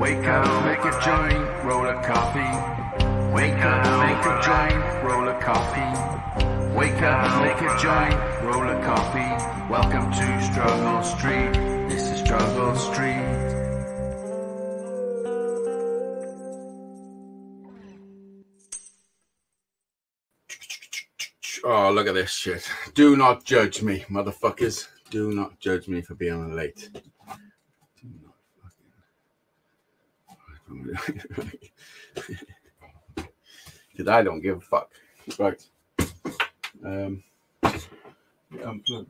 Wake up, make a joint, roll a coffee. Wake up, make a joint, roll a coffee. Wake up, make a joint, roll a coffee. Welcome to Struggle Street. This is Struggle Street. Oh, look at this shit. Do not judge me, motherfuckers. Do not judge me for being late. Because I don't give a fuck. Right. Unplug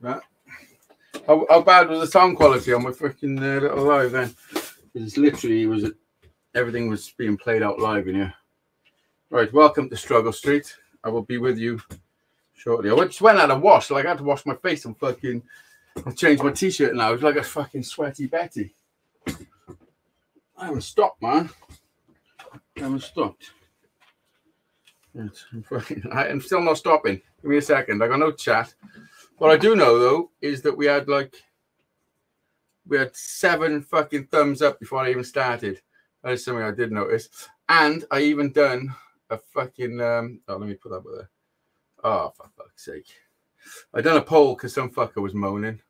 that. How bad was the sound quality on my freaking little live then? It's literally, everything was being played out live in here. Right, welcome to Struggle Street. I will be with you shortly. I just went out and washed. Like I had to wash my face and fucking change my t-shirt now. It's like a fucking sweaty Betty. I haven't stopped, man. I haven't stopped. I'm still not stopping. Give me a second. I got no chat. What I do know though is that we had 7 fucking thumbs up before I even started. That is something I did notice. And I even done a fucking let me put that there. Oh, for fuck's sake. I done a poll because some fucker was moaning.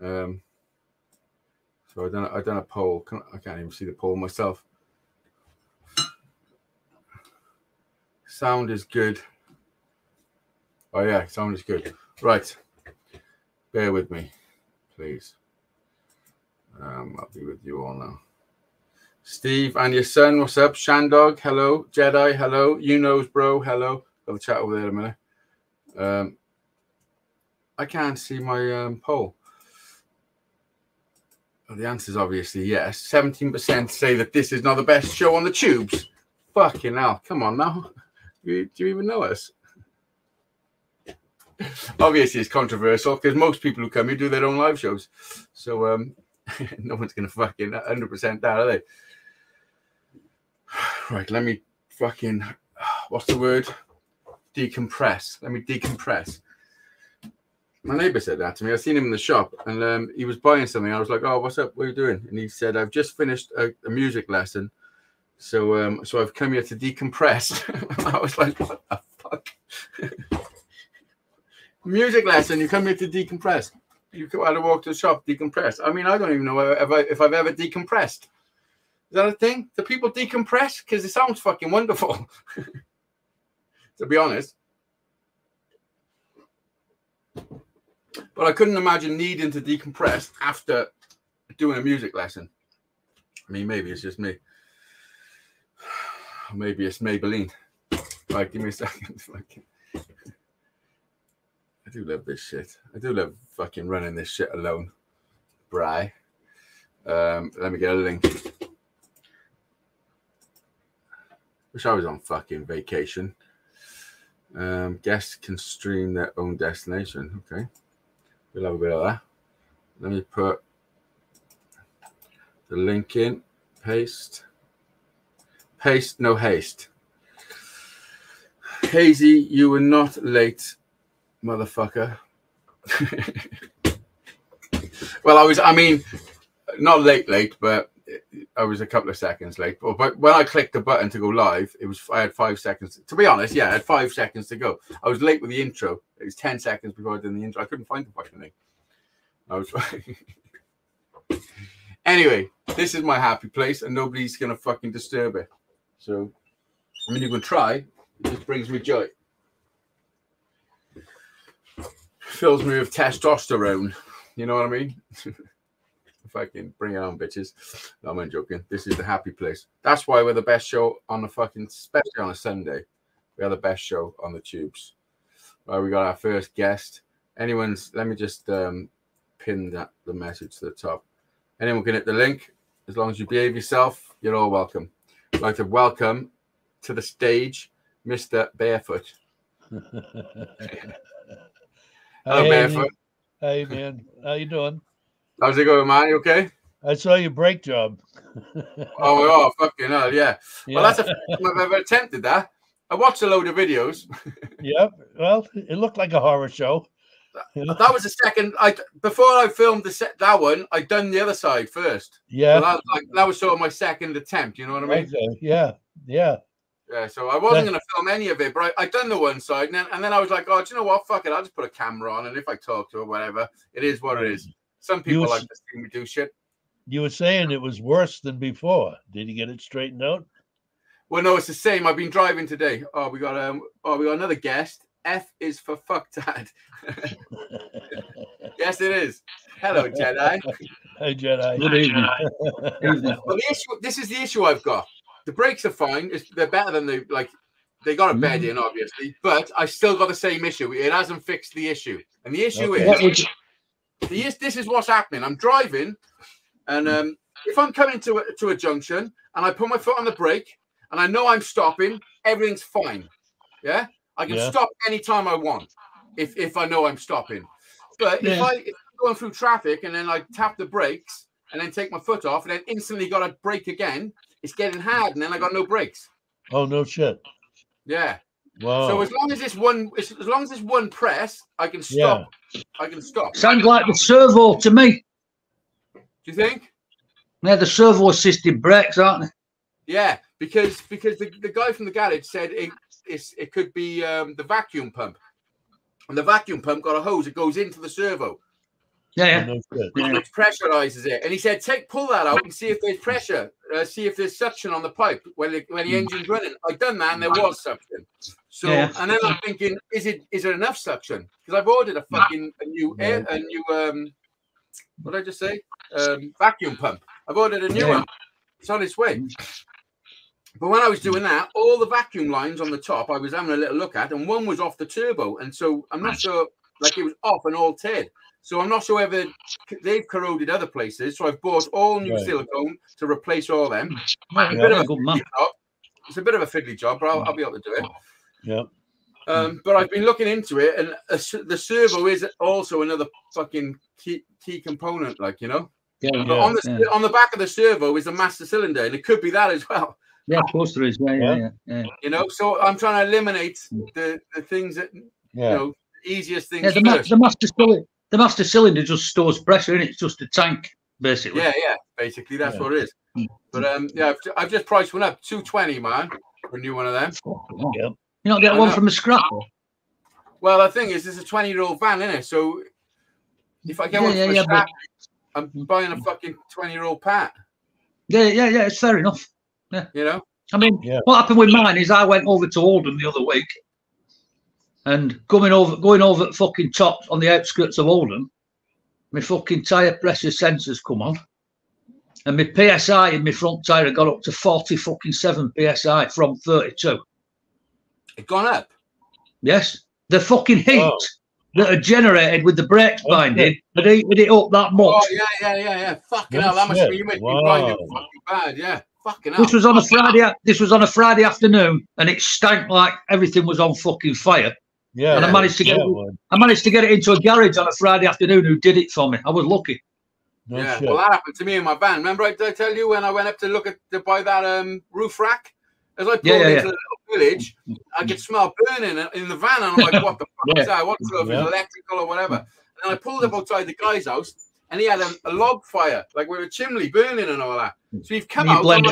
So I done a poll. I can't even see the poll myself. Sound is good. Oh yeah, sound is good. Right. Bear with me, please. I'll be with you all now. Steve and your son, what's up? Shandog, hello. Jedi, hello. You knows, bro, hello. Got the chat over there in a minute. I can't see my poll. Well, the answer is obviously yes. 17% say that this is not the best show on the tubes. Fucking hell. Come on now. Do you even know us? Obviously, it's controversial because most people who come here do their own live shows. So no one's going to fucking 100% that, are they? Right, let me fucking... What's the word? Decompress. Let me decompress. My neighbour said that to me. I seen him in the shop and he was buying something. I was like, oh, what's up? What are you doing? And he said, I've just finished a music lesson. So I've come here to decompress. I was like, what the fuck? Music lesson, you come here to decompress. You go out and walk to the shop, decompress. I mean, I don't even know if I've ever decompressed. Is that a thing? Do people decompress? Because it sounds fucking wonderful. To be honest. But I couldn't imagine needing to decompress after doing a music lesson. I mean, maybe it's just me. Maybe it's Maybelline. Right, give me a second. I do love this shit. I do love fucking running this shit alone. Bri. Let me get a link. Wish I was on fucking vacation. Guests can stream their own destination. Okay. We'll have a bit of that. Let me put the link in. Paste. Paste, no haste. Hazy, you were not late, motherfucker. Well, not late, but I was a couple of seconds late. But when I clicked the button to go live, I had 5 seconds. To be honest, yeah, I had 5 seconds to go. I was late with the intro. It was 10 seconds before I did the intro. I couldn't find the fucking thing. I was Anyway, this is my happy place, and nobody's gonna fucking disturb it. So, I mean, you can try. It just brings me joy. Fills me with testosterone. You know what I mean? Fucking bring it on, bitches. No, I'm joking. This is the happy place. That's why we're the best show on the fucking, especially on a Sunday. We are the best show on the tubes. Right, we got our first guest. Let me just pin the message to the top. Anyone can hit the link. As long as you behave yourself, you're all welcome. I'd like to welcome to the stage, Mr. Barefoot. Hello, Barefoot. Hey, man. How you doing? How's it going, man? You okay? I saw your brake job. oh, fucking hell, yeah. Well, that's the first time I've ever attempted that. I watched a load of videos. Yep. Well, it looked like a horror show. That was the second. Before I filmed that one, I'd done the other side first. Yeah. So that was sort of my second attempt. You know what I mean? Okay. Yeah. Yeah. Yeah. So I wasn't going to film any of it, but I'd done the one side, and then I was like, oh, do you know what? Fuck it. I'll just put a camera on, and if I talk to her, whatever, it is what it is. Some people like to see me do shit. You were saying it was worse than before. Did you get it straightened out? Well, no, it's the same. I've been driving today. Oh, we got another guest. F is for fuck dad. Yes, it is. Hello, Jedi. Hey, Jedi. Good evening. Well, this is the issue I've got. The brakes are fine. They're better than they got a bed in, obviously, but I still got the same issue. It hasn't fixed the issue, and the issue is this is what's happening. I'm driving, and if I'm coming to a junction and I put my foot on the brake and I know I'm stopping, everything's fine. Yeah, I can stop anytime I want if I know I'm stopping. But if I'm going through traffic and then I tap the brakes and then take my foot off and then instantly got to brake again, it's getting hard, and then I got no brakes. Oh, no shit. Yeah. Wow. So as long as it's one press, I can stop. Yeah. I can stop. Sounds like the servo to me. Do you think? Yeah, the servo assisted brakes, aren't they? Yeah, because the guy from the garage said it could be the vacuum pump, and the vacuum pump got a hose that goes into the servo. Yeah, which pressurizes it. And he said, pull that out and see if there's pressure, see if there's suction on the pipe when the engine's running. I've done that and there was suction. So and then I'm thinking, is there enough suction? Because I've ordered a new what did I just say? Vacuum pump. I've ordered a new one. It's on its way. But when I was doing that, all the vacuum lines on the top, I was having a little look at, and one was off the turbo. And so I'm not sure, like it was off and all teared. So I'm not sure whether they've corroded other places. So I've bought all new silicone to replace all them. It's a bit of a fiddly job, but I'll be able to do it. Yeah. But I've been looking into it, and the servo is also another fucking key component, like, you know. But on the back of the servo is a master cylinder, and it could be that as well. Yeah, of course there is. Yeah. You know, so I'm trying to eliminate the things that you know, easiest things. Yeah, the master cylinder just stores pressure, and it's just a tank, basically. Yeah. Basically, that's what it is. But I've just priced one up, $220, man, for a new one of them. You not get one from a scrapper? Well, the thing is, it's a 20-year-old van, isn't it? So if I get one from a scrapper, I'm buying a fucking 20-year-old part. Yeah, it's fair enough. Yeah. You know? I mean, what happened with mine is I went over to Oldham the other week, and going over at fucking Tops on the outskirts of Oldham, my fucking tyre pressure sensors come on, and my PSI in my front tyre got up to 47 PSI from 32. It gone up? Yes. The fucking heat that are generated with the brakes binding had heated it up that much. Oh, yeah. Fucking hell, that must be, you must be grinding fucking bad, yeah. Fucking hell. This was on a Friday afternoon, and it stank like everything was on fucking fire. Yeah. And I managed to get it into a garage on a Friday afternoon who did it for me. I was lucky. Well, that happened to me in my van. Remember did I tell you when I went up to buy that roof rack? As I pulled into the little village, I could smell burning in the van, and I'm like, what the fuck is that? I wasn't sure if it was electrical or whatever. And I pulled up outside the guy's house, and he had a log fire, like with a chimney burning and all that. So he's come out. Like,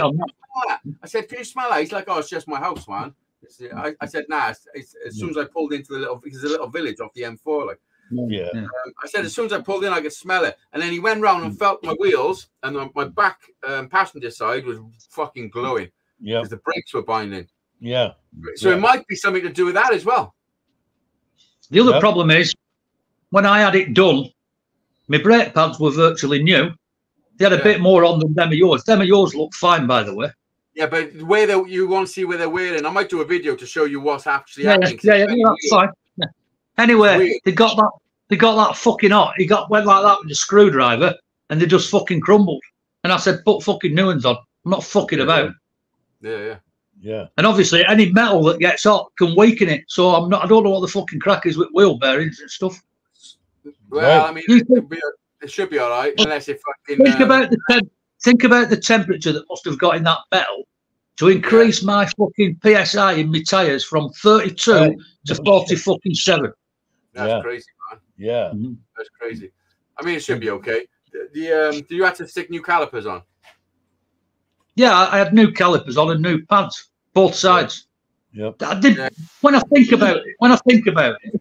I said, can you smell that? He's like, oh, it's just my house, man. I said, nah. It's as soon as I pulled into because there's a little village off the M4, like. I said, as soon as I pulled in, I could smell it. And then he went round and felt my wheels, and my back passenger side was fucking glowing. Yeah, because the brakes were binding. Yeah. So it might be something to do with that as well. The other problem is, when I had it done, my brake pads were virtually new. They had a bit more on them of yours. Them of yours look fine, by the way. Yeah, but where you want to see where they're wearing, I might do a video to show you what's actually happening. Yeah, that's fine. Yeah. Anyway, they got that fucking hot. He went like that with a screwdriver, and they just fucking crumbled. And I said, put fucking new ones on. I'm not fucking about. Yeah. And obviously, any metal that gets hot can weaken it. So I don't know what the fucking crack is with wheel bearings and stuff. Well, I mean, it should be all right unless it fucking. Think about the temperature that must have got in that metal to increase my fucking PSI in my tyres from 32 to 47. That's crazy, man. Yeah. Mhm. That's crazy. I mean, it should be okay. Do you have to stick new calipers on? Yeah, I had new calipers on and new pads, both sides. Yep. I did. Yeah. When I think about it,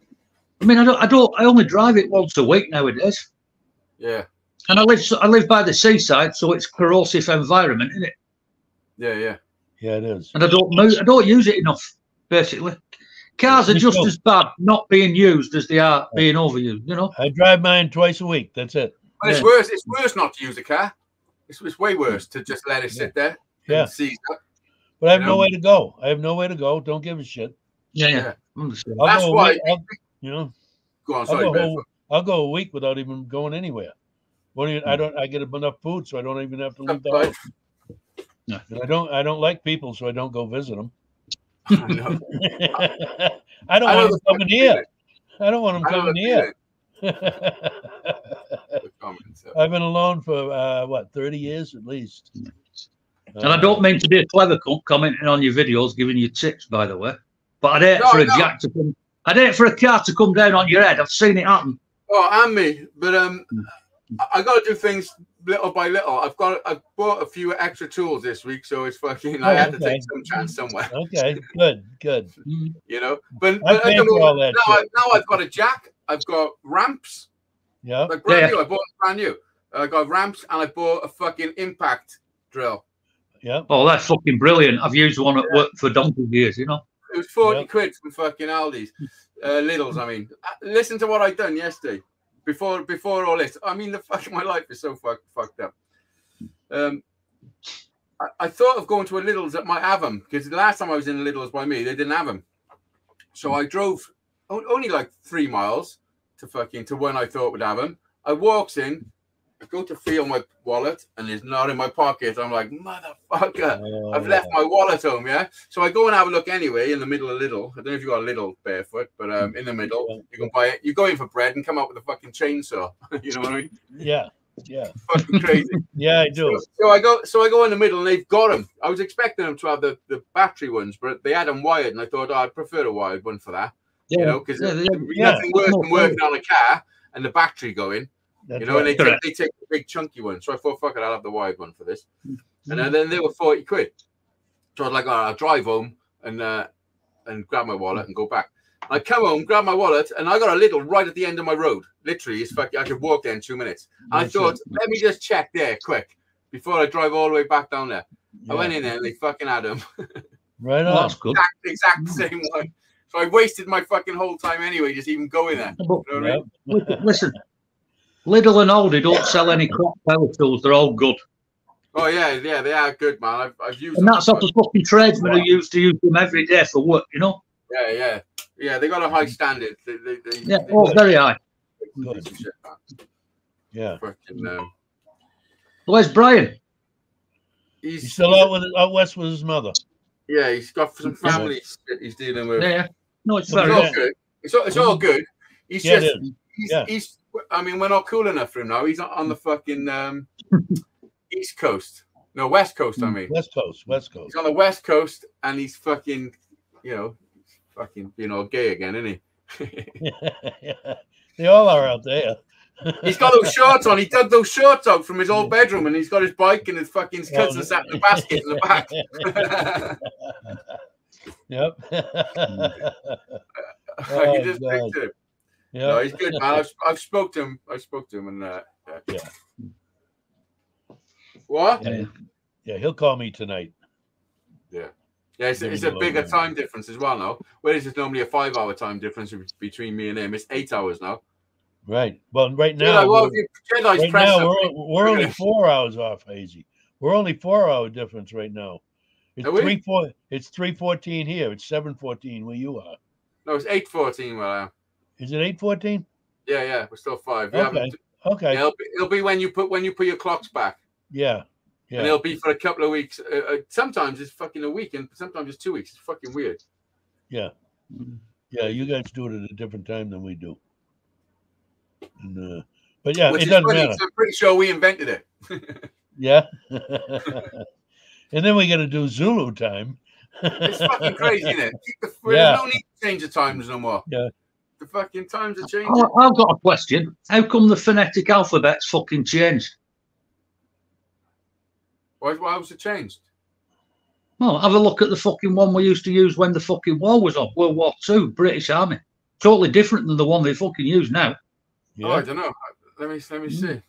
I mean, I only drive it once a week nowadays. Yeah. And I live by the seaside, so it's corrosive environment, isn't it? Yeah. Yeah, it is. And I don't use it enough, basically. Cars are Me just too. as bad not being used as they are being overused, you know? I drive mine twice a week. That's it. But it's Yeah. worse. It's worse not to use a car. It's way worse to just let it sit there. Yeah. And seize up. But I have You no know? way to go. I have nowhere to go. Don't give a shit. Yeah. Yeah. Understand. I'll That's go a why. week, you know, Go on. I'll Sorry, go, Bedford. I'll go a week without even going anywhere. I get enough food, so I don't even have to leave the Right. house. And I don't like people, so I don't go visit them. I know. I don't I know want the them coming fucking here. feeling. I don't want them I know coming the here. The comments. I've been alone for 30 years at least. And I don't mean to be a clever cunt commenting on your videos, giving you tips, by the way. But I'd hate for a jack to come. I'd hate for a car to come down on your head. I've seen it happen. Oh, and me. But I got to do things little by little. I've bought a few extra tools this week, so it's fucking. I had to take some chance somewhere. Okay, good. You know, but I'm at paying the for all moment, that shit. now I've got a jack. I've got ramps. Yeah. Like brand Yeah. new. I bought them brand new. I got ramps and I bought a fucking impact drill. Yeah. Oh, that's fucking brilliant. I've used one at work for donkey years, you know. It was 40 Yep. quid from fucking Aldi's. Lidl's, I mean. Listen to what I done yesterday. Before all this. I mean, the fucking my life is so fucked up. I thought of going to a Lidl's that might have them, because the last time I was in a Lidl's by me, they didn't have them. So I drove only like 3 miles to when I thought would have them. I walks in, I go to feel my wallet, and it's not in my pocket. I'm like, motherfucker, I've left my wallet home, yeah? So I go and have a look anyway in the middle of Lidl. I don't know if you got a Lidl barefoot, but in the middle, you can buy it. You go in for bread and come out with a fucking chainsaw. You know what I mean? Yeah. Fucking crazy. Yeah, I do. So I go in the middle and they've got them. I was expecting them to have the battery ones, but they had them wired, and I thought, I'd prefer a wired one for that. Yeah. You know, because Yeah. nothing worse than working on a car and the battery going. That's You know, and right. they take the big chunky one. So I thought, fuck it, I'll have the wired one for this. And then they were 40 quid. So I was like, all right, I'll drive home and grab my wallet and go back. I come home, grab my wallet, and I got a Lidl right at the end of my road. Literally, it's fucking, I could walk there in 2 minutes. And I thought, let me just check there quick before I drive all the way back down there. I went in there and they fucking had them. Right Oh, on. that's good. exact same one. So I wasted my fucking whole time anyway, just even going there. But You know what I mean? listen, Lidl and Aldi don't sell any crap power tools. They're all good. Oh yeah, they are good, man. I've used And them. that's off the fucking tradesmen who used to use them every day for work, you know? Yeah. They got a high standard. Yeah, oh, very high. Good. Some shit, man. Yeah. Fucking, Where's Brian? He's still out west with his mother. Yeah, he's got some family shit he's dealing with. Yeah. No, it's It's very all good. good. It's all good. He's Yeah, just it is. he's, Yeah. he's I mean, we're not cool enough for him now. He's on the fucking East Coast. No, West Coast, I mean. West Coast. He's on the West Coast and he's fucking, fucking being all gay again, isn't he? They all are out there. He's got those shorts on. He dug those shorts out from his old bedroom, and he's got his bike and his fucking cousin sat in the basket in the back. Yep. I can just picture him. Yeah. No, he's good, man. I've spoke to him. And Yeah. What? Yeah, he'll call me tonight. Yeah, it's a bigger time difference as well now. Whereas it's normally a 5-hour time difference between me and him. It's 8 hours now. Right. Well, right now, we're only 4 hours off, Hazy. We're only 4 hour difference right now. It's Are we? It's 3:14 here. It's 7:14 where you are. No, it's 8:14 where I am. Is it 8:14? Yeah, we're still 5. Okay. Yeah, it'll be when you put your clocks back. Yeah. And it'll be for a couple of weeks. Sometimes it's fucking a week, and sometimes it's 2 weeks. It's fucking weird. Yeah. Yeah, you guys do it at a different time than we do. And, but yeah, Which it is doesn't funny, matter. I'm pretty sure we invented it. Yeah. And then we got to do Zulu time. It's fucking crazy, isn't it? Yeah. There's no need to change the times no more. Yeah. The fucking times are changing. Oh, I've got a question. How come the phonetic alphabet's fucking changed? Why was it changed? Well, have a look at the fucking one we used to use when the fucking war was on, World War II, British Army. Totally different than the one they fucking use now. Yeah. Oh, I don't know. Let me see.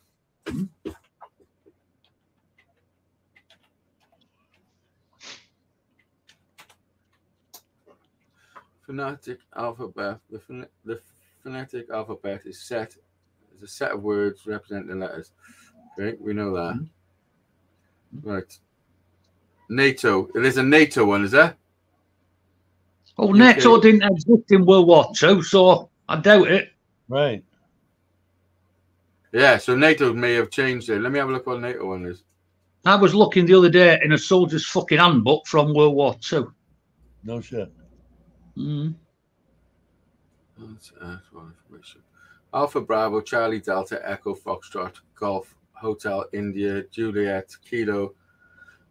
Phonetic alphabet. The phonetic alphabet is a set of words representing letters. Okay, we know that. Right. NATO. There's a NATO one, is there? Oh, UK. NATO didn't exist in World War II, so I doubt it. Right. Yeah, so NATO may have changed it. Let me have a look what NATO one is. I was looking the other day in a soldier's fucking handbook from World War II. No shit. That's information. Alpha Bravo, Charlie Delta, Echo Foxtrot, Golf, Hotel India, Juliet, Kilo,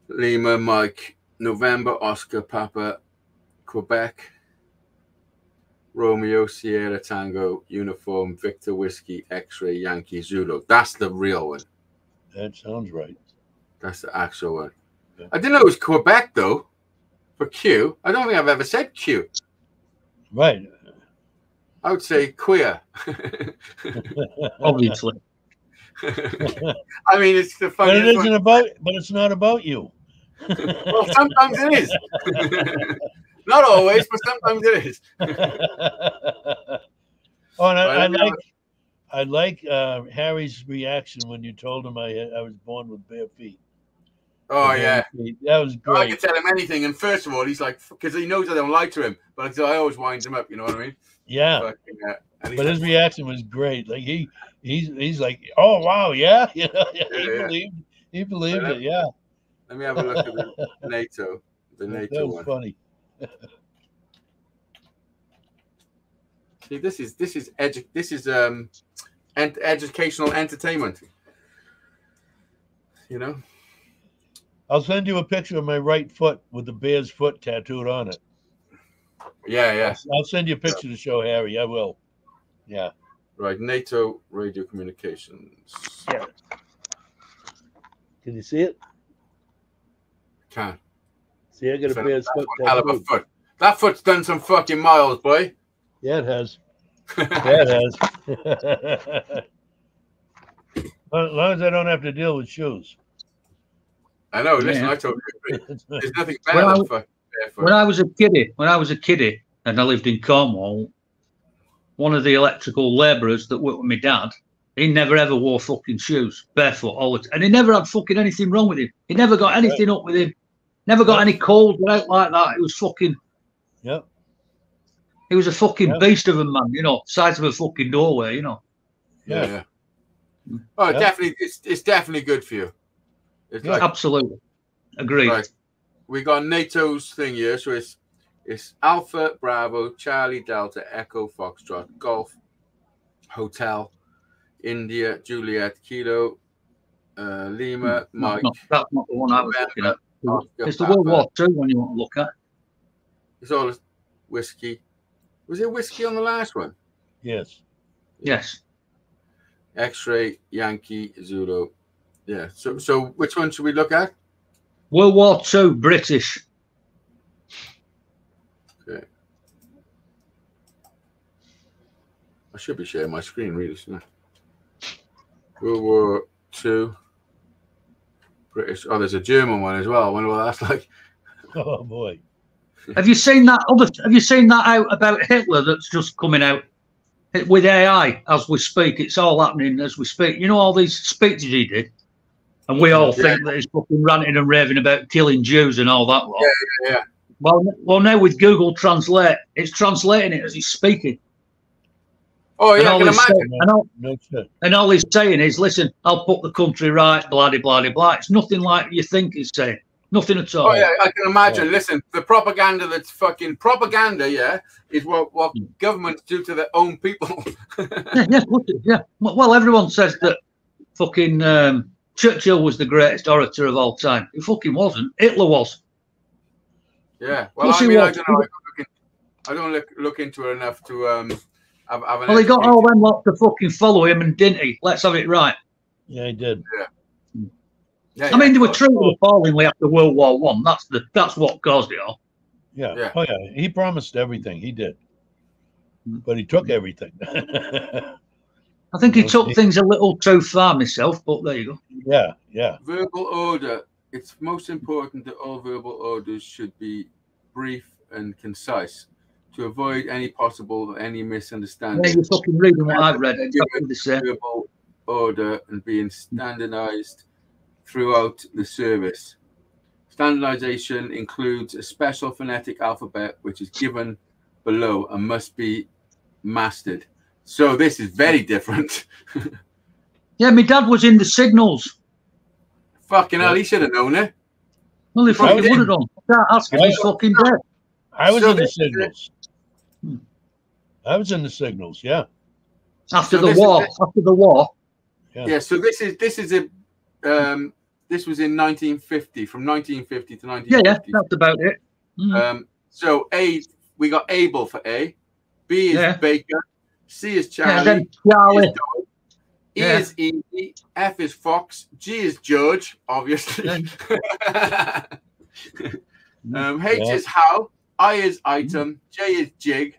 Lima, Mike, November, Oscar, Papa, Quebec, Romeo, Sierra, Tango, Uniform, Victor, Whiskey, X-Ray, Yankee, Zulu. That's the real one. That sounds right. That's the actual one. Yeah. I didn't know it was Quebec, though, for Q. I don't think I've ever said Q. Right. I would say queer. Obviously. I mean, it's the funny. But it isn't about. But it's not about you. Well, sometimes it is. Not always, but sometimes it is. Oh, and I like Harry's reaction when you told him I was born with bare feet. Oh yeah, that was great. I could tell him anything, and first of all, he's like, because he knows I don't lie to him, but I always wind him up. You know what I mean? Yeah. But his reaction was great. Like he's like, oh wow, yeah, you know, he believed it. Yeah. Let me have a look at the NATO. The NATO that was one. Funny. See, this is educational entertainment. You know. I'll send you a picture of my right foot with the bear's foot tattooed on it. Yeah. I'll send you a picture to show Harry. I will. Yeah. Right. NATO radio communications. Yeah. Can you see it? Can. See, I got a bear's foot tattooed. Hell of a foot. That foot's done some fucking miles, boy. Yeah, it has. Yeah, it has. As long as I don't have to deal with shoes. I know. Listen, I told you, there's nothing better than fucking barefoot. When I was a kiddie, and I lived in Cornwall, one of the electrical labourers that worked with my dad, he never ever wore fucking shoes, barefoot all the time, and he never had fucking anything wrong with him. He never got anything up with him. Never got any cold out like that. It was fucking. Yep. He was a fucking beast of a man, you know, size of a fucking doorway, you know. Yeah. Oh, definitely, it's definitely good for you. It's like, absolutely, agreed. Right. We got NATO's thing here, so it's Alpha Bravo Charlie Delta Echo Foxtrot Golf Hotel India Juliet Kilo Lima Mike. That's not the one I was looking at. It's the World War II one you want to look at. It's all whiskey. Was it whiskey on the last one? Yes. Yes. X-Ray Yankee Zulu. Yeah. So which one should we look at? World War II British. Okay. I should be sharing my screen really soon. World War II British. Oh, there's a German one as well. I wonder what that's like. Oh boy. Have you seen that out about Hitler that's just coming out with AI as we speak? It's all happening as we speak. You know, all these speeches he did, and we all think that he's fucking ranting and raving about killing Jews and all that. Yeah. Well, now with Google Translate, it's translating it as he's speaking. Oh yeah, I can imagine. And all he's saying is, "Listen, I'll put the country right." Blah blah blah. It's nothing like you think he's saying. Nothing at all. Oh yeah, I can imagine. Yeah. Listen, the propaganda that's fucking propaganda, is what governments do to their own people. yeah. Well, everyone says that fucking Churchill was the greatest orator of all time. He fucking wasn't. Hitler was. Yeah. Well, I mean, I don't know. I don't look into it enough to Well, he got all them lot to fucking follow him, and didn't he? Let's have it right. Yeah, he did. Yeah. I mean, they were treated appallingly after World War One. That's what caused it all. Yeah. Oh yeah. He promised everything. He did, but he took everything. I think he took things a little too far myself, but there you go. Yeah, yeah. Verbal order. It's most important that all verbal orders should be brief and concise to avoid any misunderstanding. Yeah, you're fucking reading what I've read. Verbal order and being standardized throughout the service. Standardization includes a special phonetic alphabet which is given below and must be mastered. So this is very different. Yeah, my dad was in the signals. Fucking hell, he should have known it. Well, he fucking would have done. Ask him, he's fucking dead. I was in the signals. I was in the signals, yeah. After the war. Yeah, so this was in 1950, from 1950 to 1950. Yeah, that's about it. So we got Abel for A, B is Baker, C is Charlie, Charlie. E is Edie, F is Fox, G is George, obviously. H is Hal, I is Item, J is Jig,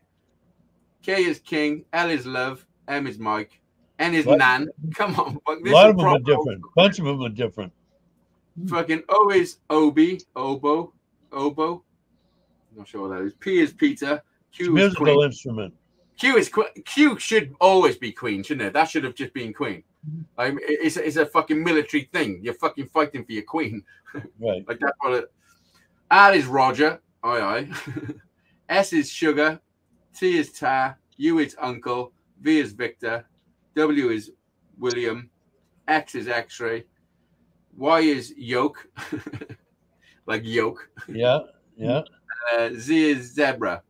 K is King, L is Love, M is Mike, N is Nan. Come on. A lot of them are different. A bunch of them are different. Fucking O is Obi, Oboe. I'm not sure what that is. P is Peter. Q is musical Queen. Instrument. Q should always be Queen, shouldn't it? That should have just been Queen. It's a fucking military thing. You're fucking fighting for your Queen. Right. Like that's what it. R is Roger. Aye. S is Sugar. T is Tar. U is Uncle. V is Victor. W is William. X is X-ray. Y is Yoke. Like yoke. Yeah. Z is Zebra.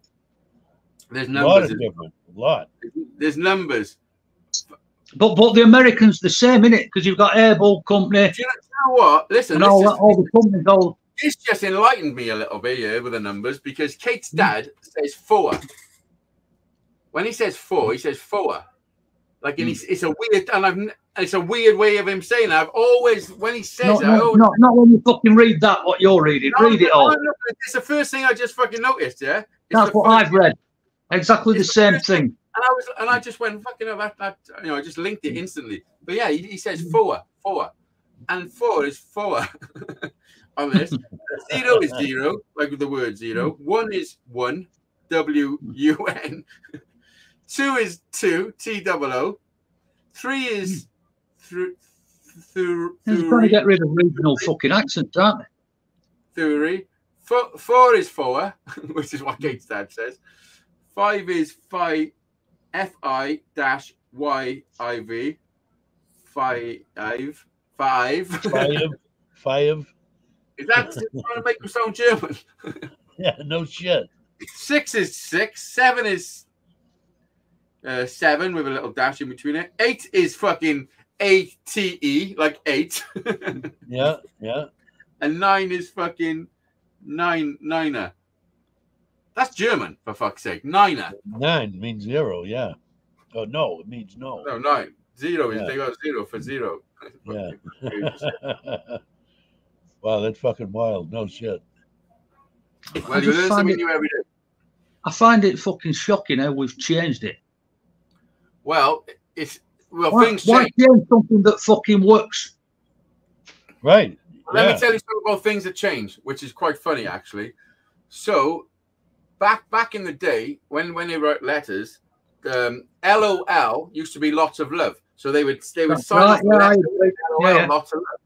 There's A numbers. lot. There's numbers. But the Americans the same, innit? Because you've got Airball Company. Do you know what? Listen, and all the companies. This just enlightened me a little bit here with the numbers because Kate's dad says 4. When he says 4, he says 4. Like, and it's a weird, it's a weird way of him saying that. I've always, when he says not when you fucking read that, what you're reading. Read it all. It's the first thing I just fucking noticed, yeah? That's what I've read. Exactly the same thing. And I just went, fucking hell, that I just linked it instantly. But yeah, he says 4. And 4 is 4 on this. 0 is 0, like with the word 0. 1 is 1, W-U-N. 2 is 2, T-O-O. 3 is through. They're trying to get rid of regional fucking accents, aren't they? Theory. 4 is 4, which is what Kate's dad says. 5 is Fi, F-I-Y-I-V. 5. Is that trying to make them sound German? Yeah, no shit. 6 is 6. 7 is 7 with a little dash in between it. 8 is fucking A-T-E, like 8. Yeah. And 9 is fucking niner. That's German, for fuck's sake. Niner. 9 means 0, yeah. Oh, no, it means no. No, 9. 0 is they got 0 for 0. Yeah. Wow, that's fucking wild. No shit. Well, you learn something new every day. I find it fucking shocking how we've changed it. Well, things change. Why change something that fucking works? Right. Let me tell you something about things that change, which is quite funny, actually. So, back in the day, when they wrote letters, LOL used to be lots of love. So they would sign LOL, lots of love.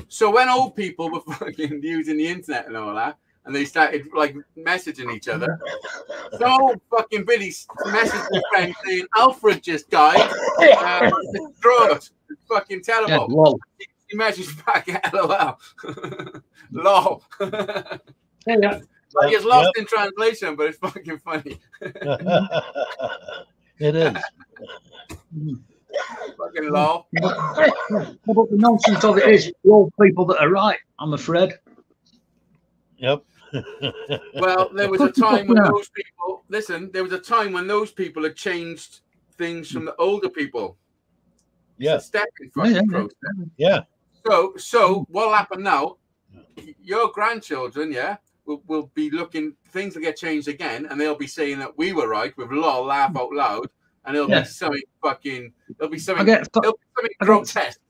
So when old people were fucking using the internet and all that, and they started like messaging each other, some old fucking Billy messaged their friend saying Alfred just died. It's fucking terrible. He messaged back at LOL. Lol. Yeah. Like it's lost in translation, but it's fucking funny. It is. Fucking lol. But the nonsense of it is the old people that are right, I'm afraid. Yep. Well, there was a time when those people had changed things from the older people. Yeah. It's a stepping fucking process. Yeah. So what'll happen now? Your grandchildren, will be looking. Things will get changed again, and they'll be saying that we were right with lol, laugh out loud, and it'll be something fucking. There'll be something. It'll be something grotesque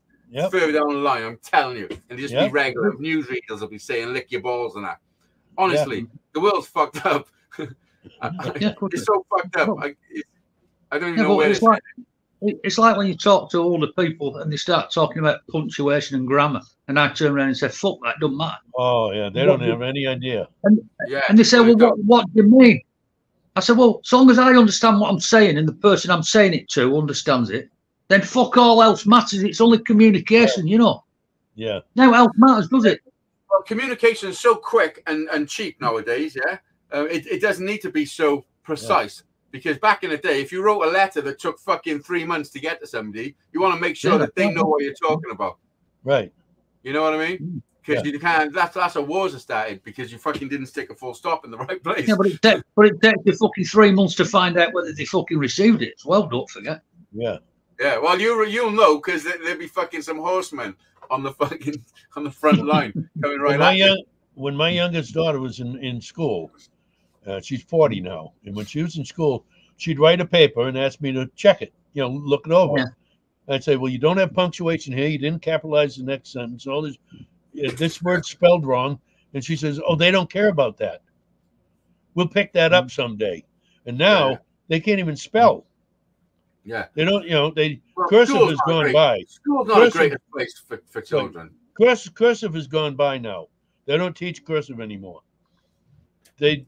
further down the line. I'm telling you, and it'll just be regular. Newsreaders will be saying "lick your balls" and that. Honestly, the world's fucked up. It's so fucked up. I don't even know where it's like when you talk to older people and they start talking about punctuation and grammar, and I turn around and say, "Fuck that, doesn't matter." Oh yeah, they don't have any idea. And they say, "Well, what do you mean?" I said, "Well, as long as I understand what I'm saying and the person I'm saying it to understands it, then fuck all else matters. It's only communication, you know." Yeah. No else matters, does it? Well, communication is so quick and cheap nowadays. It doesn't need to be so precise. Yeah. Because back in the day, if you wrote a letter that took fucking 3 months to get to somebody, you want to make sure that they know what you're talking about. Right. You know what I mean? Because you can't. That's how wars are started, because you fucking didn't stick a full stop in the right place. Yeah, but it takes you fucking 3 months to find out whether they fucking received it as well. Don't forget. Yeah. Yeah. Well, you'll know, because there'll be fucking some horsemen on the front line coming right at you. When my youngest daughter was in school. She's 40 now, and when she was in school, she'd write a paper and ask me to check it, look it over. Yeah. I'd say, "Well, you don't have punctuation here. You didn't capitalize the next sentence. All this word's spelled wrong." And she says, "Oh, they don't care about that. We'll pick that up someday." And now they can't even spell. Yeah, they don't. Cursive has gone by. School's not a great place for children. Cursive has gone by now. They don't teach cursive anymore. If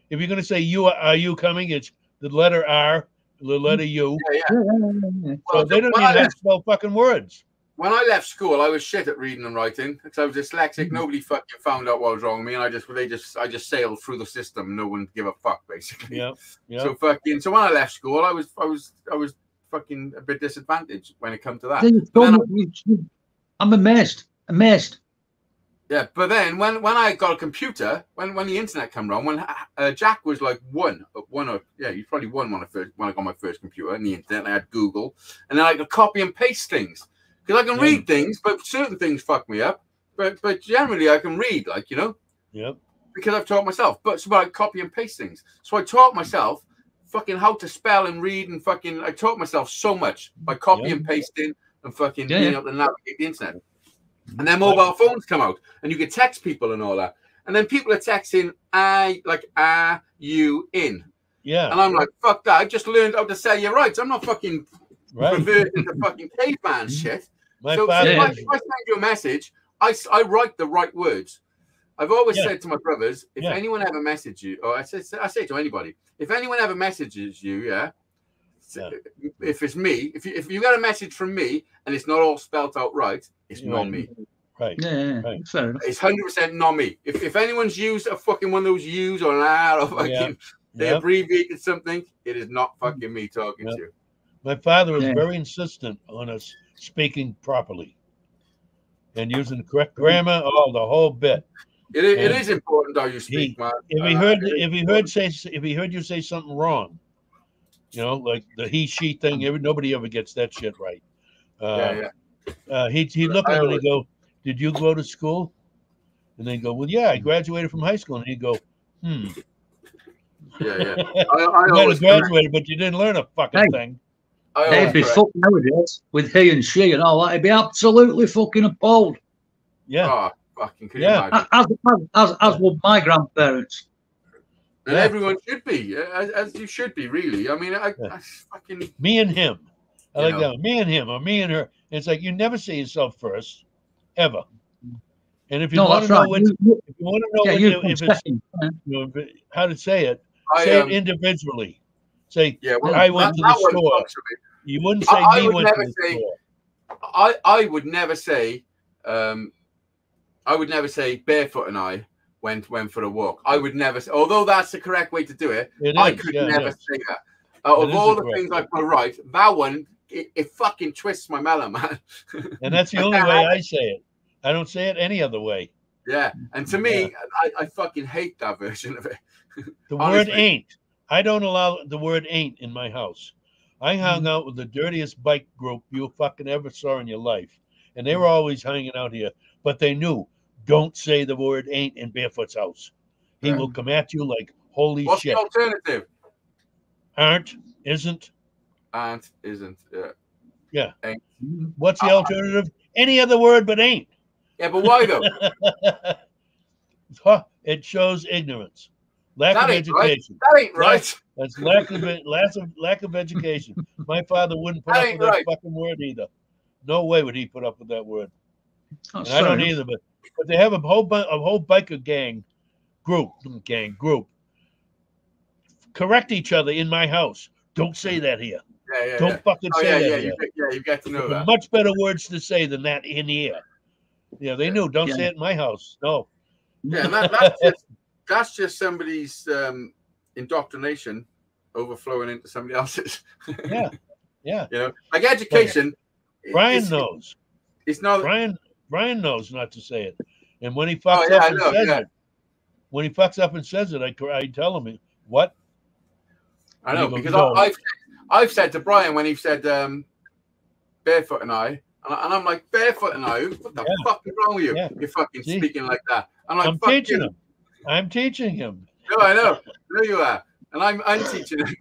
you're going to say are you coming? It's the letter R, the letter U. Yeah. So they don't even have to spell fucking words. When I left school, I was shit at reading and writing because I was dyslexic. Nobody fucking found out what was wrong with me, and I just sailed through the system. No one gave a fuck, basically. Yeah. So when I left school, I was fucking a bit disadvantaged when it come to that. I'm amazed. Yeah, but then when I got a computer, when the internet came around, when Jack was like he's probably one when I got my first computer and the internet. I had Google, and then I could copy and paste things because I can read things, but certain things fuck me up. But generally I can read, Yep. Because I've taught myself. But I copy and paste things. So I taught myself fucking how to spell and read and I taught myself so much by copy and pasting and fucking being able to navigate the internet. And then mobile phones come out, and you can text people and all that. And then people are texting, are you in? Yeah. And I'm like, fuck that. I just learned how to say your rights. I'm not fucking reverting to fucking caveman shit. So if I send you a message, I write the right words. I've always said to my brothers, if anyone ever messages you, or I say to anybody, if anyone ever messages you, if it's me, if you get a message from me and it's not all spelt out right, it's not me. Right. Yeah. Right. Fair enough. It's 100% not me. If anyone's used a fucking one of those U's or an R or fucking they abbreviated something, it is not fucking me talking to you. My father was very insistent on us speaking properly and using the correct grammar, the whole bit. It is important how you speak, man. If he heard you say something wrong, like the he, she thing, nobody ever gets that shit right. He'd look at him and he'd go, "Did you go to school?" And then go, "Well, yeah, I graduated from high school." And he'd go, Yeah. You might have graduated, but you didn't learn a fucking thing. They'd be fucked nowadays with he and she and all that. He'd be absolutely fucking appalled. Yeah. Oh, fucking could you imagine? As would my grandparents. And everyone should be, as you should be, really. I mean, I fucking... Me and him. I like that. Me and him, or me and her. And it's like you never say yourself first, ever. And if you want to know how to say it, say it individually. Say, I went to the store. You wouldn't say me went to the store. I would never say, Barefoot and I went for a walk. I would never say, although that's the correct way to do it, I could never say that. Out of all the things I put right, that one, it fucking twists my melon, man. And that's the only way I say it. I don't say it any other way. Yeah. And to me, I fucking hate that version of it. The word ain't. I don't allow the word ain't in my house. I hung out with the dirtiest bike group you fucking ever saw in your life. And they were always hanging out here. But they knew, don't say the word ain't in Barefoot's house. He will come at you like, holy What's shit. the alternative? Aren't, isn't. And isn't. Yeah. Ain't. What's the alternative? Any other word but ain't. Yeah, but why though? It shows ignorance. Lack That of ain't right. education. That ain't right. That's lack of education. My father wouldn't put That up ain't with that right. fucking word either. No way would he put up with that word. That's And I don't fair either. But they have a whole biker gang group. Correct each other in my house. Don't say that here. Yeah. Don't fucking Oh, say yeah, that yeah. here. You get to know There are that. much better words to say than that in here. Yeah, they knew. Don't say it in my house. No. Yeah, and that's just somebody's indoctrination overflowing into somebody else's. Yeah. You know, like education. Brian knows. It's not. Brian knows not to say it, and when he fucks up and says it, when he fucks up and says it, I tell him what. I know because I've said to Brian when he said Barefoot and I, and I'm like, Barefoot and I, what the fuck is wrong with you? Yeah. You're fucking speaking like that. I'm teaching him. I'm teaching him. No, I know. No, you are. And I'm teaching him.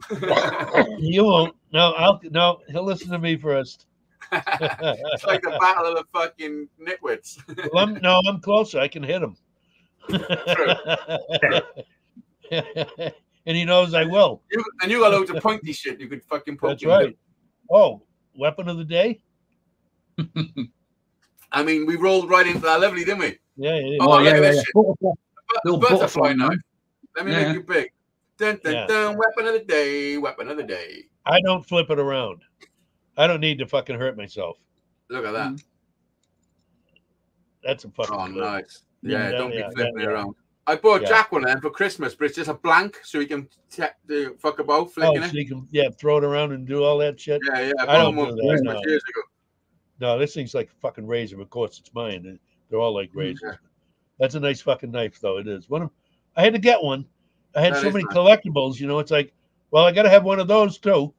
You won't. No, he'll listen to me first. It's like the battle of the fucking nitwits. Well, I'm closer. I can hit him. And he knows I will. You got loads of pointy shit you could fucking poke. That's right. Oh, weapon of the day? I mean, we rolled right into that lovely, didn't we? Yeah. Oh, look at this shit. Butterfly knife. Let me make you big. Dun, dun, dun, weapon of the day, weapon of the day. I don't flip it around. I don't need to fucking hurt myself. Look at that. That's a fucking Oh, good. Nice. Yeah, don't be flipping it around. I bought Jack one of them for Christmas, but it's just a blank, so he can fuck about flicking so he can throw it around and do all that shit. Yeah. I don't do that. No. Years ago. No, this thing's like a fucking razor. Of course, it's mine. They're all like razors. Yeah. That's a nice fucking knife, though. It is. I had to get one. I had so many collectibles. You know, it's like, well, I got to have one of those too.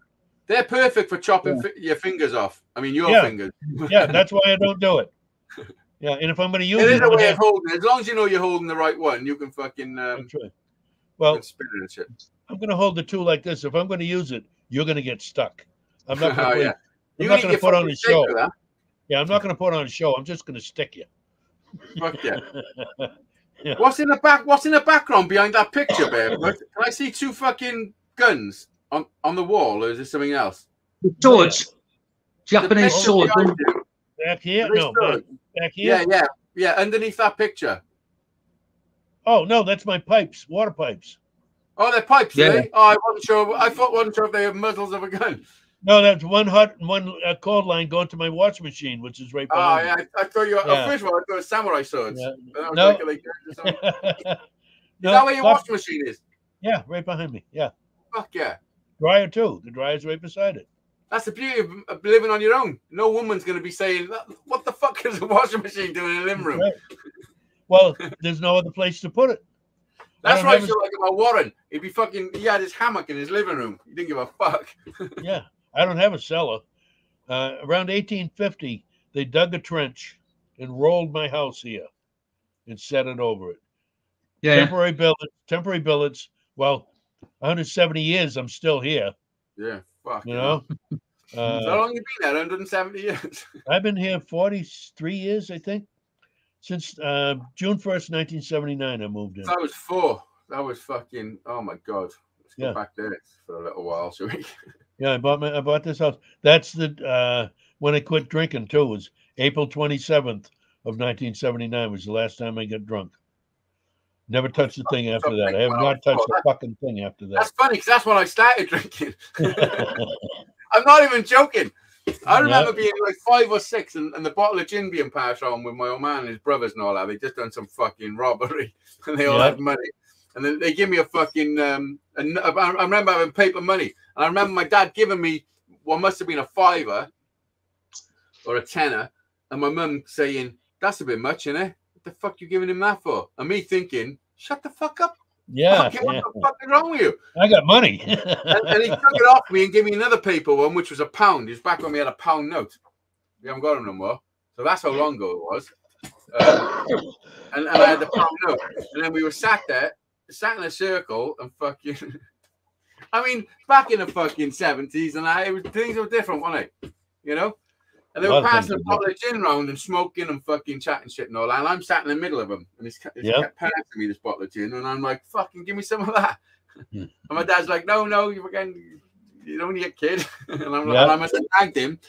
They're perfect for chopping your fingers off. I mean, your fingers. Yeah, that's why I don't do it. Yeah, and if I'm going to use it, it is a way of holding it. As long as you know you're holding the right one, you can fucking. That's right. Well, spin it and shit. I'm going to hold the two like this. If I'm going to use it, you're going to get stuck. I'm not going to. I'm not going to put on a show. Yeah, I'm not going to put on a show. I'm just going to stick you. Fuck yeah. Yeah. What's in the back? What's in the background behind that picture, babe? Can I see two fucking guns on the wall, or is it something else? Swords, Japanese swords. Back here, back here. Yeah. Underneath that picture. Oh no, that's my pipes, water pipes. Oh, they're pipes, eh? Oh, I wasn't sure. I wasn't sure if they have muzzles of a gun. No, that's one hot and one cold line going to my washing machine, which is right behind. Oh, yeah. I thought you were, first of all, I thought it was samurai swords. Yeah. No. Is that where your washing machine is? Yeah, right behind me. Yeah. Fuck yeah. Dryer, too. The dryer's right beside it. That's the beauty of living on your own. No woman's going to be saying, what the fuck is a washing machine doing in a living room? Right. Well, there's no other place to put it. That's what I feel like about Warren. He had his hammock in his living room. He didn't give a fuck. Yeah. I don't have a cellar. Around 1850, they dug a trench and rolled my house here and set it over it. Yeah. Temporary billets. Well, 170 years, I'm still here. Yeah, fuck. You know? How long you been there? 170 years? I've been here 43 years, I think. Since June 1st, 1979, I moved in. That was 4. That was fucking, oh my God. Let's go back there for a little while, shall we? Yeah, I bought this house. That's the when I quit drinking too. Was April 27th of 1979 was the last time I got drunk. Never touched the thing after that. I have not touched the fucking thing after that. That's funny because that's when I started drinking. I'm not even joking. I remember being like 5 or 6 and the bottle of gin being passed on with my old man and his brothers and all that. They just done some fucking robbery and they all had money. And then they give me a fucking, I remember having paper money. And I remember my dad giving me what must have been a $5 or a $10. And my mum saying, that's a bit much, innit? What the fuck you giving him that for? And me thinking, shut the fuck up. Yeah. Fucking, what the fuck is wrong with you? I got money. And he took it off me and gave me another paper one, which was £1. It was back when we had a £1 note. We haven't got them no more. So that's how long ago it was. And I had the £1 note. And then we were sat in a circle and fucking... I mean, back in the fucking 70s, and things were different, weren't they? You know? And they were passing a bottle of gin round and smoking and fucking chatting shit and all that. And I'm sat in the middle of them. And he's kept passing me this bottle of gin. And I'm like, fucking give me some of that. And my dad's like, no, you're only a kid. And I'm like, I must have tagged him.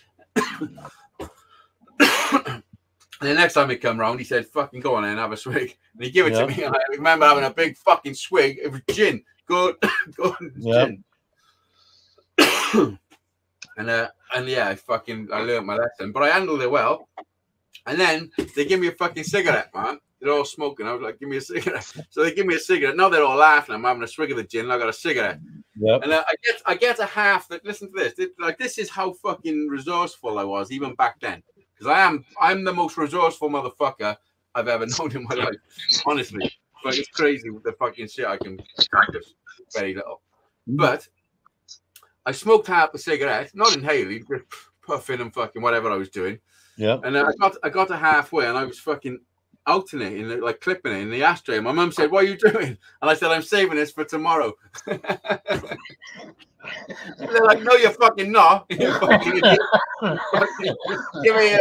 And the next time he come round, he said, fucking go on and have a swig. And he gave it to me. And I remember having a big fucking swig. It was gin. Good gin. And yeah, I learned my lesson, but I handled it well. And then they give me a fucking cigarette, man. They're all smoking. I was like, give me a cigarette. So they give me a cigarette. Now they're all laughing. I'm having a swig of the gin and I got a cigarette. Yep. And I get a half that. Listen to this. This is how fucking resourceful I was even back then. Because I'm the most resourceful motherfucker I've ever known in my life. Honestly. Like, it's crazy with the fucking shit I can practice. Very little. But I smoked half a cigarette, not inhaling, just puffing and fucking whatever I was doing. Yeah. And I got to halfway and I was fucking outing it, like clipping it in the ashtray. And my mum said, "What are you doing?" And I said, "I'm saving this for tomorrow." They're like, "No, you're fucking not. You're fucking idiot. Give me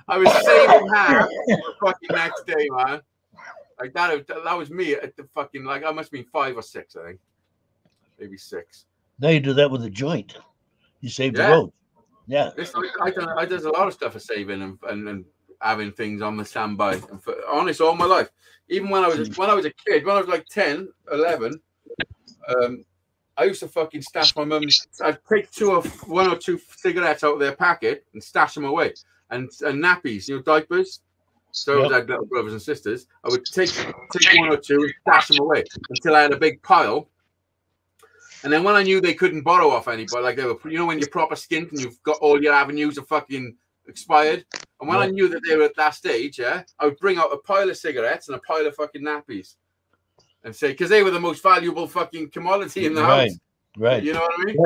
I was saving half the fucking next day, man. Like that was me at the fucking, like, I must have been 5 or 6, I think. Maybe 6. Now you do that with a joint. You save the road. Yeah. I does a lot of stuff for saving and having things on the standby. And honest, all my life. Even when I was a kid, when I was like 10, 11, I used to fucking stash my mum's. I'd take 1 or 2 cigarettes out of their packet and stash them away. And nappies, diapers. So I had little brothers and sisters. I would take 1 or 2 and stash them away until I had a big pile. And then when I knew they couldn't borrow off anybody, like they were, when you're proper skint and you've got all your avenues are fucking expired. And when I knew that they were at that stage, I would bring out a pile of cigarettes and a pile of fucking nappies and say, because they were the most valuable fucking commodity in the house. Right. You know what I mean?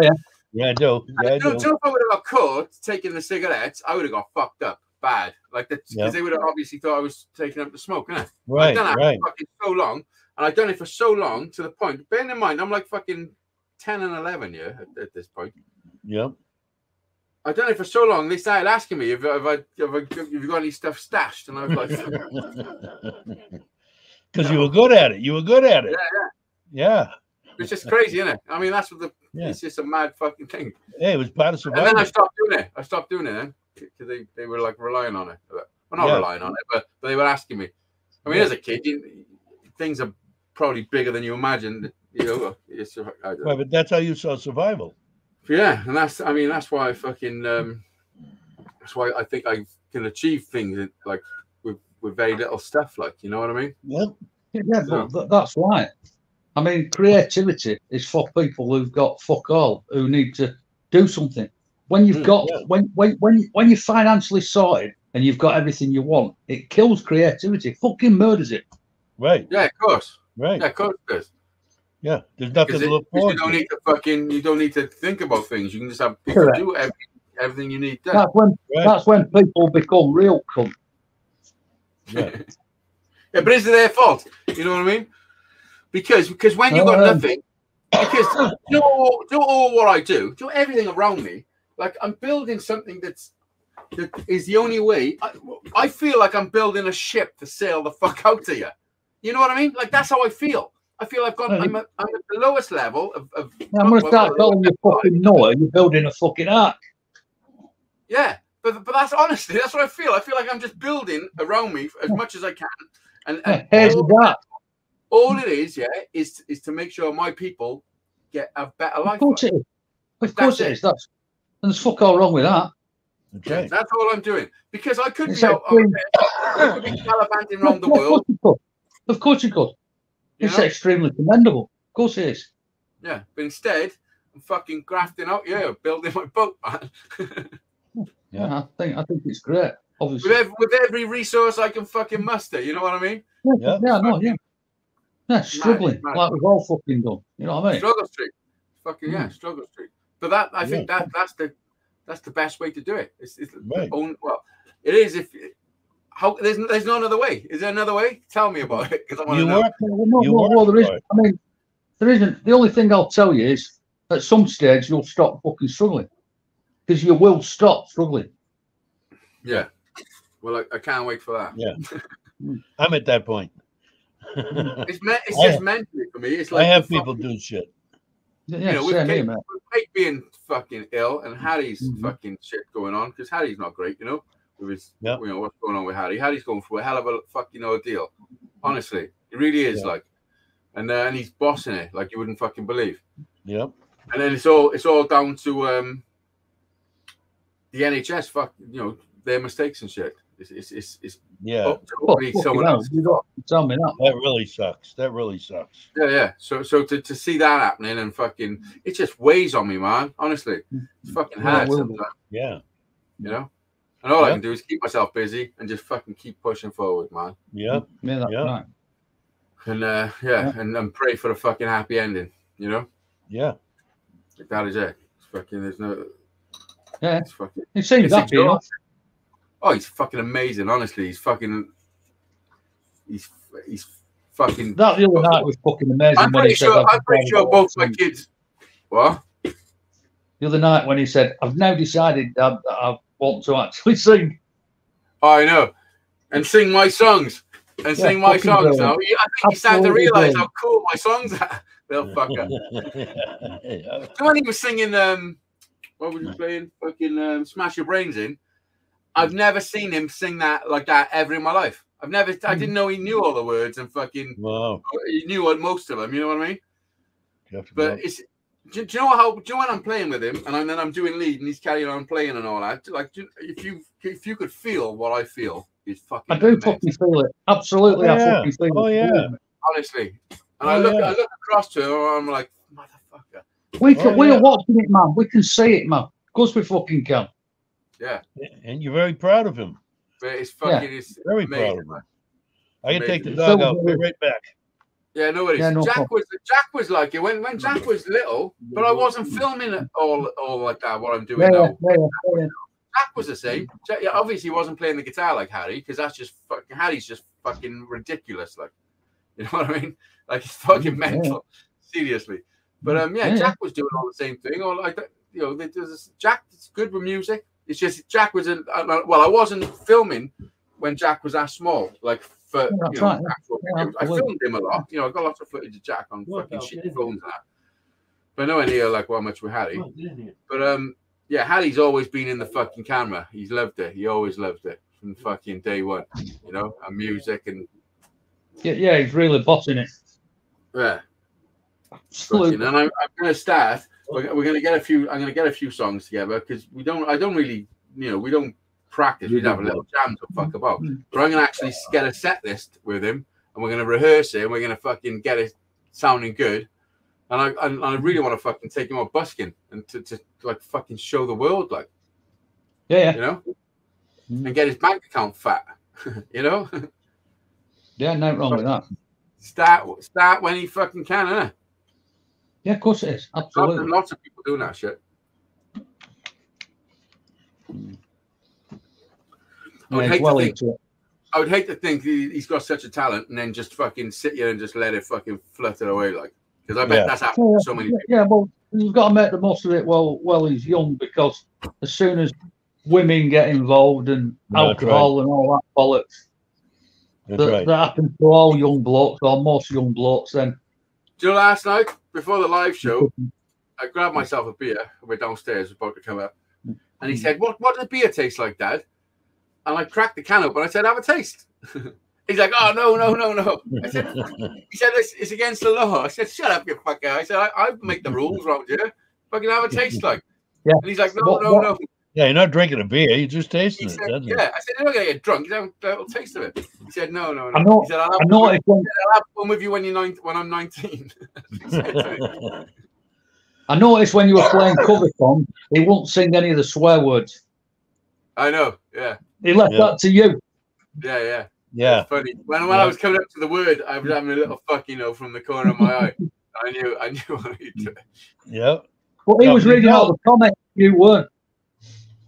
Yeah, I do. Yeah, I do. If I would have got caught taking the cigarettes, I would have got fucked up bad. Like that, because they would have obviously thought I was taking up the smoke, innit? Right. I've done it fucking so long, and I've done it for so long to the point. Bearing in mind, I'm like fucking 10 and 11 at this point. Yep. I've done it for so long. They started asking me if you got any stuff stashed, and I was like, because you were good at it. You were good at it. Yeah. It's just crazy, isn't it? I mean, that's what it's just a mad fucking thing. Yeah, it was part of survival. And then I stopped doing it then because they were like relying on it. Well, not relying on it, but they were asking me. I mean, as a kid, things are probably bigger than you imagine. Right, but that's how you saw survival. Yeah, and that's why I fucking that's why I think I can achieve things like with very little stuff, like, you know what I mean? Yeah, but that's right. I mean, creativity is for people who've got fuck all, who need to do something. When you've got when you're financially sorted and you've got everything you want, it kills creativity, fucking murders it. Right. Yeah, of course. Right. Yeah, of course it does. Yeah, there's nothing to look forward to. You don't need to think about things. You can just have people do everything you need done. That's when people become real cunt. Yeah. Yeah, but is it their fault? You know what I mean? Because when you've got nothing, because do all what I do everything around me, like I'm building something that is the only way. I feel like I'm building a ship to sail the fuck out to you. You know what I mean? Like that's how I feel. I feel I'm at the lowest level of I'm going to start calling you fucking Noah. You're building a fucking ark. Yeah, but that's honestly, that's what I feel. I feel like I'm just building around me as much as I can. And all it is, is to make sure my people get a better life. Of course it is. Of course it is. And there's fuck all wrong with that. Okay. That's all I'm doing. Because I could be out gallivanting around the world. Of course you could. It's extremely commendable. Of course it is. Yeah, but instead, I'm fucking grafting out, building my boat, man. Yeah, I think it's great. Obviously, with every resource I can fucking muster, you know what I mean? Yeah. Yeah, struggling, mad. like we've all fucking done. You know what I mean? Struggle streak. Fucking yeah, struggle streak. But that I think that's the best way to do it. It's right. Well, it is if how there's no other way. Is there another way? Tell me about it because I want to know. Well, there is. I mean, there isn't. The only thing I'll tell you is at some stage you'll stop fucking struggling because you will stop struggling. Yeah. Well, I can't wait for that. Yeah. I'm at that point. It's just mentally for me. It's like I have people do shit. Yeah, you know, with Kate being fucking ill and Harry's fucking shit going on because Harry's not great, you know, with his, you know, what's going on with Harry. Harry's going through a hell of a fucking ordeal. Honestly, it really is like, and he's bossing it like you wouldn't fucking believe. Yep. And then it's all down to the NHS, you know, their mistakes and shit. It's up to someone else. You got to tell me that. That really sucks. That really sucks. Yeah. So to see that happening and fucking, it just weighs on me, man. Honestly, it's fucking hard sometimes. Yeah. You know, and all I can do is keep myself busy and just fucking keep pushing forward, man. Yeah. That's right. And and pray for a fucking happy ending. You know. Yeah. That is it. It's fucking. There's no. Yeah. It's fucking. It seems happy enough. Oh, he's fucking amazing. Honestly, he's fucking. He's fucking. That the other night was fucking amazing. I'm pretty sure both my kids. What? The other night when he said, "I've now decided that I want to actually sing." Oh, I know, and sing my songs, and sing my songs. Now, I think he's starting to realise how cool my songs are. Little fucker. So when he was singing, what was he playing? Fucking Smash Your Brains In. I've never seen him sing that like that ever in my life. I didn't know he knew all the words and fucking. Wow. He knew most of them. You know what I mean? But it's. Do you know when I'm playing with him and then I'm doing lead and he's carrying on playing and all that? Like, if you could feel what I feel, it's fucking. I do fucking feel it. Absolutely, I fucking feel it. Oh yeah. Honestly, and I look across to him and I'm like, motherfucker. We're watching it, man. We can see it, man. Of course we fucking can. Yeah. And you're very proud of him. But it's fucking it's very amazing, proud of him. Man. I can take the dog out. Be right back. Yeah, no worries. Yeah, Jack was like it when Jack was little, but I wasn't filming it all like that. What I'm doing now. Jack was the same. Jack, obviously, he wasn't playing the guitar like Harry because that's just fucking Harry's just fucking ridiculous. Like, you know what I mean? Like it's fucking mental. Seriously. But Jack was doing all the same thing. Or like you know, Jack's good with music. It's just Jack was in. Well, I wasn't filming when Jack was that small. Like for I filmed him a lot. You know, I got lots of footage of Jack on fucking shit phones and that. But nowhere near like what much with Harry. But Harry's always been in the fucking camera. He's loved it. He always loved it from fucking day one. You know, and music and. Yeah, he's really bossing it. Yeah. Absolutely. And I'm going to start. We're going to get a few. I'm going to get a few songs together because we don't practice. We'd have a little jam to fuck about. But I'm going to actually get a set list with him, and we're going to rehearse it, and we're going to fucking get it sounding good. And I really want to fucking take him out busking and to like fucking show the world, like, you know, and get his bank account fat, you know. Yeah, no wrong with that. Start when he fucking can, innit? Yeah, of course it is. Absolutely. Lots of people doing that shit. I would hate to think he's got such a talent and then just fucking sit here and just let it fucking flutter away, like, because I bet that's happened to so many people. Yeah, well, you've got to make the most of it while he's young, because as soon as women get involved and alcohol and all that bollocks, that happens to all young blokes or most young blokes. Then, do you know, last night before the live show, I grabbed myself a beer. We're downstairs, about to come up, and he said, "What does beer taste like, Dad?" And I cracked the can open. I said, "Have a taste." He's like, "Oh no." He said, "It's against the law." I said, "Shut up, you fucker." I said, "I make the rules around here. Fucking have a taste, like." Yeah. And he's like, "No." Yeah, you're not drinking a beer. You're just tasting it. I said, "You're not gonna get drunk. You don't have a taste of it." He said, "No." He said, I'll have fun with you when I'm 19. I noticed when you were playing cover song, he won't sing any of the swear words. I know. Yeah. He left that to you. Yeah. Yeah. It's funny. When I was coming up to the word, I was having a little fuck, from the corner of my eye. I knew what he'd do. Yeah. Well, he was reading out the comments. You weren't.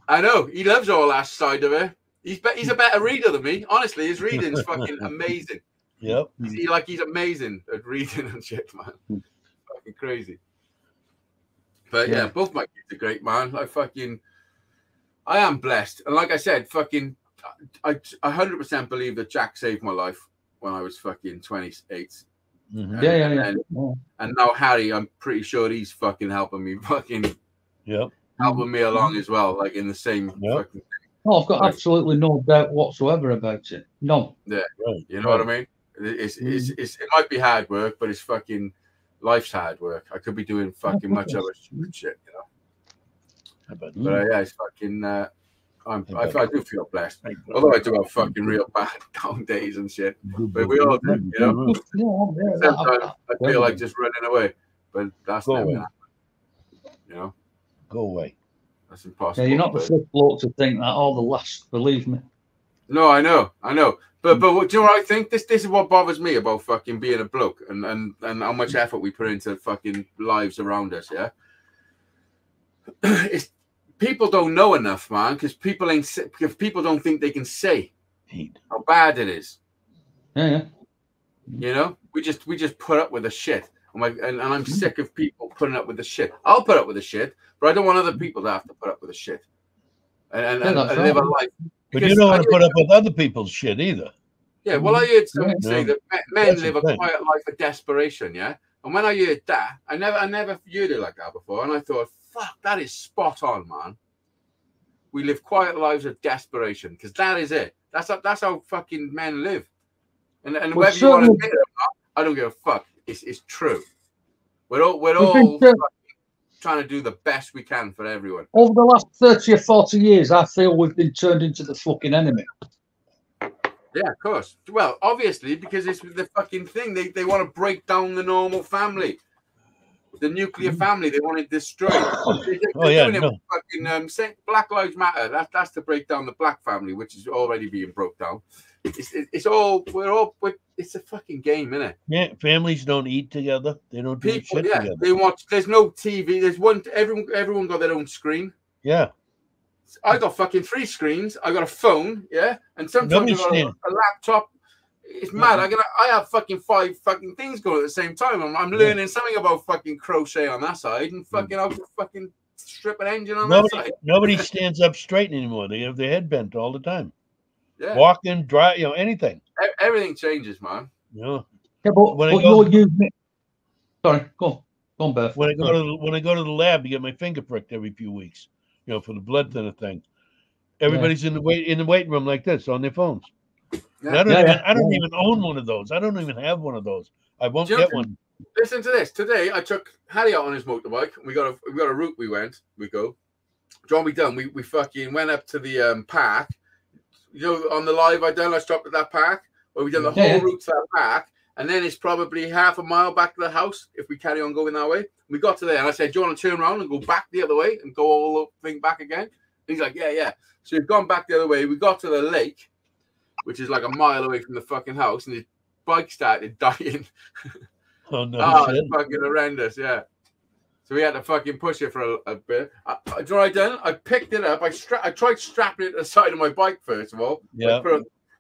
I know. He loves all that side of it. He's a better reader than me. Honestly, his reading's fucking amazing. Yep. He's amazing at reading and shit, man. Fucking crazy. But yeah, both my kids are great, man. I am blessed. And like I said, I 100% believe that Jack saved my life when I was fucking 28. Mm-hmm. And now Harry, I'm pretty sure he's fucking helping me helping me along as well, like in the same fucking thing. Oh, I've got absolutely no doubt whatsoever about it. No. Yeah. Right. You know what I mean? It might be hard work, but it's fucking life's hard work. I could be doing fucking much other shit, But yeah, it's fucking I do feel blessed. Although I do have fucking real bad down days and shit. But we all do, Sometimes I feel like just running away. But that's never gonna happen. Go away. That's impossible. Yeah, you're not the first bloke to think that, or the last, believe me. No, I know. But do you know what I think? This is what bothers me about fucking being a bloke and how much effort we put into fucking lives around us, yeah? It's people don't know enough, man, because people don't think they can say how bad it is. Yeah. We just put up with the shit. And I'm sick of people putting up with the shit. I'll put up with the shit, but I don't want other people to have to put up with the shit and live a life. But you don't want to put up with other people's shit either. Yeah, well, I heard someone say that men live a quiet life of desperation, yeah? And when I heard that, I never heard it like that before, and I thought, fuck, that is spot on, man. We live quiet lives of desperation, because that is it. That's how fucking men live. And whether you want to admit it or not, I don't give a fuck. It's true. We're all trying to do the best we can for everyone. Over the last 30 or 40 years, I feel we've been turned into the fucking enemy. Yeah, of course. Well, obviously, because it's the fucking thing. They want to break down the normal family. The nuclear family, they want to destroy. Fucking Black Lives Matter. That's to break down the black family, which is already being broke down. It's a fucking game, isn't it? Yeah, families don't eat together. They don't do shit together. They watch. There's no TV. There's one. Everyone got their own screen. Yeah. I got fucking 3 screens. I got a phone, and sometimes I got a laptop. It's mad. I have fucking 5 fucking things going at the same time. I'm learning something about fucking crochet on that side and fucking how to fucking strip an engine on that side. Nobody stands up straight anymore. They have their head bent all the time. Yeah. Walking, drive, anything. Everything changes, man. Yeah. But you're using it. Sorry, go on, Beth. When I go to the lab to get my finger pricked every few weeks, for the blood thinner thing. Everybody's in the waiting room like this on their phones. Yeah. I don't even own one of those. I don't even have one of those. I won't get one. Listen to this. Today I took Harry out on his motorbike. We got a route we go. John, we done. We fucking went up to the park. On the live I stopped at that park where we done the whole route to that park, and then it's probably half a mile back to the house if we carry on going that way. We got to there and I said, do you want to turn around and go back the other way and go all the thing back again? And he's like, yeah. So we've gone back the other way. We got to the lake, which is like a mile away from the fucking house, and his bike started dying. Oh no! It's fucking horrendous, yeah. So we had to fucking push it for a bit. Do you know what I done? I picked it up. I tried strapping it to the side of my bike first of all. Yeah.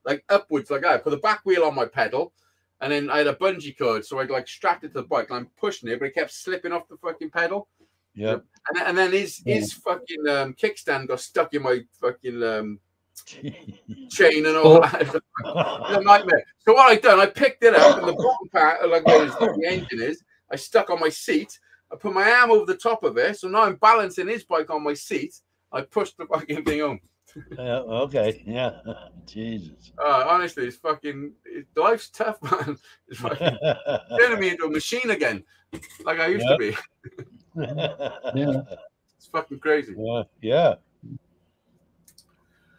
Like upwards, like that. I put the back wheel on my pedal, and then I had a bungee cord, so I strapped it to the bike, and I'm pushing it, but it kept slipping off the fucking pedal. Yeah. And then his fucking kickstand got stuck in my fucking chain and all that. It's a nightmare. So what I done, I picked it up, and the bottom part, like where the engine is, I stuck on my seat. I put my arm over the top of it, so now I'm balancing his bike on my seat. I pushed the fucking thing home. Okay, yeah. Jesus. Honestly, life's tough, man. It's fucking turning me into a machine again, like I used to be. Yeah. It's fucking crazy. Yeah.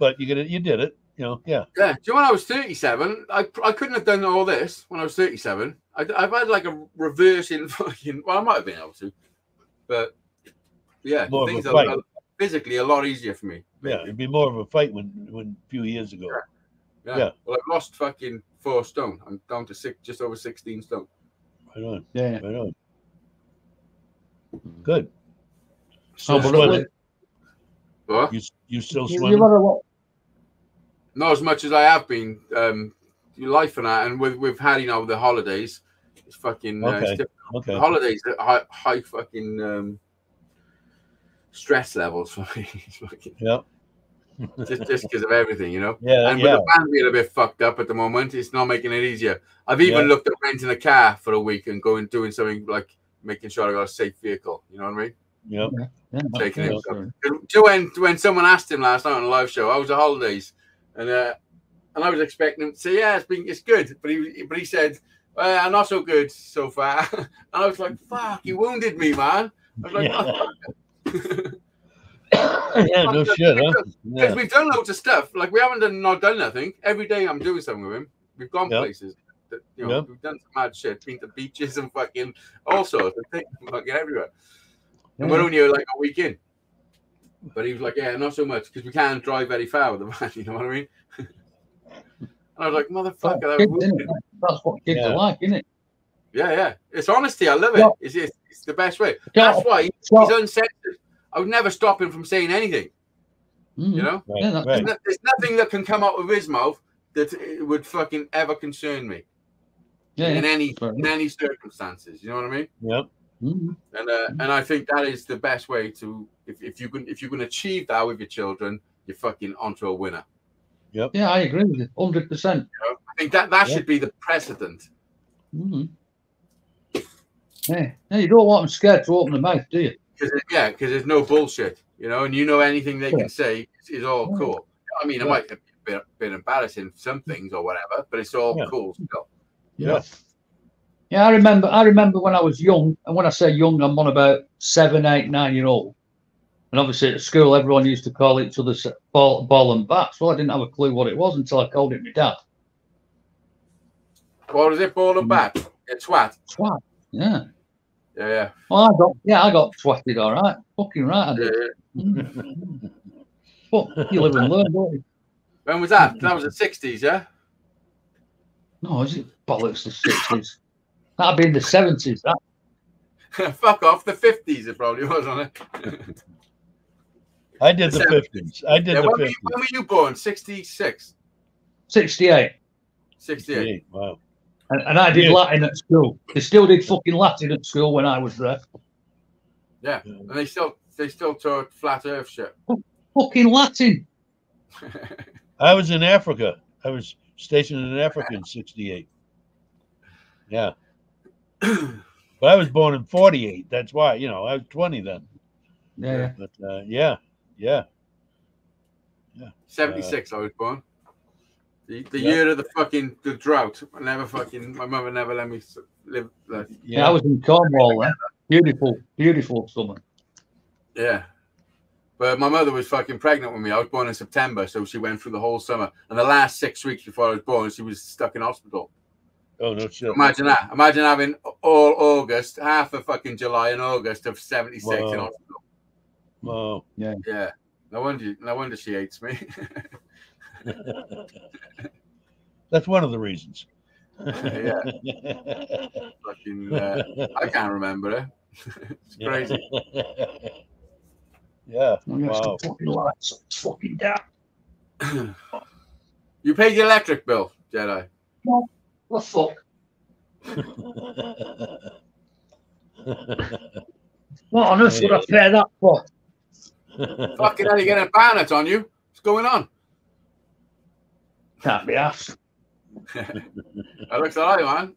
But you did it, Yeah. Yeah. Do you know when I was 37, I couldn't have done all this when I was 37. I've had like a reverse in fucking. Well, I might have been able to, but yeah, things are physically a lot easier for me. Yeah, it'd be more of a fight when a few years ago. Yeah. Well, I've lost fucking 4 stone. I'm down to just over 16 stone. Right on. Yeah. Right on. Good. Oh, Still but swimming? What? You still you swimming? gotta what? Not as much as I have been. Life and that, and with Harry now, the holidays, it's fucking Okay. it's difficult. Okay. The holidays are high fucking stress levels for me. Yeah. just because of everything, you know. Yeah. And Yeah. with the band being a bit fucked up at the moment, it's not making it easier. I've even Yeah. looked at renting a car for a week and doing something like making sure I got a safe vehicle. You know what I mean? Yeah. Taking Yeah, it. sorry. When someone asked him last night on a live show, how was the holidays? And I was expecting him to say, yeah, it's good. But he said, I'm not so good so far. And I was like, fuck, you wounded me, man. I was like, Yeah, no shit, huh? Because Yeah. we've done loads of stuff. Like, we haven't not done nothing. Every day I'm doing something with him. We've gone Yep. places. That, we've done some mad shit. Been to beaches and fucking all sorts of things. Fucking everywhere. And we're only like a week in. But he was like, yeah, not so much. Because we can't drive very far with the van. You know what I mean? And I was like, motherfucker, That's what kids are like, isn't it? Yeah. It's honesty. I love it. Yeah. It's the best way. Yeah. That's why he's uncensored. I would never stop him from saying anything. You know? Right, Yeah, right. There's nothing that can come out of his mouth that it would fucking ever concern me. In any circumstances. You know what I mean? Yep. Mm-hmm. And I think that is the best way to if you can achieve that with your children, you're fucking onto a winner. Yep. Yeah, I agree with you, 100%. You know? I think that should be the precedent. Mm-hmm. Yeah, you don't want them scared to open their mouth, do you? Because there's no bullshit, you know, and anything they can say is all cool. I mean, it might have been embarrassing some things or whatever, but it's all cool still. Yeah. Yeah, I remember when I was young, and when I say young, I'm on about 7, 8, 9 year old. And obviously at school, everyone used to call each other ball and bat. So I didn't have a clue what it was until I called it my dad. What is it, ball and bat? It's twat. Twat. Yeah. Yeah. Well, I got twatted, all right. Fucking right, I did. Yeah. But you live and learn, don't you? When was that? That was the 60s, yeah? No, is it bollocks the 60s? That'd be in the 70s, that. Fuck off, the 50s it probably was, on it. I did the 50s. I did the 50s. When were you born? 66? 68. 68. Wow. And I did Latin at school. They still did fucking Latin at school when I was there. Yeah, and they still taught flat earth shit. Fucking Latin. I was in Africa. I was stationed in Africa in 68. Yeah. But I was born in 48. That's why, I was 20 then. Yeah. But yeah. 76 I was born. The year of the drought. My mother never let me live. I was in Cornwall then. Beautiful summer. Yeah. But my mother was fucking pregnant with me. I was born in September, so she went through the whole summer. And the last 6 weeks before I was born, she was stuck in hospital. Oh, no shit. Imagine that. Imagine having all August, half of fucking July and August of 76 in hospital. Wow. Yeah. Yeah. No wonder she hates me. That's one of the reasons. Yeah. Fucking, I can't remember it. It's crazy. Yeah. Wow. Fucking lights. Fucking down. You paid the electric bill, Jedi. No. What the fuck? What on earth would I pay that for? Fucking hell, you getting a bayonet on you? What's going on? Can't be asked. That looks alright, man.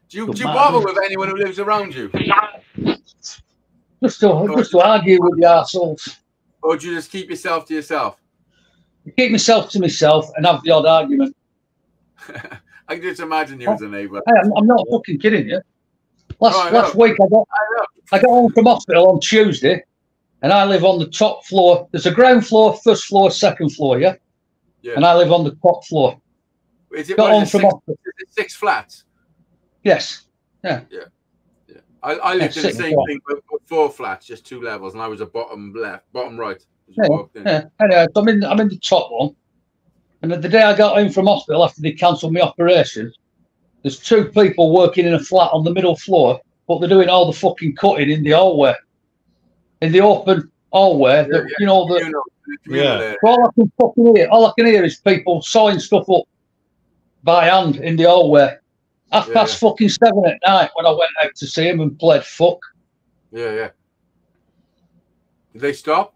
Do you bother with anyone who lives around you? Just to argue with the arseholes. Or do you just keep yourself to yourself? I keep myself to myself and have the odd argument. I can just imagine you as a neighbour. Hey, I'm not fucking kidding you. Last week I got home from hospital on Tuesday, and I live on the top floor. There's a ground floor, first floor, second floor, yeah? And I live on the top floor. Is it, got home from hospital. Is it 6 flats? Yes. Yeah. I lived in the same thing, but 4 flats, just 2 levels, and I was a bottom right. as you walked in. Yeah. Anyway, so I'm in the top one. And the day I got in from hospital after they cancelled my operation, there's 2 people working in a flat on the middle floor, but they're doing all the fucking cutting in the hallway. In the open hallway, you know, Yeah. All I can hear is people sawing stuff up by hand in the hallway. Half past fucking 7 at night when I went out to see him and played fuck. Yeah. Did they stop?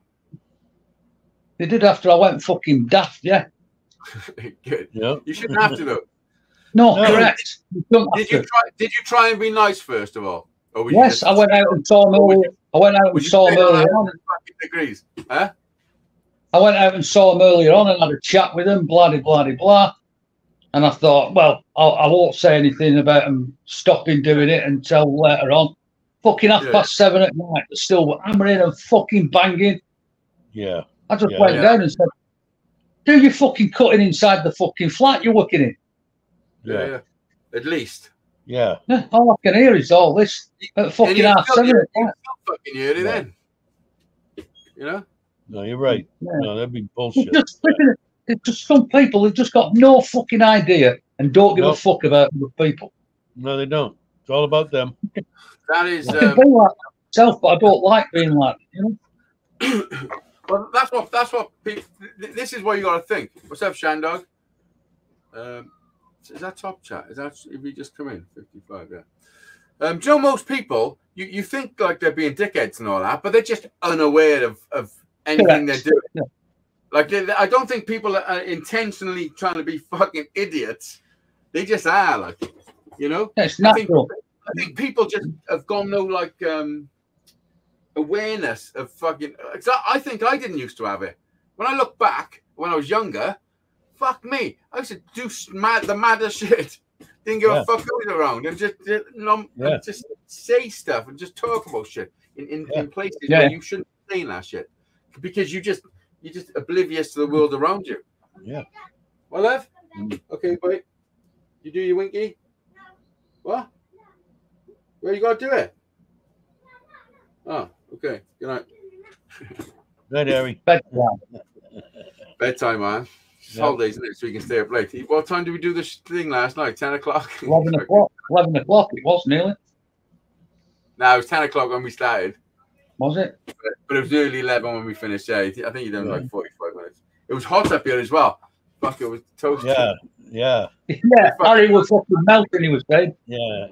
They did after I went fucking daft, yeah. Good. Yeah. You shouldn't have to though. No, correct. Did you try and be nice first of all? Or Yes, I went out and saw him earlier. I went out and saw him earlier on. Degrees, huh? I went out and saw him earlier on and had a chat with him, blah, blah, blah, blah. And I thought, well, I won't say anything about him stopping doing it until later on. Fucking half past 7 at night, they're still hammering and fucking banging. Yeah. I just went down and said, do you fucking cutting inside the fucking flat you're working in? Yeah. At least. Yeah. All I can hear is all this at fucking half 7 at night. Fucking hear it then. You know? No, you're right. Yeah. No, that'd be bullshit. It's just some people who've just got no fucking idea and don't give a fuck about other people. No, they don't. It's all about them. That is. I can be like myself, but I don't like being like, you know. Well, that's what people. This is what you got to think. What's up, Shandog? Is that top chat? Is that if you just come in 55? Yeah. Joe, most people you think like they're being dickheads and all that, but they're just unaware of anything they're doing. Yeah. Like I don't think people are intentionally trying to be fucking idiots. They just are, like, you know. It's natural. I think people just have gone no like awareness of fucking. I think I didn't used to have it. When I look back, when I was younger, fuck me, I used to do the maddest shit. Didn't give a fuck who was around, and just say stuff and just talk about shit in places where you shouldn't be saying that shit, because you're just oblivious to the world around you. Yeah. Well, love. Okay, buddy. You do your winky. What? Well, you got to do it. Oh, okay. Good night. Night, Harry. Bedtime, man. It's holidays, isn't it? So we can stay up late. What time did we do this thing last night? 10 o'clock? 11 o'clock. 11 o'clock it was, nearly. No, it was 10 o'clock when we started. Was it? But it was nearly 11 when we finished. Yeah, I think you done like 45 minutes. It was hot up here as well. Fuck, it was toasty. Yeah. Harry was fucking melting, he was saying. Yeah.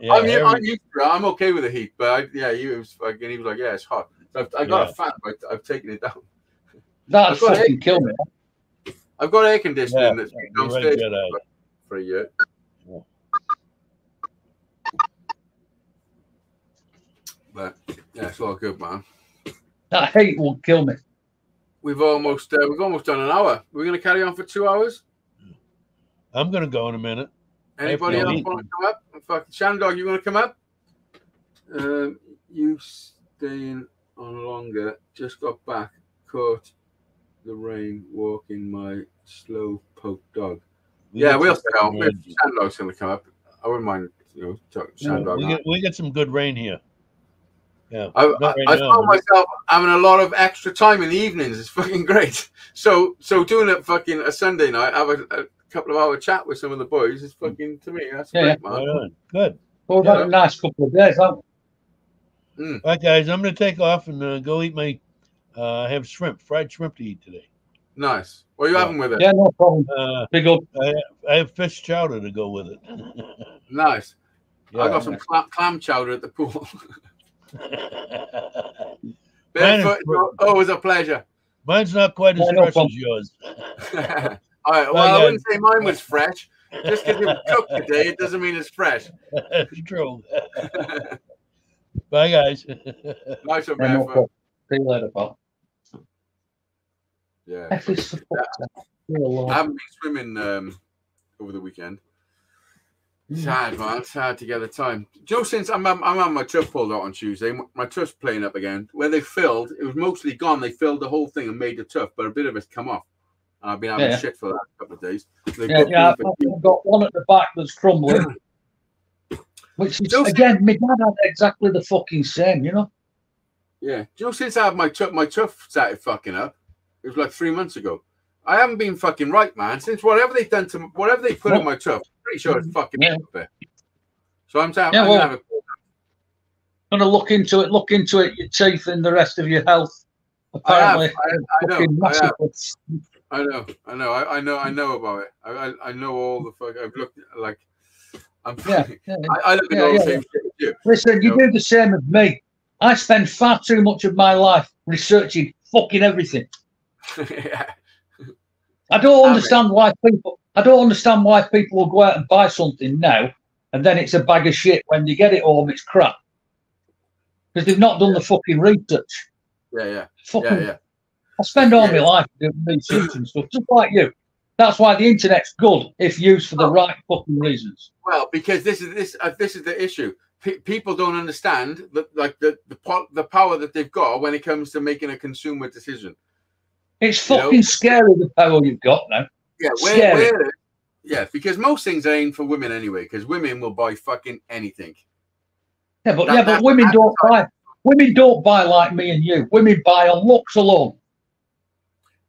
I'm okay with the heat, but he was fucking. He was like, yeah, it's hot. So I got a fan, but I've taken it down. That'd fucking kill me. I've got air conditioning that's been downstairs for a year. Yeah. But yeah, it's all good, man. That heat will kill me. We've almost done an hour. We're going to carry on for 2 hours. I'm going to go in a minute. Anybody else want to come up? In fact, Shandog, you want to come up? You staying on longer. Just got back. Caught the rain walking my slow poke dog. We'll stay on. Shandog's going to come up. I wouldn't mind, talking to Shandog. We get some good rain here. Yeah, I found myself having a lot of extra time in the evenings. It's fucking great. So doing it fucking a Sunday night, have a couple of hour chat with some of the boys is fucking, to me, that's great, man. Right, good. Well, we've had a nice couple of days, haven't we? All right, guys, I'm going to take off and go eat my. I have fried shrimp to eat today. Nice. What are you having with it? Yeah, no problem. Big up. I have fish chowder to go with it. Nice. Yeah, I got some clam chowder at the pool. Barefoot, always a pleasure. Mine's not quite as fresh as yours. All right. Well, I wouldn't say mine was fresh. Just because it was cooked today, it doesn't mean it's fresh. It's true. Bye, guys. Nice one, Barefoot. See you later, pal. Yeah. I haven't been swimming over the weekend. It's hard, man. It's hard to get the time. Joe, since I'm on my truck pulled out on Tuesday, my truck's playing up again. Where they filled, it was mostly gone. They filled the whole thing and made the tough, but a bit of it's come off. And I've been having shit for that couple of days. I've got one at the back that's crumbling. Which is, again, my dad had exactly the fucking same, you know? Yeah. Joe, since I have my truck started fucking up. It was like 3 months ago. I haven't been fucking right, man. Since whatever they've done to whatever they put in my truck, I'm pretty sure it's fucking bit. So I'm saying, I'm gonna look into it. Look into it. Your teeth and the rest of your health. Apparently, I know about it. I know all the fuck. I've looked like. I look at all the same shit as you. Listen, you do the same as me. I spend far too much of my life researching fucking everything. Yeah. I don't understand why people. I don't understand why people will go out and buy something now, and then it's a bag of shit. When they get it home, it's crap because they've not done the fucking research. Yeah. I spend all my life doing research and stuff, just like you. That's why the internet's good if used for the right fucking reasons. Well, because this is the issue. People don't understand the power that they've got when it comes to making a consumer decision. It's fucking scary, the power you've got now. Yeah, because most things ain't for women anyway. Because women will buy fucking anything. Yeah, but women don't buy. Women don't buy like me and you. Women buy on looks alone.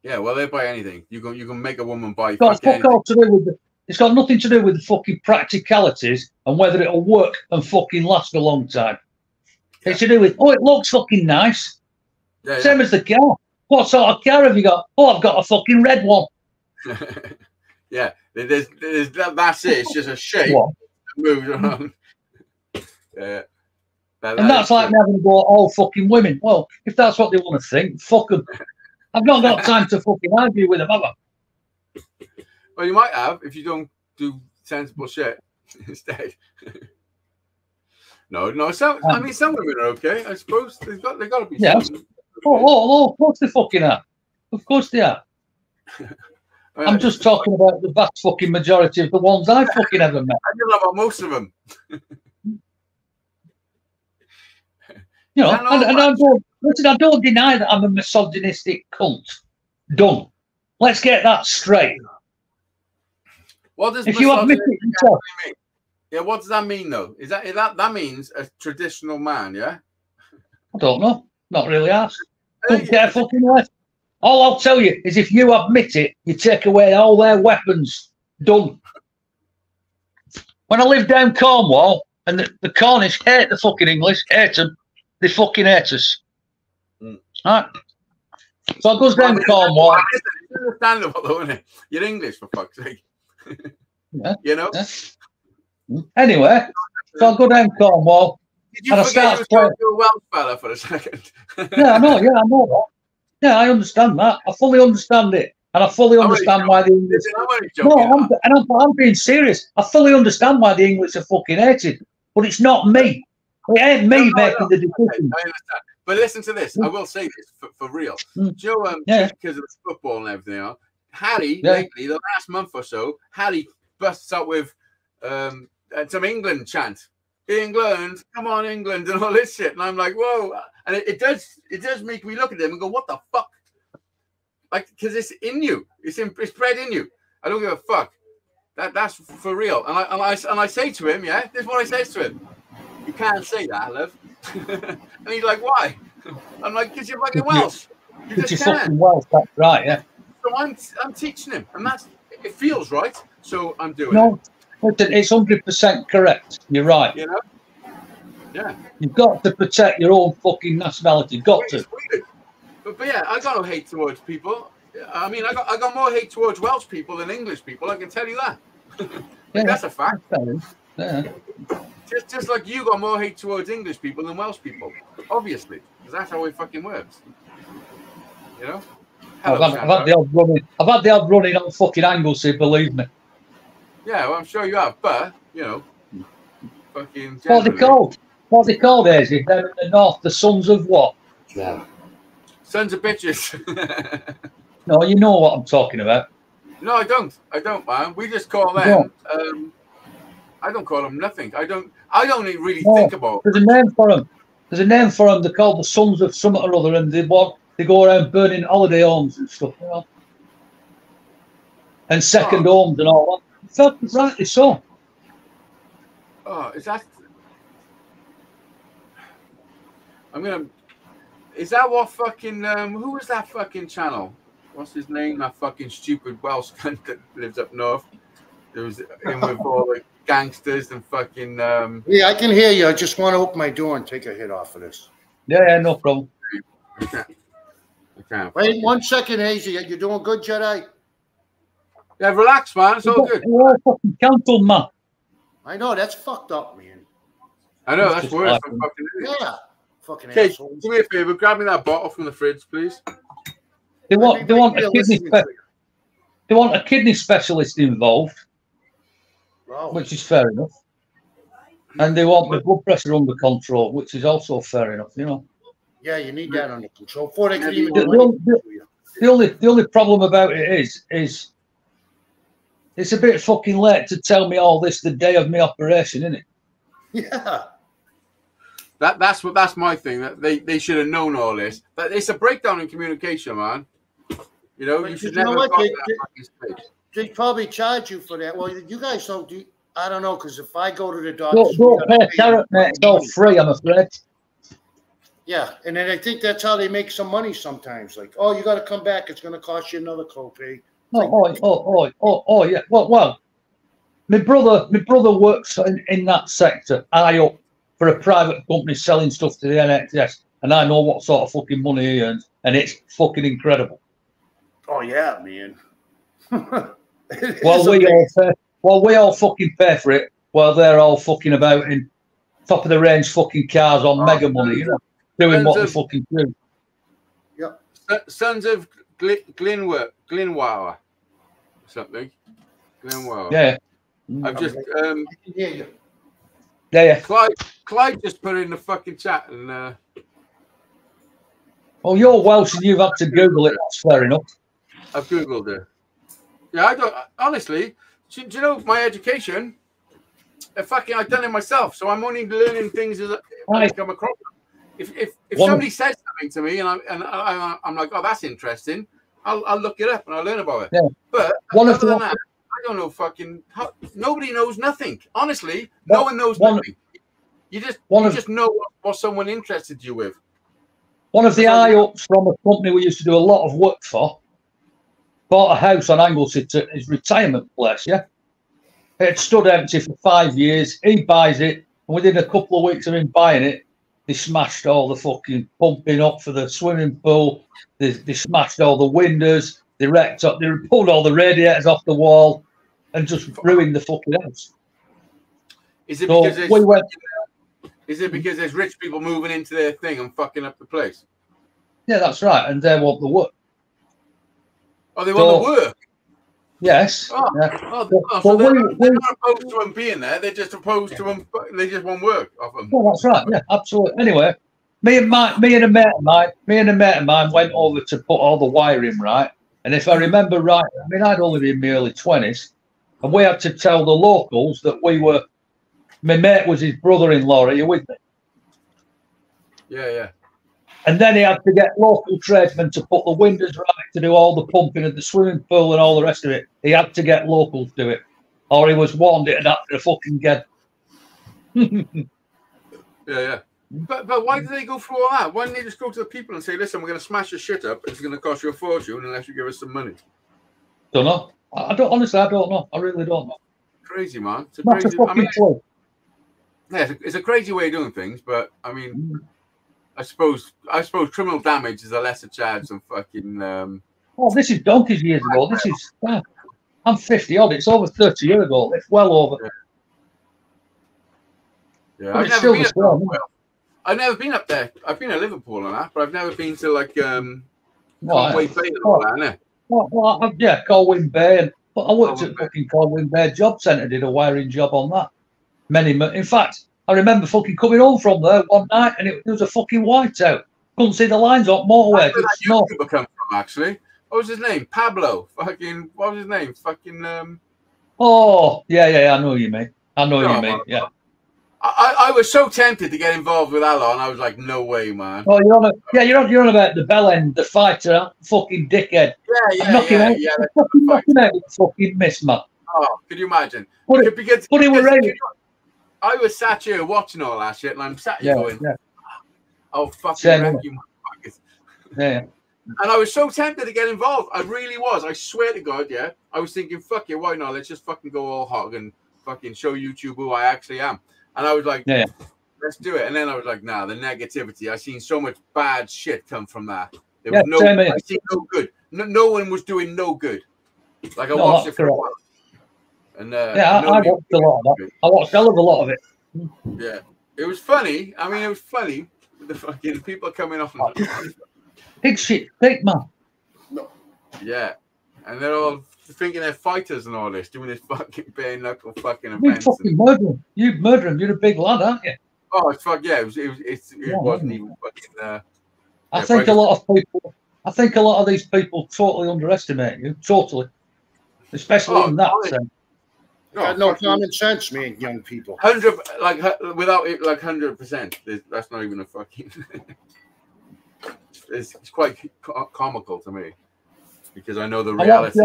Yeah, well, they buy anything. You can make a woman buy. It's got nothing to do with the fucking practicalities and whether it'll work and fucking last a long time. Yeah. It's to do with it looks fucking nice. Same as the car. What sort of car have you got? Oh, I've got a fucking red one. Yeah, that's it. It's just a shape that moves around. Yeah. And that's like me having to go all fucking women. Well, if that's what they want to think, fuck them. I've not got time to fucking argue with them, have I? Well, you might have if you don't do sensible shit instead. No. I mean, some women are okay. I suppose they got to be. Yeah. Oh, of course they fucking are. Of course they are. I'm just talking about the vast fucking majority of the ones I fucking ever met. I don't know about most of them. You know, I don't deny that I'm a misogynistic cunt. Done. Let's get that straight. What does if you admit it yourself, mean? Yeah, what does that mean though? Is that means a traditional man? Yeah. I don't know. Not really asked. Don't get a fucking left. All I'll tell you is if you admit it, you take away all their weapons. Done. When I lived down Cornwall, and the Cornish hate the fucking English, hate them. They fucking hate us. Right? So I goes down Cornwall. It's understandable though, isn't it? You're English, for fuck's sake. Yeah. You know? Yeah. Anyway, so I go down Cornwall. Did you forget you were a Welsh fella for a second? Yeah, I know that. Yeah, I understand that. I fully understand it. And I fully understand why the English... I'm being serious. I fully understand why the English are fucking hated. But it's not me. It ain't me making the decision. I understand. But listen to this. I will say this for real. Do you know, because of the football and everything, Harry, lately, the last month or so, Harry busts out with some England chant. England, come on, England, and all this shit. And I'm like, whoa. And it does make me look at them and go, what the fuck? Like, because it's in you. It's bred in you. I don't give a fuck. That's for real. And I say to him, this is what I say to him. You can't say that, love. And he's like, why? I'm like, because you're fucking Welsh. You just can't. Fucking Welsh, that's right, yeah. So I'm teaching him, and it feels right. So I'm doing it. It's 100% correct. You're right. You know? Yeah. You've got to protect your own fucking nationality. Got to. But yeah, I got no hate towards people. I mean, I got more hate towards Welsh people than English people. I can tell you that. That's a fact. Yeah. Just like you got more hate towards English people than Welsh people, obviously, because that's how it fucking works. You know. I've had the odd running on fucking Anglesey, believe me. Yeah, well, I'm sure you have, but you know, fucking. What are they called, Daisy? They're in the north, the sons of what? Yeah. Sons of bitches. No, you know what I'm talking about. No, I don't, man. We just call them. I don't call them nothing. I don't really think about. There's a name for them. They're called the sons of something or other, and they go around burning holiday homes and stuff, you know. And second homes and all that. That's rightly so. Oh, is that? Is that what fucking? Who was that fucking channel? what's his name? That fucking stupid Welsh cunt that lives up north. There was in with all the gangsters and fucking. Yeah, I can hear you. I just want to open my door and take a hit off of this. Yeah, no problem. I can't. Wait 1 second, Hazy. You're doing good, Jedi? Yeah, relax, man. It's all good. You're all fucking cancelled, man. I know, that's fucked up, man. I know, It's that's just worse. like- Than fucking idiots. Yeah. Fucking Okay, assholes. do me a favor. Grab me that bottle from the fridge, please. They want a kidney Listening to you. they want a kidney specialist involved, Wow. which is fair enough. And they want the blood pressure under control, which is also fair enough, you know. Yeah, you need that under control before they can even The, do the, anything the, to you. the only problem about it is it's a bit fucking late to tell me all this the day of my operation, isn't it? Yeah. That's my thing. That they should have known all this. That it's a breakdown in communication, man. You know, But you should you know never what? got that fucking stage. They probably charge you for that. Well, you guys don't do. I don't know, because if I go to the doctor, Don't pay a carrot, mate. It's all free, I'm afraid. yeah, and then I think that's how they make some money sometimes. Like, oh, you got to come back. It's going to cost you another copay. Oh, yeah. Well, my brother works in that sector, high up, for a private company selling stuff to the NHS, and I know what sort of fucking money he earns, and it's fucking incredible. Oh yeah, man. While we all fucking pay for it, while they're all fucking about in top of the range fucking cars on mega money, you know, doing what they fucking do. Sons of Glenwauer, something. Glenwauer. Yeah. I've just I can hear you. Yeah. Clyde just put in the fucking chat and Oh, you're Welsh and you've had to Google it. That's fair enough. I've googled it. Yeah, I don't honestly. Do you know my education? I've done it myself, so I'm only learning things as I come across. If somebody says something to me and I'm like, oh, that's interesting, I'll look it up and I'll learn about it. Yeah. But other than that, I don't know nobody knows nothing. Honestly, no one knows nothing. You just know what someone interested you with. One of the high-ups from a company we used to do a lot of work for bought a house on Anglesey to his retirement place, yeah? It stood empty for 5 years. He buys it, and within a couple of weeks of him buying it, they smashed all the fucking pumping up for the swimming pool. They smashed all the windows. They wrecked up. They pulled all the radiators off the wall and just ruined the fucking house. Is it because there's rich people moving into their thing and fucking up the place? Yeah, that's right. And they want the work. Oh, they want the work? Yes. Oh, yeah. So they're not opposed to them being there. They're just opposed to them. They just want work off them. Oh, that's right. Yeah, absolutely. Anyway, me and a mate of mine went over to put all the wiring right. And if I remember right, I mean, I'd only been in my early 20s, and we had to tell the locals that we were. My mate was his brother-in-law. Are you with me? Yeah. And then he had to get local tradesmen to put the windows right, to do all the pumping of the swimming pool and all the rest of it. He had to get locals to do it, or he was warned it'd have to fucking get. Yeah. But why did they go through all that? Why didn't they just go to the people and say, "Listen, we're going to smash your shit up. It's going to cost you a fortune unless you give us some money." Don't know. I don't know. I really don't know. Crazy, man. It's a That's crazy. a fucking clue. Yeah, it's a crazy way of doing things, but I mean, I suppose criminal damage is a lesser charge than fucking. Oh, this is donkeys years ago. This is. I'm 50 odd. It's over 30 years ago. It's well over. Yeah, I've never been up there. I've been to Liverpool and that, but I've never been to like Conway Bay and all that, innit? Yeah, Colwyn Bay. But I worked at fucking Colwyn Bay Job Centre, did a wiring job on that. In fact, I remember fucking coming home from there one night and it was a fucking whiteout. Couldn't see the lines up motorway. Where did that YouTuber come from, actually? What was his name? Pablo. Fucking, what was his name? Fucking, Oh, yeah, I know what you mean. Yeah. I was so tempted to get involved with Allah, and I was like, no way, man. Oh, you're on about the bell end, the fighter, fucking dickhead. Yeah. Knock him out with a fucking miss, man. Oh, could you imagine? Because he was ready. I was sat here watching all that shit, and I'm sat here going, "Oh, fucking wreck you, motherfuckers!" Yeah. And I was so tempted to get involved. I really was. I swear to God, yeah. I was thinking, fuck it, why not? Let's just fucking go all hog and fucking show YouTube who I actually am. And I was like, Yeah. let's do it. And then I was like, nah, the negativity. I seen so much bad shit come from that. There Yeah, was same here. I seen no good. No one was doing no good. Like I No, watched it that's for a correct. while. And Yeah, I nobody- watched a lot of that. I watched a hell of a lot of it. Yeah, it was funny. I mean, it was funny. The fucking people coming off. Big shit, big man. Yeah, and they're all thinking they're fighters and all this, doing this fucking bare knuckle fucking You events. fucking murder him. You murder him. You're a big lad, aren't you? Oh fuck yeah! It Yeah, wasn't yeah. even fucking. I Yeah, think but- a lot of people. I think a lot of these people totally underestimate you. Totally, especially Oh, in that honestly. sense. Got no common sense, man, young people. 100 like without it like 100%. That's not even a fucking. it's quite comical to me because I know the reality.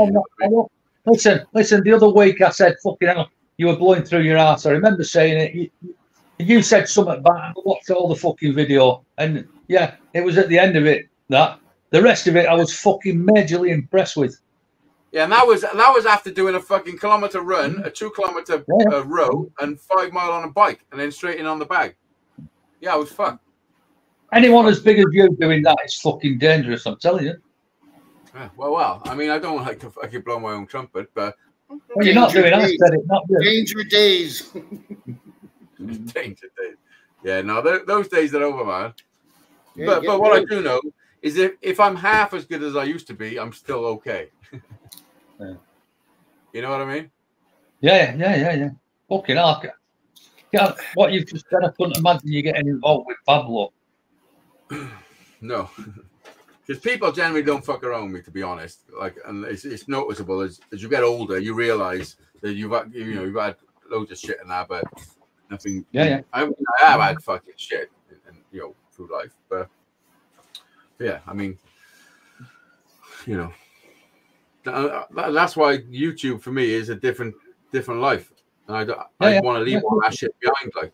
Listen. The other week I said, "Fucking hell, you were blowing through your ass." I remember saying it. You said something about. I watched all the fucking video, and yeah, it was at the end of it that the rest of it I was fucking majorly impressed with. Yeah, and that was after doing a fucking kilometer run, a 2 kilometer row, and 5 mile on a bike, and then straight in on the bag. Yeah, it was fun. Anyone as big as you doing that is fucking dangerous. I'm telling you. Yeah, well. I mean, I don't like to fucking blow my own trumpet, but Well, you're not doing. I said it, not you. Danger days. danger days. Yeah, no, those days are over, man. Yeah, But what I do know is if I'm half as good as I used to be, I'm still okay. Yeah. You know what I mean? Yeah. Fucking hell. Yeah, what you've just said, I couldn't imagine you getting involved with Pablo. No, because people generally don't fuck around with me, to be honest. Like, and it's noticeable as you get older, you realize that you've had loads of shit and that, but nothing. Yeah. I have had fucking shit, and through life, but yeah, I mean, that's why YouTube for me is a different life. And I want to leave all that shit behind, like,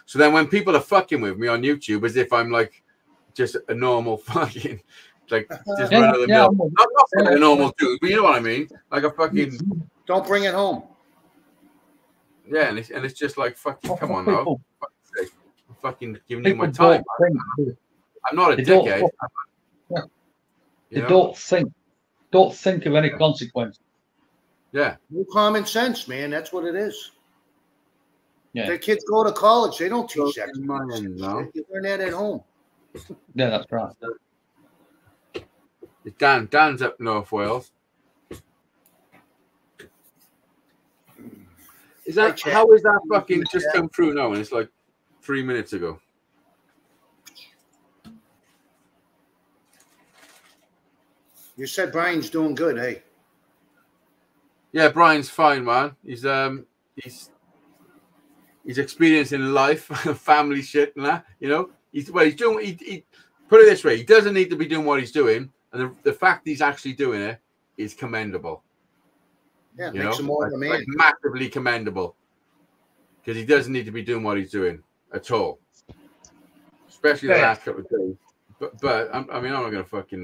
So then when people are fucking with me on YouTube, as if I'm like just a normal fucking like just run of the mill, not like a normal dude, but you know what I mean, like a fucking. Don't bring it home. Yeah, and it's just like fucking come on now, I'm fucking giving you my People time. I'm not a dickhead. They don't think of any consequence. Yeah. No common sense, man. That's what it is. Yeah. The kids go to college. They don't teach that. No. You learn that at home. Yeah, that's right. Dan's up North Wales. How is that fucking just come through now? And it's like 3 minutes ago. You said Brian's doing good, hey? Yeah, Brian's fine, man. He's experiencing life, family shit, and that. He's doing. He put it this way: he doesn't need to be doing what he's doing, and the fact he's actually doing it is commendable. Yeah, it makes him more of a man. Like massively commendable, because he doesn't need to be doing what he's doing at all, especially the last couple of days. But I'm not going to fucking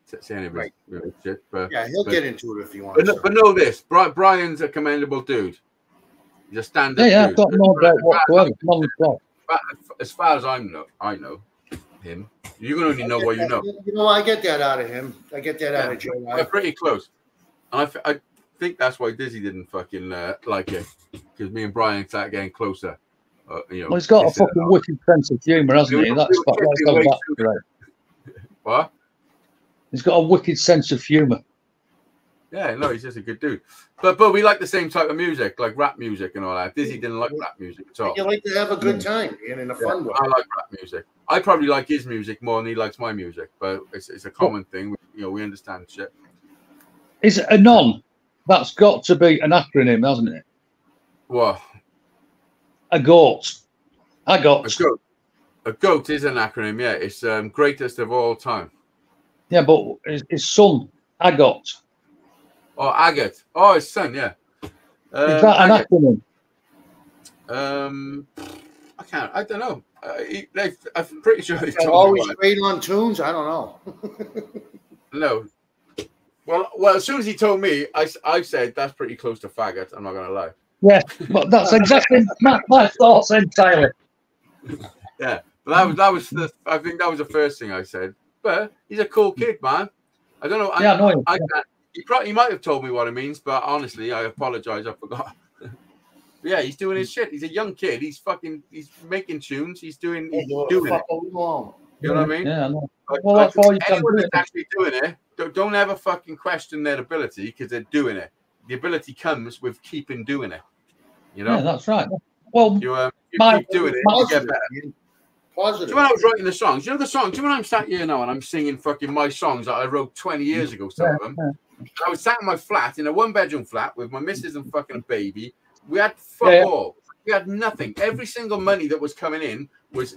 say any of his shit. But yeah, he'll get into it if he wants. But know this: Brian's a commendable dude. He's a standard dude. I've got no doubt whatsoever. As far as I know him. You can only know what you know. I get that out of him. I get that out of Joe. They're pretty close. And I think that's why Dizzy didn't fucking like it, because me and Brian started getting closer. Well, he's got a fucking wicked sense of humour, hasn't he? That's right. What? He's got a wicked sense of humour. Yeah, no, he's just a good dude. But we like the same type of music, like rap music and all that. Dizzy didn't like rap music at all. You like to have a good time and in a fun way. I like rap music. I probably like his music more than he likes my music, but it's a common thing. We understand shit. Is it ANON? That's got to be an acronym, hasn't it? What? A goat. A goat. A goat is an acronym, yeah. It's greatest of all time. Yeah, but his son, Agot. Oh, Agate. Oh, his son, yeah. Is that an acronym? I don't know. I'm pretty sure they They're told me always about it. great on tunes. I don't know. No. Well, as soon as he told me, I said that's pretty close to faggot. I'm not gonna lie. Yeah, but that's exactly my thoughts entirely. Yeah, but I think that was the first thing I said. But he's a cool kid, man. I don't know. Yeah, I know him. He might have told me what it means, but honestly, I apologize. I forgot. Yeah, he's doing his shit. He's a young kid. He's making tunes. He's doing it. You know what I mean? Yeah, I know. Like, Well, that's all you can anyone do. that's actually doing it, don't ever fucking question their ability because they're doing it. The ability comes with keeping doing it. You know? Yeah, that's right. Well, you my- keep doing it, you get better. Do Positive. you know when I was writing the songs? You know the songs? Do you know when I'm sat here now and I'm singing fucking my songs that I wrote 20 years ago, some of them? I was sat in my flat, in a one-bedroom flat with my missus and fucking a baby. We had fuck all. We had nothing. Every single money that was coming in was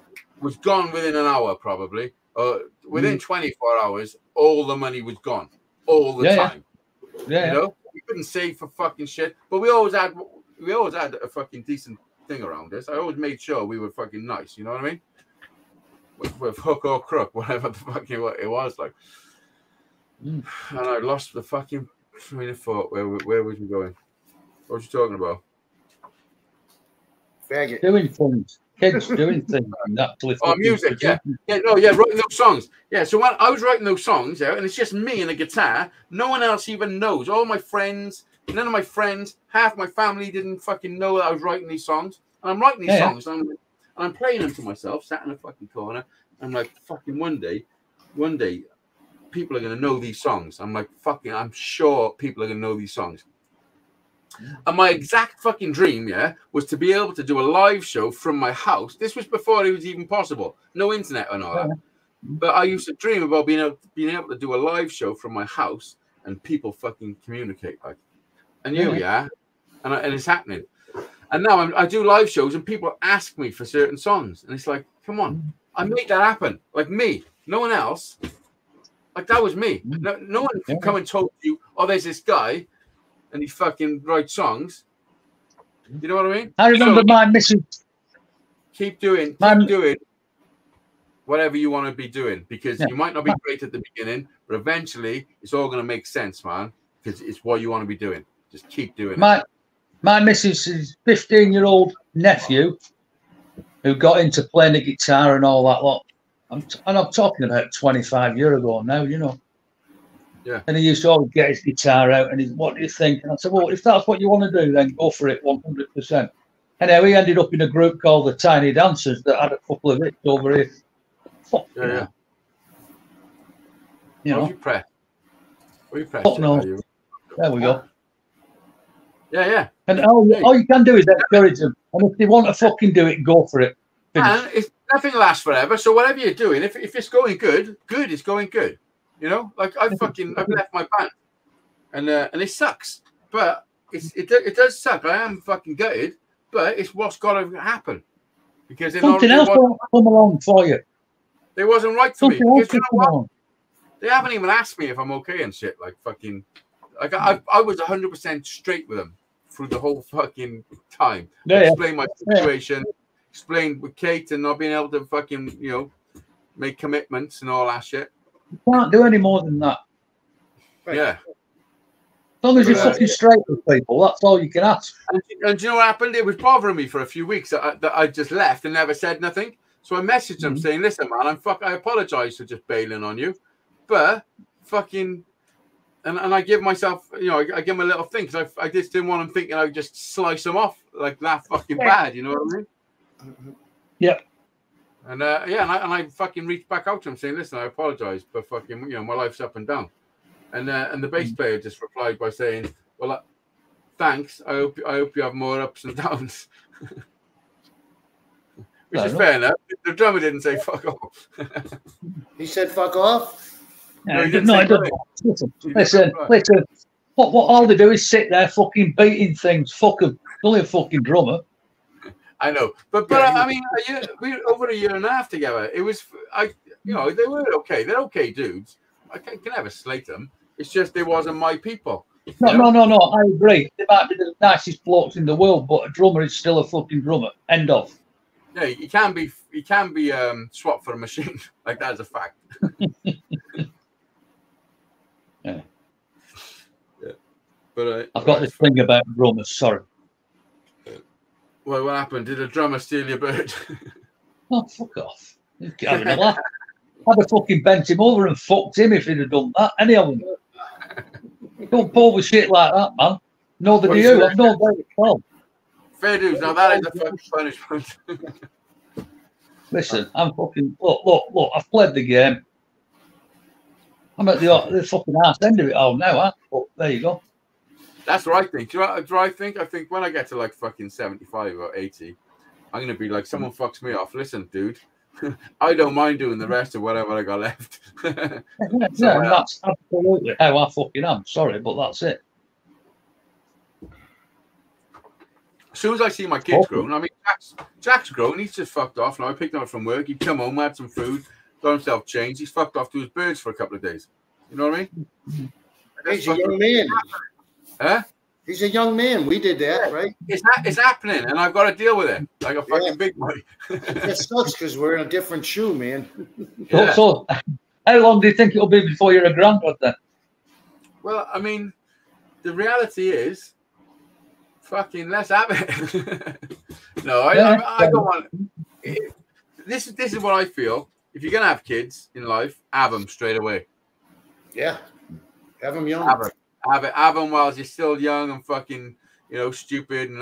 gone within an hour, probably. Within 24 hours, all the money was gone. All the time. Yeah. You know? We couldn't save for fucking shit. But we always had a fucking decent thing around us. I always made sure we were fucking nice, you know what I mean? With hook or crook, whatever the fuck it was like. And I lost the fucking train of thought. Where was we going? What was you talking about? Faggot. Doing things. Kids doing things. Music, yeah. Writing those songs. Yeah, so when I was writing those songs, and it's just me and a guitar, no one else even knows. All my friends, none of my friends, half my family didn't fucking know that I was writing these songs. And I'm writing these songs, and I'm playing them to myself, sat in a fucking corner. I'm like, fucking one day, people are going to know these songs. I'm like, I'm sure people are going to know these songs. And my exact fucking dream, was to be able to do a live show from my house. This was before it was even possible. No internet and all that. But I used to dream about being able to do a live show from my house and people fucking communicate like. And and it's happening. And now I do live shows and people ask me for certain songs. And it's like, come on, I made that happen. Like me, no one else. Like that was me. No one can come and told you, oh, there's this guy and he fucking writes songs. You know what I mean? I remember my missus. Keep doing whatever you want to be doing because you might not be great at the beginning, but eventually it's all going to make sense, man, because it's what you want to be doing. Just keep doing it. My missus' 15-year-old nephew who got into playing the guitar and all that lot. I'm talking about 25 years ago now, you know. Yeah. And he used to always get his guitar out and what do you think? And I said, well, if that's what you want to do, then go for it 100%. And now he ended up in a group called the Tiny Dancers that had a couple of hits over here. Fuck. Yeah. You know. What you press? Fuck no. There we go. Yeah. And all you can do is encourage them. And if they want to fucking do it, go for it. And nothing lasts forever. So whatever you're doing, if it's going good is going good. You know, like I've left my band, and it sucks, but it does suck. I am fucking gutted, but it's what's got to happen because something else will come along for you. It wasn't right for me. Because you know what? They haven't even asked me if I'm okay and shit. Like fucking, like I was 100% straight with them through the whole fucking time. Explain my situation, explain with Kate and not being able to fucking make commitments and all that shit. You can't do any more than that. Yeah. As long as you're fucking straight with people, that's all you can ask. And do you know what happened? It was bothering me for a few weeks that I just left and never said nothing. So I messaged them saying, listen, man, I apologize for just bailing on you. But fucking... And I give myself, I give them a little thing because I just didn't want them thinking I would just slice them off like that fucking bad. You know what I mean? Yeah. And and I fucking reached back out to him saying, listen, I apologize for fucking, my life's up and down. And the bass player just replied by saying, well, thanks. I hope you have more ups and downs. Which is fair enough. The drummer didn't say fuck off. He said fuck off? No, he didn't. Listen. What all they do is sit there fucking beating things. Fuck them. Only a fucking drummer. I know, but I mean, we were over a year and a half together. It was, they were okay. They're okay dudes. I can never slate them. It's just they wasn't my people. No. I agree. They might be the nicest blokes in the world, but a drummer is still a fucking drummer. End of. Yeah, you can be he can be swapped for a machine. Like that's a fact. Yeah. Yeah. But I've got this thing about drummers. Sorry. Well, what happened? Did a drummer steal your bird? Oh, fuck off. He's having a laugh. I'd have fucking bent him over and fucked him if he'd have done that. Any of them. Don't pull with shit like that, man. Nobody What is you. it? I've no doubt at all. Fair dues. Now that is a fucking punishment. Listen, I'm fucking look. I've played the game. I'm at the fucking arse end of it all now, huh? But there you go. That's what I think. Do you know what I think? I think when I get to like fucking 75 or 80, I'm gonna be like, someone fucks me off. Listen, dude, I don't mind doing the rest of whatever I got left. Yeah, that's absolutely how I fucking am. Sorry, but that's it. As soon as I see my kids grown, I mean, Jack's grown. He's just fucked off. Now I picked him up from work. He'd come home, had some food, got himself changed. He's fucked off to his birds for a couple of days. You know what I mean? He's a young man. Huh? He's a young man. We did that, right? It's happening, and I've got to deal with it like a fucking big boy. It sucks because we're in a different shoe, man. Yeah. So, how long do you think it'll be before you're a granddad then? Well, I mean, the reality is, fucking let's have it. No, I don't want. This is what I feel. If you're gonna have kids in life, have them straight away. Yeah, have them young. Have them while you're still young and fucking, stupid and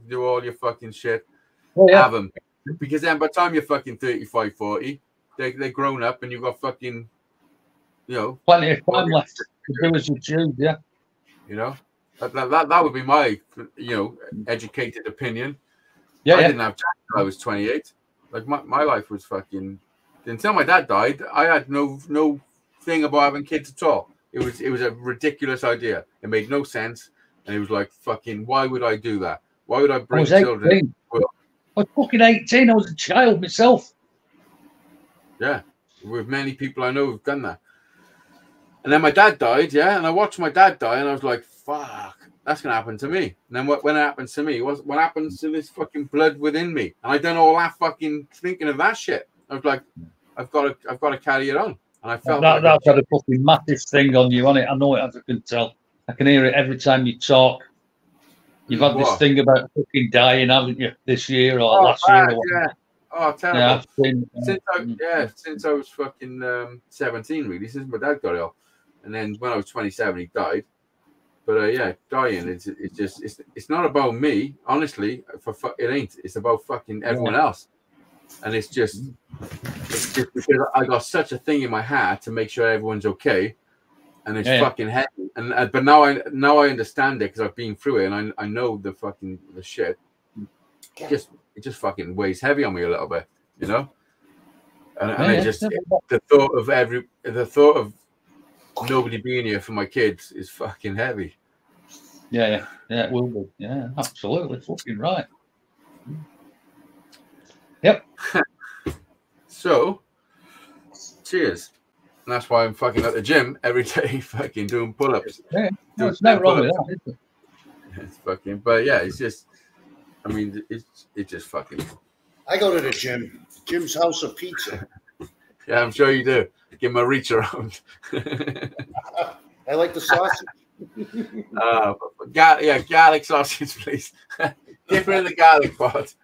do all your fucking shit. Oh, yeah. Have them, because then by the time you're fucking 35, 40, they're grown up and you've got fucking, plenty of time left to do as you choose. Yeah. That would be my, educated opinion. Yeah. I didn't have Jack until I was 28. Like my life was fucking. Until my dad died, I had no thing about having kids at all. It was a ridiculous idea. It made no sense, and it was like fucking. Why would I do that? Why would I bring children? I was fucking 18. I was a child myself. Yeah, with many people I know who've done that. And then my dad died, yeah, and I watched my dad die, and I was like, fuck, that's gonna happen to me. And then when it happens to me, what happens to this fucking blood within me? And I done all that fucking thinking of that shit. I was like, I've got to carry it on. And I felt that's had a fucking massive thing on you, on it. I know it, as I can tell. I can hear it every time you talk. You've had this thing about fucking dying, haven't you, this year or last year? Or yeah. Oh, terrible. Yeah, since I was fucking 17, really, since my dad got ill. And then when I was 27, he died. But dying, it's not about me, honestly. It ain't. It's about fucking everyone else. And it's just because I got such a thing in my head to make sure everyone's okay, and it's fucking heavy. And but now I understand it because I've been through it, and I know the shit. It just fucking weighs heavy on me a little bit, And the thought of nobody being here for my kids is fucking heavy. Yeah, it will be. Yeah, absolutely, fucking right. Yep. So, cheers. And that's why I'm fucking at the gym every day, fucking doing pull-ups. Yeah, there's no wrong with that, is there? It's fucking, but yeah, it's just, I mean, it's just fucking. I go to the gym. Jim's House of Pizza. Yeah, I'm sure you do. Give him a reach around. I like the sausage. Garlic sausage, please. Dip it in the garlic pot.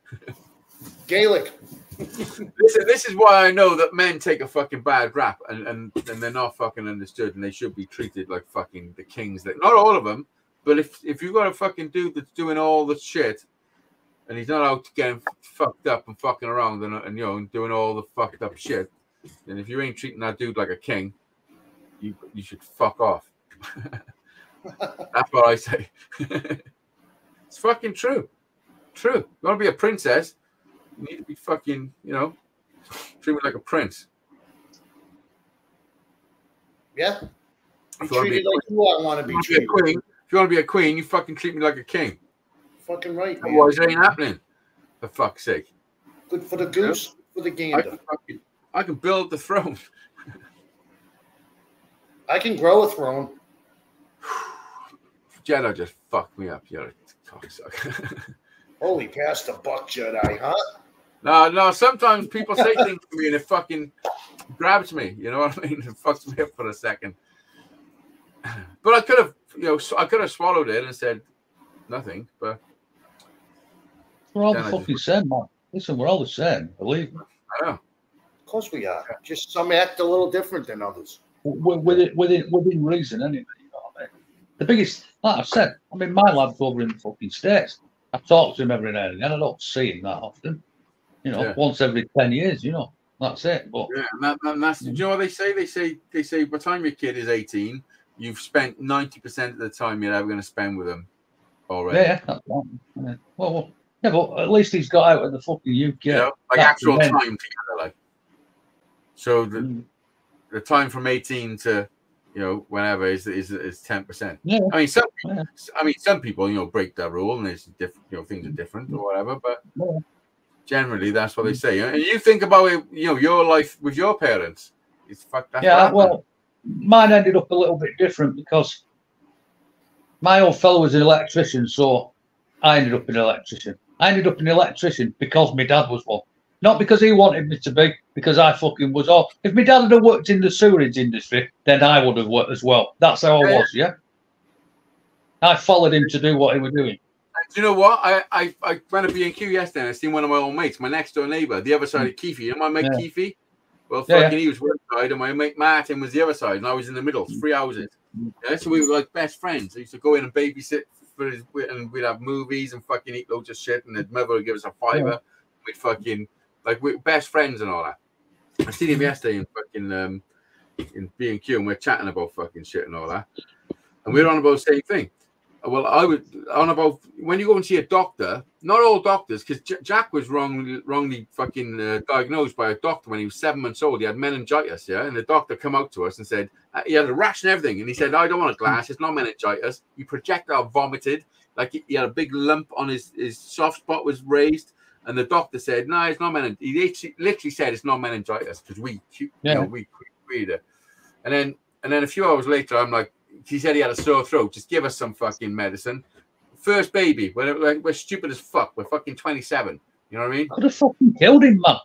Gaelic. This is why I know that men take a fucking bad rap and they're not fucking understood, and they should be treated like fucking the kings. That not all of them, but if you got a fucking dude that's doing all the shit, and he's not out getting fucked up and fucking around and doing all the fucked up shit, then if you ain't treating that dude like a king, you should fuck off. That's what I say. It's fucking true. True. You want to be a princess? You need to be fucking, treat me like a prince. Yeah. Be treated like you want to be treated. If you want to be a queen, you fucking treat me like a king. Fucking right, man. Otherwise, it ain't happening. For fuck's sake. Good for the goose, for the gander. I can build the throne. I can grow a throne. Jedi just fucked me up. You're a cocksucker. Holy past the buck, Jedi, huh? No. Sometimes people say things to me and it fucking grabs me. You know what I mean? It fucks me up for a second. But I could have, I could have swallowed it and said nothing. But we're all the fucking same, man. Listen, we're all the same. Believe me. I know. Of course we are. Just some act a little different than others. Within reason, anyway. You know what I mean? The biggest, like I said, I mean, my lad's over in the fucking States. I talk to him every now and again. I don't see him that often. Once every 10 years. That's it. But yeah, and that's. Do you know what they say? They say by the time your kid is 18, you've spent 90% of the time you're ever going to spend with them already. Yeah, that's right. Well, yeah, but at least he's got out of the fucking UK. Like actual time together, like. So the time from 18 to whenever is 10%. Yeah. I mean some people break that rule and it's different. Things are different or whatever, but generally that's what they say. And you think about it, your life with your parents. It's fucked. Well, mine ended up a little bit different because my old fellow was an electrician, so I ended up an electrician. I ended up an electrician because my dad was one. Not because he wanted me to be, because I fucking was off. If my dad had worked in the sewerage industry, then I would have worked as well. That's how I was, yeah? I followed him to do what he was doing. Do you know what? I went to B&Q yesterday and I seen one of my old mates, my next door neighbour, the other side of Keefe. You know my mate Keefe? Well, he was one side and my mate Martin was the other side and I was in the middle, 3 houses. Yeah, so we were like best friends. I used to go in and babysit for his, and we'd have movies and fucking eat loads of shit and his mother would give us a $5. Yeah. We'd fucking... Like we're best friends and all that. I seen him yesterday in fucking in B&Q and we're chatting about fucking shit and all that. And we're on about the same thing. Well, I was on about when you go and see a doctor. Not all doctors, because Jack was wrongly fucking diagnosed by a doctor when he was 7 months old. He had meningitis, yeah. And the doctor come out to us and said he had a rash and everything. And he said, "I don't want a glass. It's not meningitis." He projectile vomited, like he had a big lump on his soft spot was raised. And the doctor said, "No, it's not meningitis." He literally said it's not meningitis because we read it. And then a few hours later, I'm like, he said he had a sore throat. Just give us some fucking medicine. First baby, we're stupid as fuck. We're fucking 27. You know what I mean? Could have fucking killed him, man.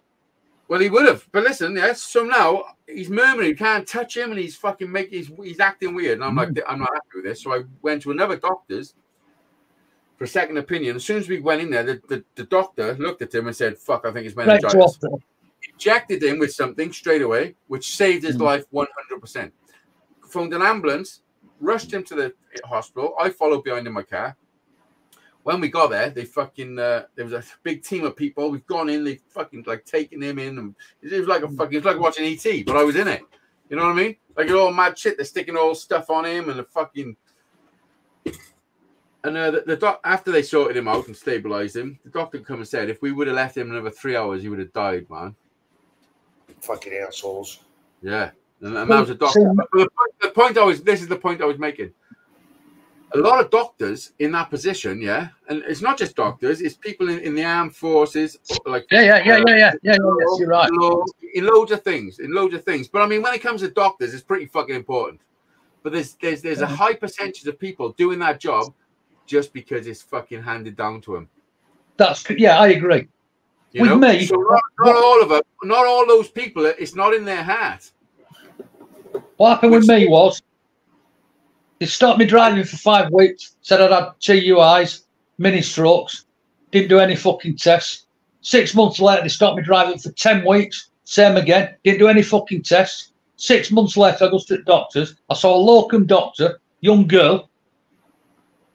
Well, he would have. But listen, yes. So now he's murmuring. You can't touch him, and he's fucking he's acting weird. And I'm like, I'm not happy with this. So I went to another doctor's for a second opinion. As soon as we went in there, the doctor looked at him and said, "Fuck, I think it's meningitis." Injected him with something straight away, which saved his life 100%. Phoned an ambulance, rushed him to the hospital. I followed behind in my car. When we got there, they fucking there was a big team of people. We've gone in, they fucking like taking him in, and it was like it was like watching ET, but I was in it. You know what I mean? Like all mad shit. They're sticking all stuff on him and the fucking. And after they sorted him out and stabilized him, the doctor come and said, if we would have left him another 3 hours, he would have died, man. Fucking assholes. Yeah. And that was a doctor. This is the point I was making. A lot of doctors in that position, yeah, and it's not just doctors, it's people in the armed forces, like yes, you're right. In loads of things. But I mean, when it comes to doctors, it's pretty fucking important. But there's a high percentage of people doing that job just because it's fucking handed down to them. I agree. With me, so not all of them, not all those people. It's not in their heart. What happened with me was they stopped me driving for 5 weeks. Said I'd had TUIs, mini strokes. Didn't do any fucking tests. 6 months later, they stopped me driving for 10 weeks. Same again. Didn't do any fucking tests. 6 months later, I go to the doctors. I saw a locum doctor, young girl.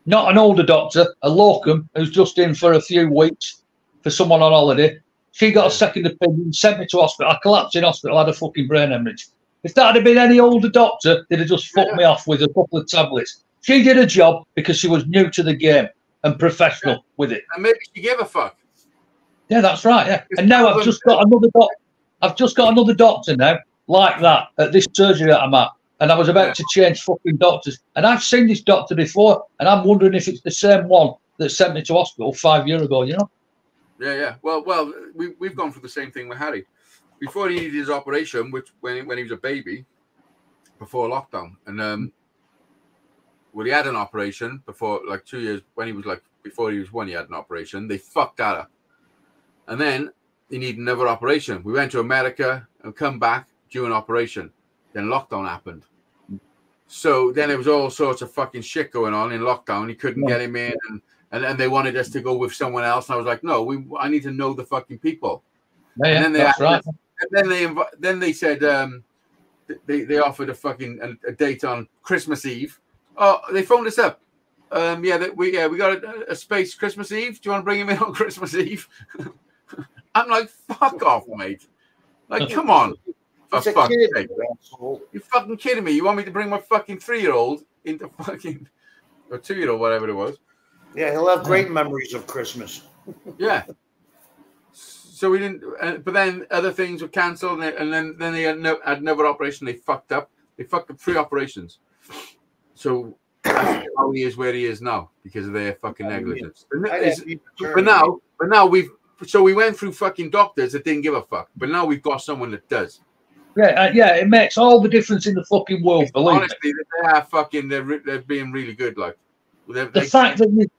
Not an older doctor, a locum who's just in for a few weeks for someone on holiday. She got a second opinion, sent me to hospital. I collapsed in hospital, had a fucking brain hemorrhage. If that had been any older doctor, they'd have just fucked me off with a couple of tablets. She did a job because she was new to the game and professional with it. And maybe she gave a fuck. Yeah, that's right. Yeah, and now I've just got another doctor. I've just got another doctor now, like that, at this surgery that I'm at. And I was about to change fucking doctors. And I've seen this doctor before, and I'm wondering if it's the same one that sent me to hospital 5 years ago, you know? Yeah. Well, we've gone through the same thing with Harry. Before he needed his operation, which when he was a baby, before lockdown. And he had an operation before, like 2 years, when he was like, before he was 1, he had an operation. They fucked that up. And then you need another operation. We went to America and come back during operation. Then lockdown happened. So then there was all sorts of fucking shit going on in lockdown. He couldn't get him in, and they wanted us to go with someone else. And I was like, no, I need to know the fucking people. Yeah, and then they that's right. And then they said they offered a date on Christmas Eve. Oh, they phoned us up. We got a space Christmas Eve. Do you want to bring him in on Christmas Eve? I'm like, fuck off, mate. Like, come on. For fuck's sake. You fucking kidding me? You want me to bring my fucking 3-year-old into fucking, or 2-year-old, whatever it was? Yeah, he'll have great memories of Christmas. Yeah. So we didn't, but then other things were cancelled, and then they had another operation. They fucked up. They fucked up 3 operations. So that's how he is where he is now because of their fucking negligence. But now we went through fucking doctors that didn't give a fuck, but now we've got someone that does. Yeah, it makes all the difference in the fucking world. Believe honestly, me. They are fucking. They're being really good. Like the fact that you,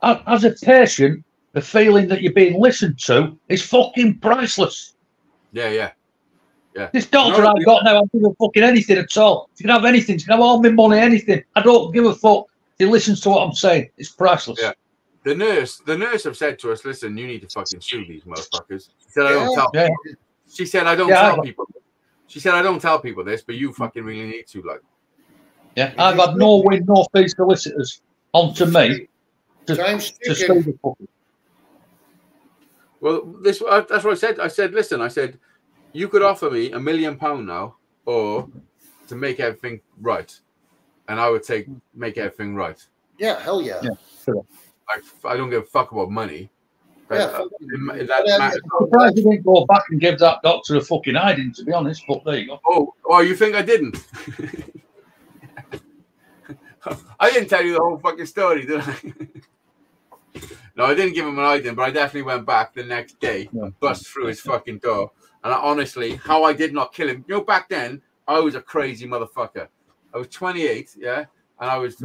as a patient, the feeling that you're being listened to is fucking priceless. Yeah. This doctor I've got now, I don't give a fucking anything at all. You can have anything. You can have all my money, anything. I don't give a fuck. He listens to what I'm saying. It's priceless. Yeah. The nurse have said to us, listen, you need to fucking sue these motherfuckers. She said, I don't tell people. She said, I don't tell people. She said, I don't tell people this, but you fucking really need to, like. Yeah, I've had no win, no fee solicitors onto me to sue the fucking. Well, that's what I said. I said, listen, you could offer me £1 million now, or to make everything right, and I would make everything right. Yeah, hell yeah. Sure. Like, I don't give a fuck about money. I'm surprised you didn't go back and give that doctor a fucking hiding, to be honest. But there you go. Oh, you think I didn't? I didn't tell you the whole fucking story, did I? No, I didn't give him an hiding, but I definitely went back the next day and bust through his fucking door. And honestly, how I did not kill him. You know, back then, I was a crazy motherfucker. I was 28, yeah, and I was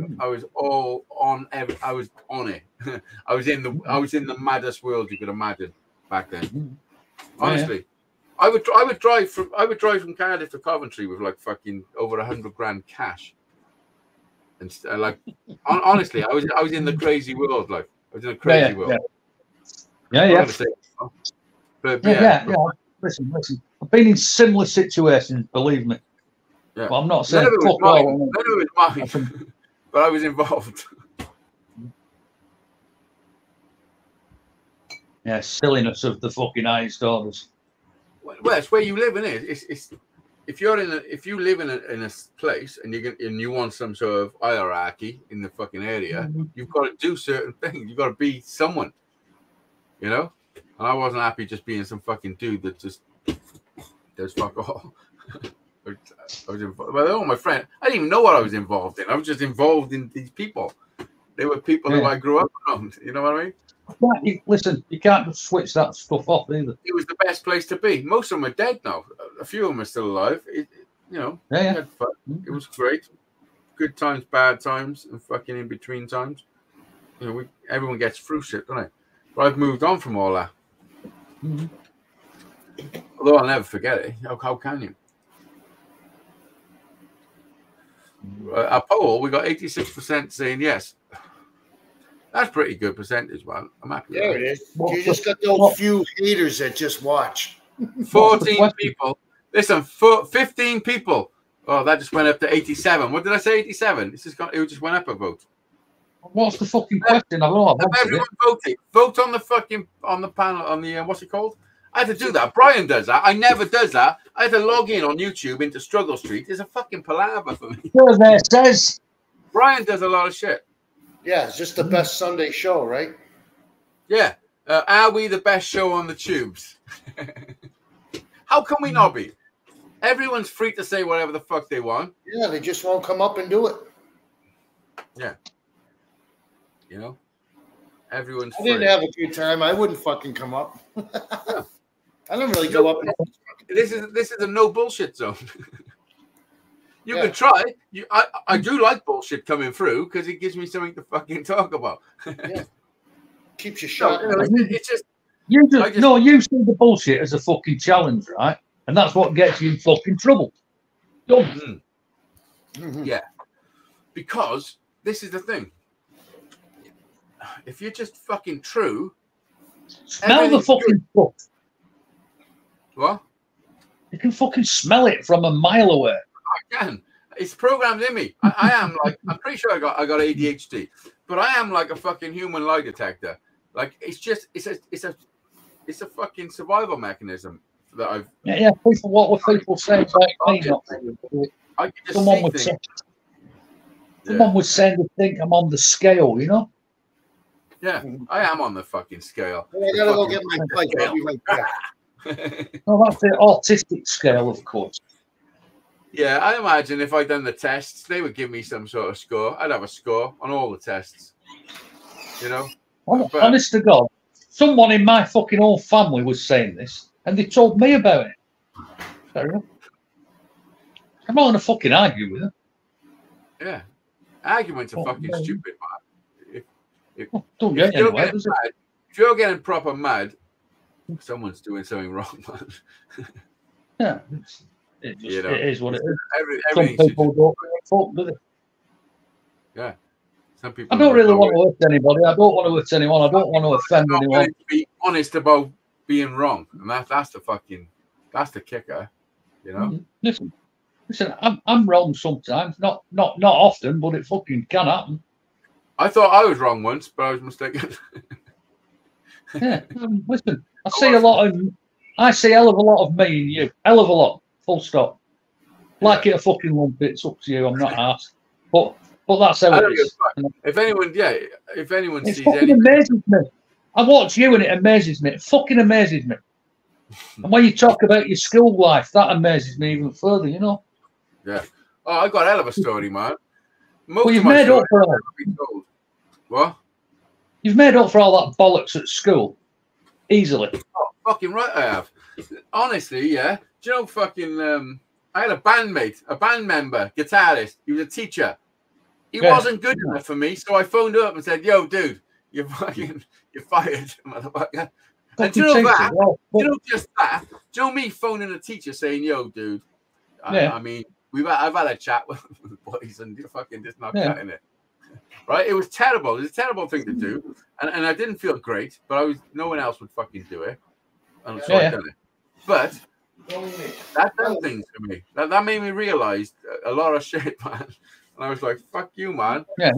all on. I was on it. I was in the maddest world you could imagine back then. Honestly, I would drive from Cardiff to Coventry with like fucking over 100 grand cash. And like, honestly, I was in the crazy world. Like, I was in a crazy world. Yeah. But Listen. I've been in similar situations, believe me. Yeah. Well, I'm not saying none of it was mine, but I was involved. Yeah, silliness of the fucking highest orders. Well, it's where you live, isn't it? It's if you live in a place and you want some sort of hierarchy in the fucking area, you've got to do certain things. You've got to be someone, you know. And I wasn't happy just being some fucking dude that just does fuck all. I was involved. Well, all my friends, I didn't even know what I was involved in. I was just involved in these people. They were people who I grew up around. You know what I mean? Listen, you can't just switch that stuff off either. It was the best place to be. Most of them are dead now. A few of them are still alive. It had fun. It was great. Good times, bad times, and fucking in between times. You know, everyone gets through shit, don't they? But I've moved on from all that. Although I'll never forget it. How can you? A poll, we got 86% saying yes. That's pretty good percentage, man. I'm happy. There it is. You just got those few haters that just watch. 14 people. Listen, 15 people. Oh, that just went up to 87. What did I say? 87. It just went up a vote. What's the fucking question? Everyone voted. Vote on the panel on the what's it called? I had to do that. Brian does that. I never does that. I had to log in on YouTube into Struggle Street. It's a fucking palaver for me. There says Brian does a lot of shit. Yeah, it's just the best Sunday show, right? Yeah. Are we the best show on the tubes? How can we not be? Everyone's free to say whatever the fuck they want. Yeah, they just won't come up and do it. Yeah. You know? Everyone's free. I didn't have a good time. I wouldn't fucking come up. Yeah. I don't really go up. This is a no bullshit zone. You can try. I do like bullshit coming through because it gives me something to fucking talk about. Yeah. Keeps you sharp. It's just You see the bullshit as a fucking challenge, right? And that's what gets you in fucking trouble. Done. Yeah. Because this is the thing. If you're just fucking true, Smell the fucking stuff. What? You can fucking smell it from a mile away. I can. It's programmed in me. I am like, I'm pretty sure I got ADHD, but I am like a fucking human lie detector. Like it's a fucking survival mechanism that I've. Yeah. What were people saying about me? I can just Someone would say they think I'm on the scale, you know? Yeah, I am on the fucking scale. I gotta go get my bike. I'll be right back. Well, that's the autistic scale, of course. Yeah, I imagine if I'd done the tests, they would give me some sort of score. I'd have a score on all the tests. You know? Honest to God, someone in my fucking old family was saying this, and they told me about it. Fair enough. I'm not going to fucking argue with them. Yeah. Arguments are fucking stupid, man. If you're getting proper mad, someone's doing something wrong, man. Yeah. It is what it is. Some people don't fuck, do they? Yeah. Some people. I don't really want to hurt anybody. I don't want to hurt anyone. I don't want to offend anyone. To be honest about being wrong, and that's the kicker, you know. Listen. I'm wrong sometimes. Not often, but it fucking can happen. I thought I was wrong once, but I was mistaken. Yeah. Listen, I see a hell of a lot of me and you. Hell of a lot. Full stop. Like it a fucking lump, it's up to you. I'm not asked. But that's how it is. If anyone it sees fucking amazes me. I watch you and it amazes me. It fucking amazes me. And when you talk about your school life, that amazes me even further, you know? Yeah. Oh, I got a hell of a story, man. Well, you've made up for all. What? You've made up for all that bollocks at school. Easily. Oh, fucking right I have. Honestly, yeah. Do you know fucking I had a bandmate, a band member, guitarist. He was a teacher. He wasn't good enough for me, so I phoned up and said, "Yo, dude, you're fired, motherfucker." And do you know that? You know just that. Do you know me phoning a teacher saying, "Yo, dude, I mean, I've had a chat with the boys and you're fucking just not cutting it." Right? It was terrible. It was a terrible thing to do, and I didn't feel great. But no one else would fucking do it, and so I done it. But that done things for me. That made me realize a lot of shit, man. And I was like, "Fuck you, man." Yeah.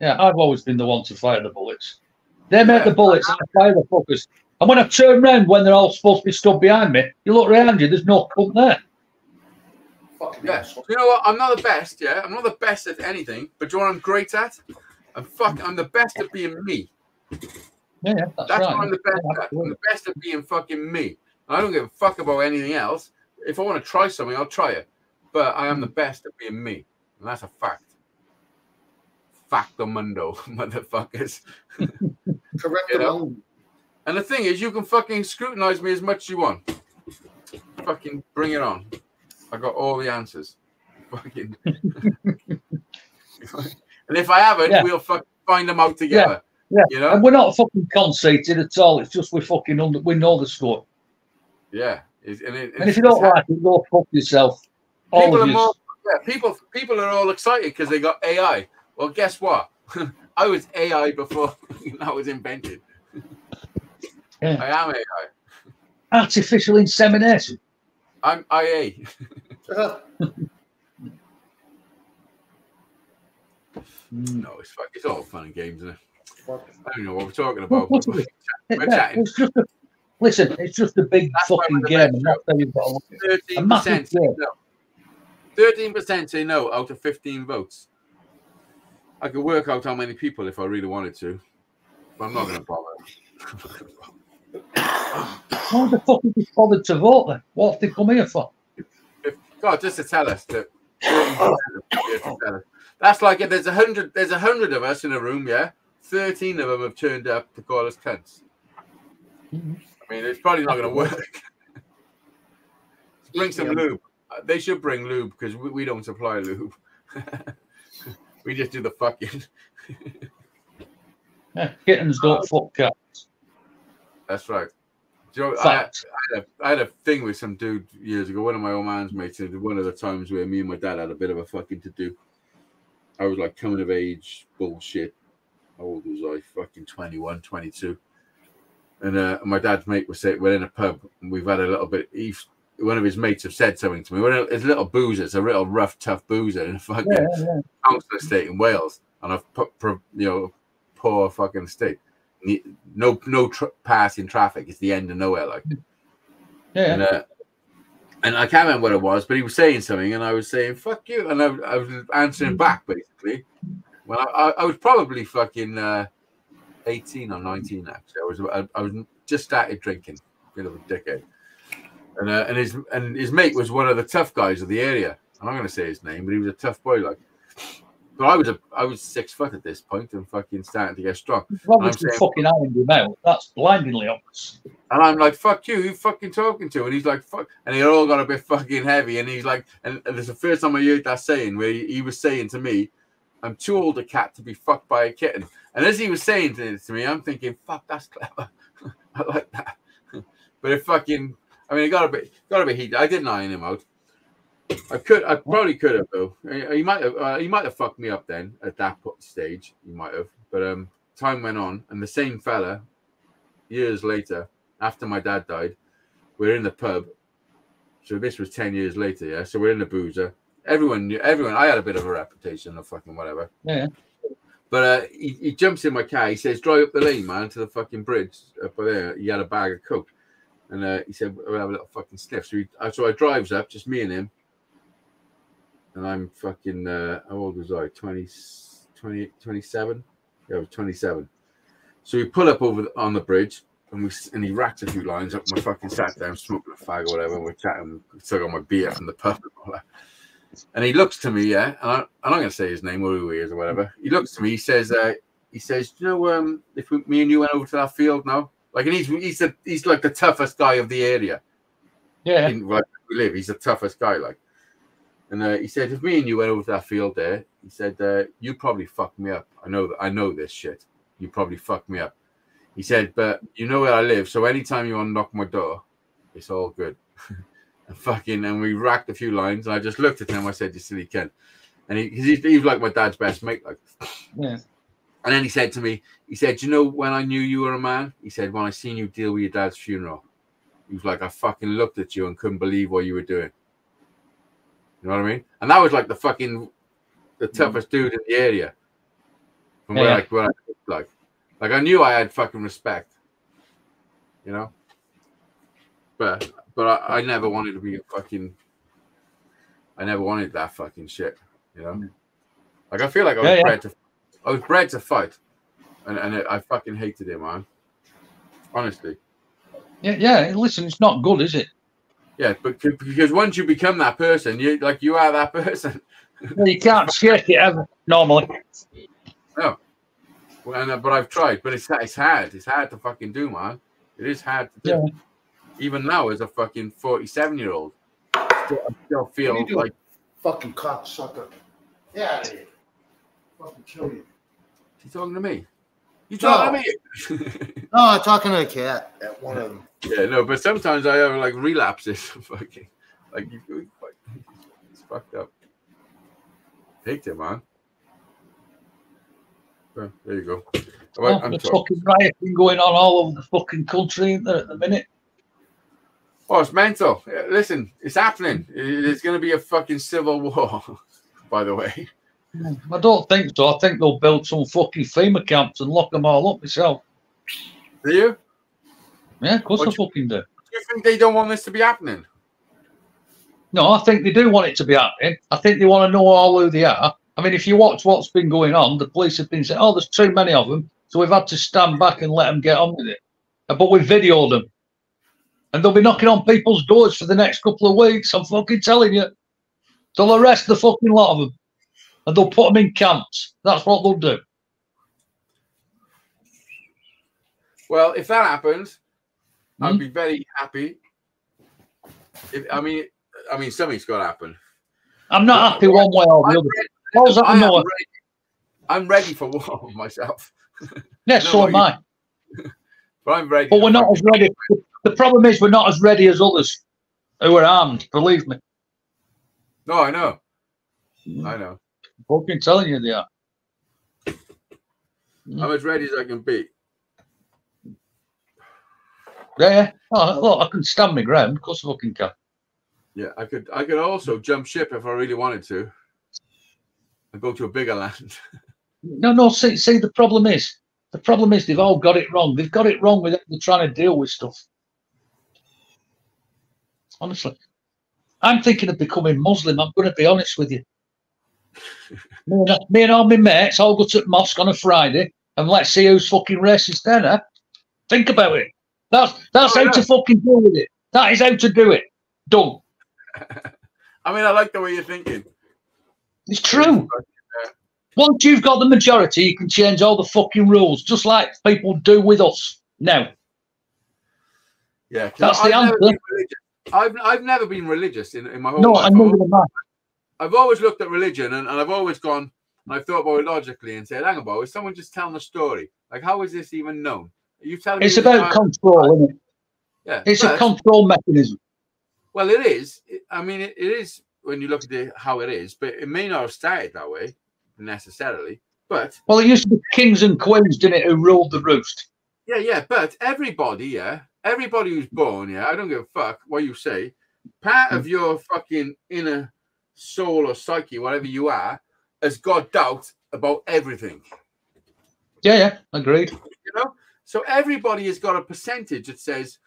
I've always been the one to fire the bullets. They make the bullets, and I fire the fuckers. And when I turn around when they're all supposed to be stood behind me, you look around you, there's no cunt there. Yes. You know what? I'm not the best, yeah? I'm not the best at anything, but do you know what I'm great at? I'm the best at being me. Yeah, that's right. What I'm the best at. I'm the best at being fucking me. I don't give a fuck about anything else. If I want to try something, I'll try it. But I am the best at being me. And that's a fact. Factamundo, motherfuckers. Correct. You know? And the thing is, you can fucking scrutinize me as much as you want. Fucking bring it on. I got all the answers. Fucking. And if I haven't, we'll fucking find them out together. Yeah. You know? And we're not fucking conceited at all. It's just we know the score. Yeah. And if you don't like it, go fuck yourself. People are all excited because they got AI. Well, guess what? I was AI before that was invented. Yeah. I am AI. Artificial insemination. I'm IA. No, it's all fun and games, isn't it? I don't know what we're talking about. We're chatting. It's just a big fucking game. 13% say no out of 15 votes. I could work out how many people if I really wanted to, but I'm not going to bother. Why the fuck have you bothered to vote then? What have they come here for? God, just to tell us that. That's like if there's 100 of us in a room, yeah. 13 of them have turned up to call us cunts. I mean, it's probably not going to work. Bring some lube. They should bring lube because we don't supply lube. We just do the fucking. Kittens don't fuck cats. That's right. Do you know, I had a thing with some dude years ago, one of my old man's mates, and one of the times where me and my dad had a bit of a fucking to-do. I was like coming of age bullshit. How old was I? Fucking 21, 22. And my dad's mate was saying, we're in a pub, and we've had a little bit. One of his mates have said something to me. It's a little boozer, it's a real rough, tough boozer in a fucking council estate in Wales, on a poor fucking estate. No passing traffic. It's the end of nowhere, like. Yeah. And I can't remember what it was, but he was saying something, and I was saying "fuck you," and I was answering back basically. Well, I was probably fucking 18 or 19 actually. I was just started drinking, bit of a dickhead. And his mate was one of the tough guys of the area. I'm not going to say his name, but he was a tough boy, like. But I was 6 foot at this point and fucking starting to get strong. Obviously, fucking ironed him out. That's blindingly obvious. And I'm like, "Fuck you! Who you fucking talking to?" And he's like, "Fuck!" And they all got a bit fucking heavy. And he's like, and it's the first time I heard that saying where he was saying to me, "I'm too old a cat to be fucked by a kitten." And as he was saying it to me, I'm thinking, "Fuck, that's clever." I like that. But it fucking. I mean, it got a bit heated. I didn't iron him out. I probably could have though. He might have fucked me up then at that stage. He might have. But time went on, and the same fella, years later, after my dad died, we're in the pub. So this was 10 years later, yeah. So we're in the boozer. Everyone knew. I had a bit of a reputation of fucking whatever. Yeah. But he jumps in my car. He says, "Drive up the lane, man, to the fucking bridge up there." He had a bag of coke. And he said, "We'll have a little fucking sniff." So I drives up, just me and him. And I'm fucking, how old was I? 27? Yeah, I was 27. So we pull up on the bridge, and he racked a few lines up. My fucking sat down, smoking a fag or whatever, and we're chatting. Took on my beer from the pub and all that. And he looks to me, yeah, and I'm not going to say his name or who he is or whatever. He looks to me, he says, "You know, if me and you went over to that field now?" Like, and he's like the toughest guy of the area. Yeah. Where we live, he's the toughest guy, like. And he said, "If me and you went over to that field there," he said, "you probably fuck me up. I know this shit. You probably fuck me up." He said, "But you know where I live, so anytime you want to knock my door, it's all good." And we racked a few lines, and I just looked at him. I said, "You silly Ken," and he was like my dad's best mate, like. Yeah. And then he said to me, he said, "You know when I knew you were a man?" He said, "When I seen you deal with your dad's funeral." He was like, "I fucking looked at you and couldn't believe what you were doing." You know what I mean? And that was like the toughest dude in the area. From where I like I knew I had fucking respect. You know? But I never wanted to be I never wanted that fucking shit. You know? Like I feel like I was bred to fight. And I fucking hated it, man. Honestly. Yeah, listen, it's not good, is it? Yeah, but because once you become that person, you are that person. You can't shake it ever normally. No. Well, but I've tried, but it's hard. It's hard to fucking do, man. It is hard to do. Yeah. Even now, as a fucking 47-year-old, I still feel like fucking cocksucker. Yeah, fucking kill you. He's talking to me. You talking to me? No, I'm talking to a cat. At one of them. Yeah, no, but sometimes I have like relapses. Fucking, like it's fucked up. Hate it, man. Well, there you go. There's fucking rioting going on all over the fucking country, isn't there, at the minute? Oh, it's mental. Listen, it's happening. There's going to be a fucking civil war, by the way. I don't think so. I think they'll build some fucking FEMA camps and lock them all up myself. Do you? Yeah, of course I fucking do. Do you think they don't want this to be happening? No, I think they do want it to be happening. I think they want to know all who they are. I mean, if you watch what's been going on, the police have been saying, "Oh, there's too many of them," so we've had to stand back and let them get on with it. But we've videoed them. And they'll be knocking on people's doors for the next couple of weeks. I'm fucking telling you. They'll arrest the fucking lot of them. And they'll put them in camps. That's what they'll do. Well, if that happens, I'd be very happy. I mean, something's got to happen. I'm not happy one way or the other. I'm ready for war myself. Yeah, so am I. But I'm ready. But we're not as ready. The problem is we're not as ready as others who are armed. Believe me. No, I know. I know. Fucking telling you they are. I'm as ready as I can be. Yeah. Oh, look, I can stand my ground. Of course I fucking can. Yeah, I could also jump ship if I really wanted to and go to a bigger land. No. See, the problem is they've all got it wrong. They've got it wrong with how they're trying to deal with stuff. Honestly, I'm thinking of becoming Muslim. I'm going to be honest with you. Me and all my mates all go to the mosque on a Friday and let's see who's fucking racist then. Huh? Think about it. That's how to fucking deal with it. That is how to do it. Done. I mean, I like the way you're thinking. It's true. Once you've got the majority, you can change all the fucking rules, just like people do with us now. Yeah, that's the answer. I've never been religious in my whole No, life. I I've always looked at religion and I've always gone and I've thought about it logically and said, hang on, is someone just telling a story? Like, how is this even known? Are you telling me it's about control, isn't it? Yeah, it's a control mechanism. Well, it is. I mean, it is when you look at how it is, but it may not have started that way necessarily. But well, it used to be kings and queens, didn't it, who ruled the roost? Yeah. But everybody who's born, I don't give a fuck what you say. Part of your fucking inner soul or psyche, whatever you are, has got doubt about everything. Yeah, agreed. You know, so everybody has got a percentage that says,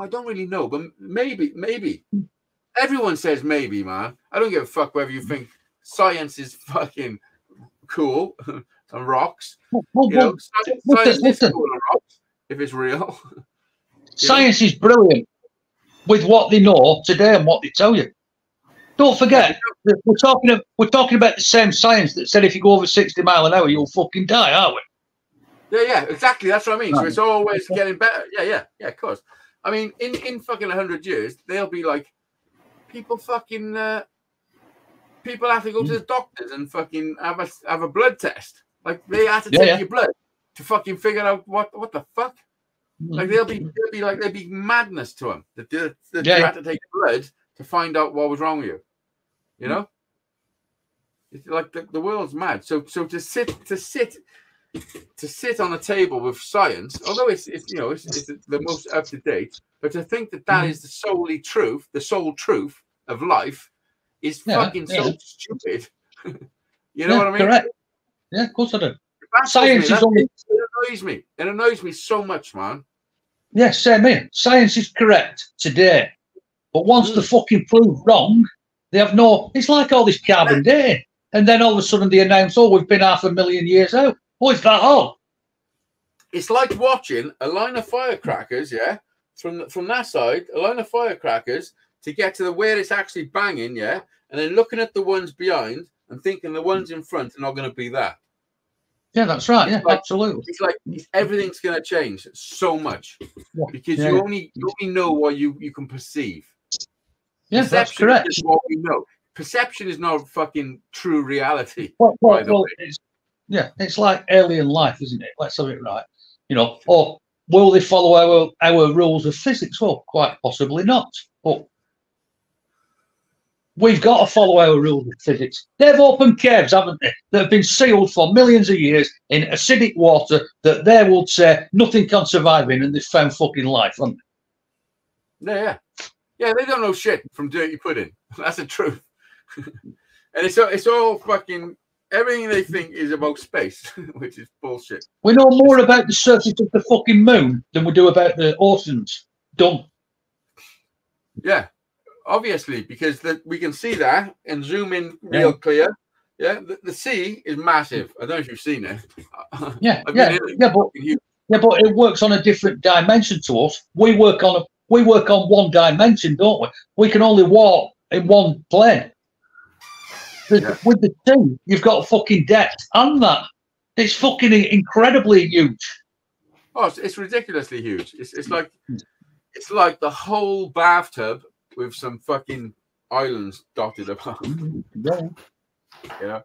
I don't really know, but maybe. Everyone says maybe, man. I don't give a fuck whether you think science is fucking cool and rocks. Science is cool and rocks if it's real. Science is brilliant with what they know today and what they tell you. Don't forget, we're talking about the same science that said if you go over 60 miles an hour, you'll fucking die, aren't we? Yeah, exactly. That's what I mean. So it's always getting better. Yeah, of course. I mean, in fucking 100 years, they'll be like, people have to go to the doctors and fucking have a blood test. Like they have to take your blood to fucking figure out what the fuck. Like they'll be madness to them that they had to take blood to find out what was wrong with you. You know, it's like the world's mad. So to sit on a table with science, although it's the most up to date, but to think that is the sole truth of life is fucking so stupid. You know what I mean? Correct. Yeah, of course I do. Science is only. It annoys me so much, man. Yeah, same here. Science is correct today, but once they're fucking proved wrong, they have no. It's like all this carbon dating, and then all of a sudden they announce, "Oh, we've been 500,000 years out." Oh, is that all? It's like watching a line of firecrackers, from that side, a line of firecrackers to get to where it's actually banging, and then looking at the ones behind and thinking the ones in front are not going to be that. Yeah, that's right. Absolutely. It's like everything's going to change so much because you only know what you can perceive. Yeah, that's correct. Is what we know. Perception is not fucking true reality. It's like alien life, isn't it? Let's have it right. You know, or will they follow our rules of physics? Well, quite possibly not. But we've got to follow our rules of physics. They've opened caves, haven't they? That have been sealed for millions of years in acidic water that they would say nothing can survive in, and they've found fucking life, haven't they? Yeah, they don't know shit from dirty pudding. That's the truth. And it's all fucking everything they think is about space, which is bullshit. We know more about the surface of the fucking moon than we do about the oceans. Done. Yeah, obviously, because we can see that and zoom in real clear. Yeah, the sea is massive. I don't know if you've seen it. But it works on a different dimension to us. We work on one dimension, don't we? We can only walk in one plane. With the sea, you've got fucking depth and that. It's fucking incredibly huge. Oh, it's ridiculously huge. It's like the whole bathtub with some fucking islands dotted about. Yeah. Yeah.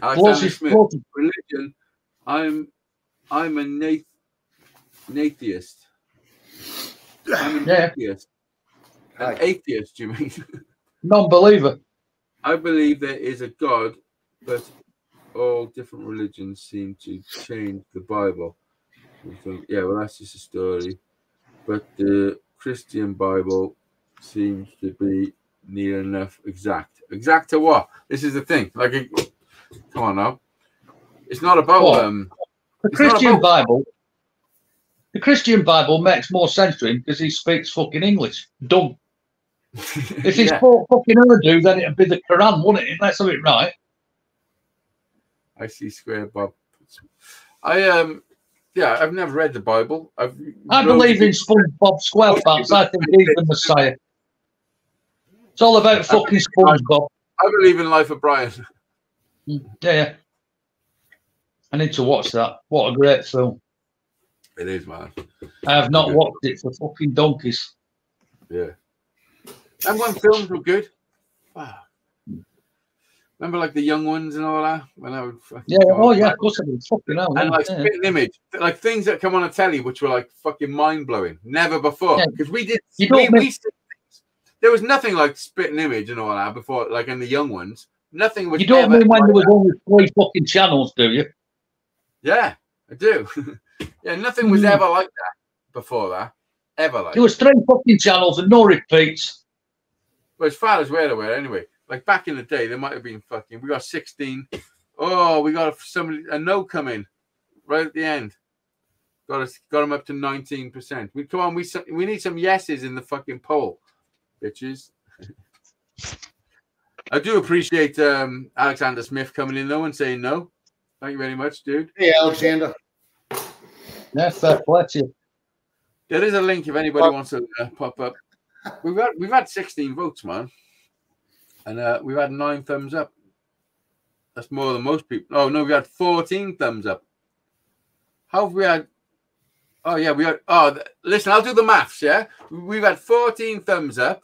Alexander Smith, religion. I'm a atheist. I'm an Yeah. atheist. An Right. atheist, you mean? Non-believer. I believe there is a God, but all different religions seem to change the Bible. So, yeah, well, that's just a story. But the Christian Bible seems to be near enough exact. Exact to what? This is the thing. Like, come on now. It's not about What? The it's Christian not about, Bible. The Christian Bible makes more sense to him because he speaks fucking English. Dumb. If he yeah, spoke fucking Urdu, then it'd be the Quran, wouldn't it? Let's have it right. I see square Bob. Yeah, I've never read the Bible. I believe in SpongeBob SquarePants. I think he's the Messiah. It's all about fucking SpongeBob. I believe in Life of Brian. Yeah. I need to watch that. What a great film. It is, man. I have not watched it for fucking donkeys. Yeah. And when films were good. Wow. Remember, like the young ones and all that? When I would fucking Yeah, oh yeah, of course I did. Fucking hell. and like Yeah. Spitting Image, like things that come on a telly which were like fucking mind blowing. Never before. Yeah. Because we did You don't we there was nothing like Spitting Image and all that before, like in the young ones. Nothing was You don't ever mean when like there was that. only 3 fucking channels, do you? Yeah, I do. Yeah, nothing was ever like that before that. Ever like There was 3 fucking channels and no repeats. Well, as far as we're aware, anyway. Like back in the day, there might have been fucking. We got 16. Oh, we got a no come in right at the end. Got them up to 19%. Come on, we need some yeses in the fucking poll, bitches. I do appreciate Alexander Smith coming in though and saying no. Thank you very much, dude. Hey, Alexander. Yeah, fair play to you. There is a link if anybody wants to pop up. We've had 16 votes, man. And we've had 9 thumbs up. That's more than most people. Oh, no, we had 14 thumbs up. How have we had? Oh, yeah, we had. Oh, listen, I'll do the maths, yeah? We've had 14 thumbs up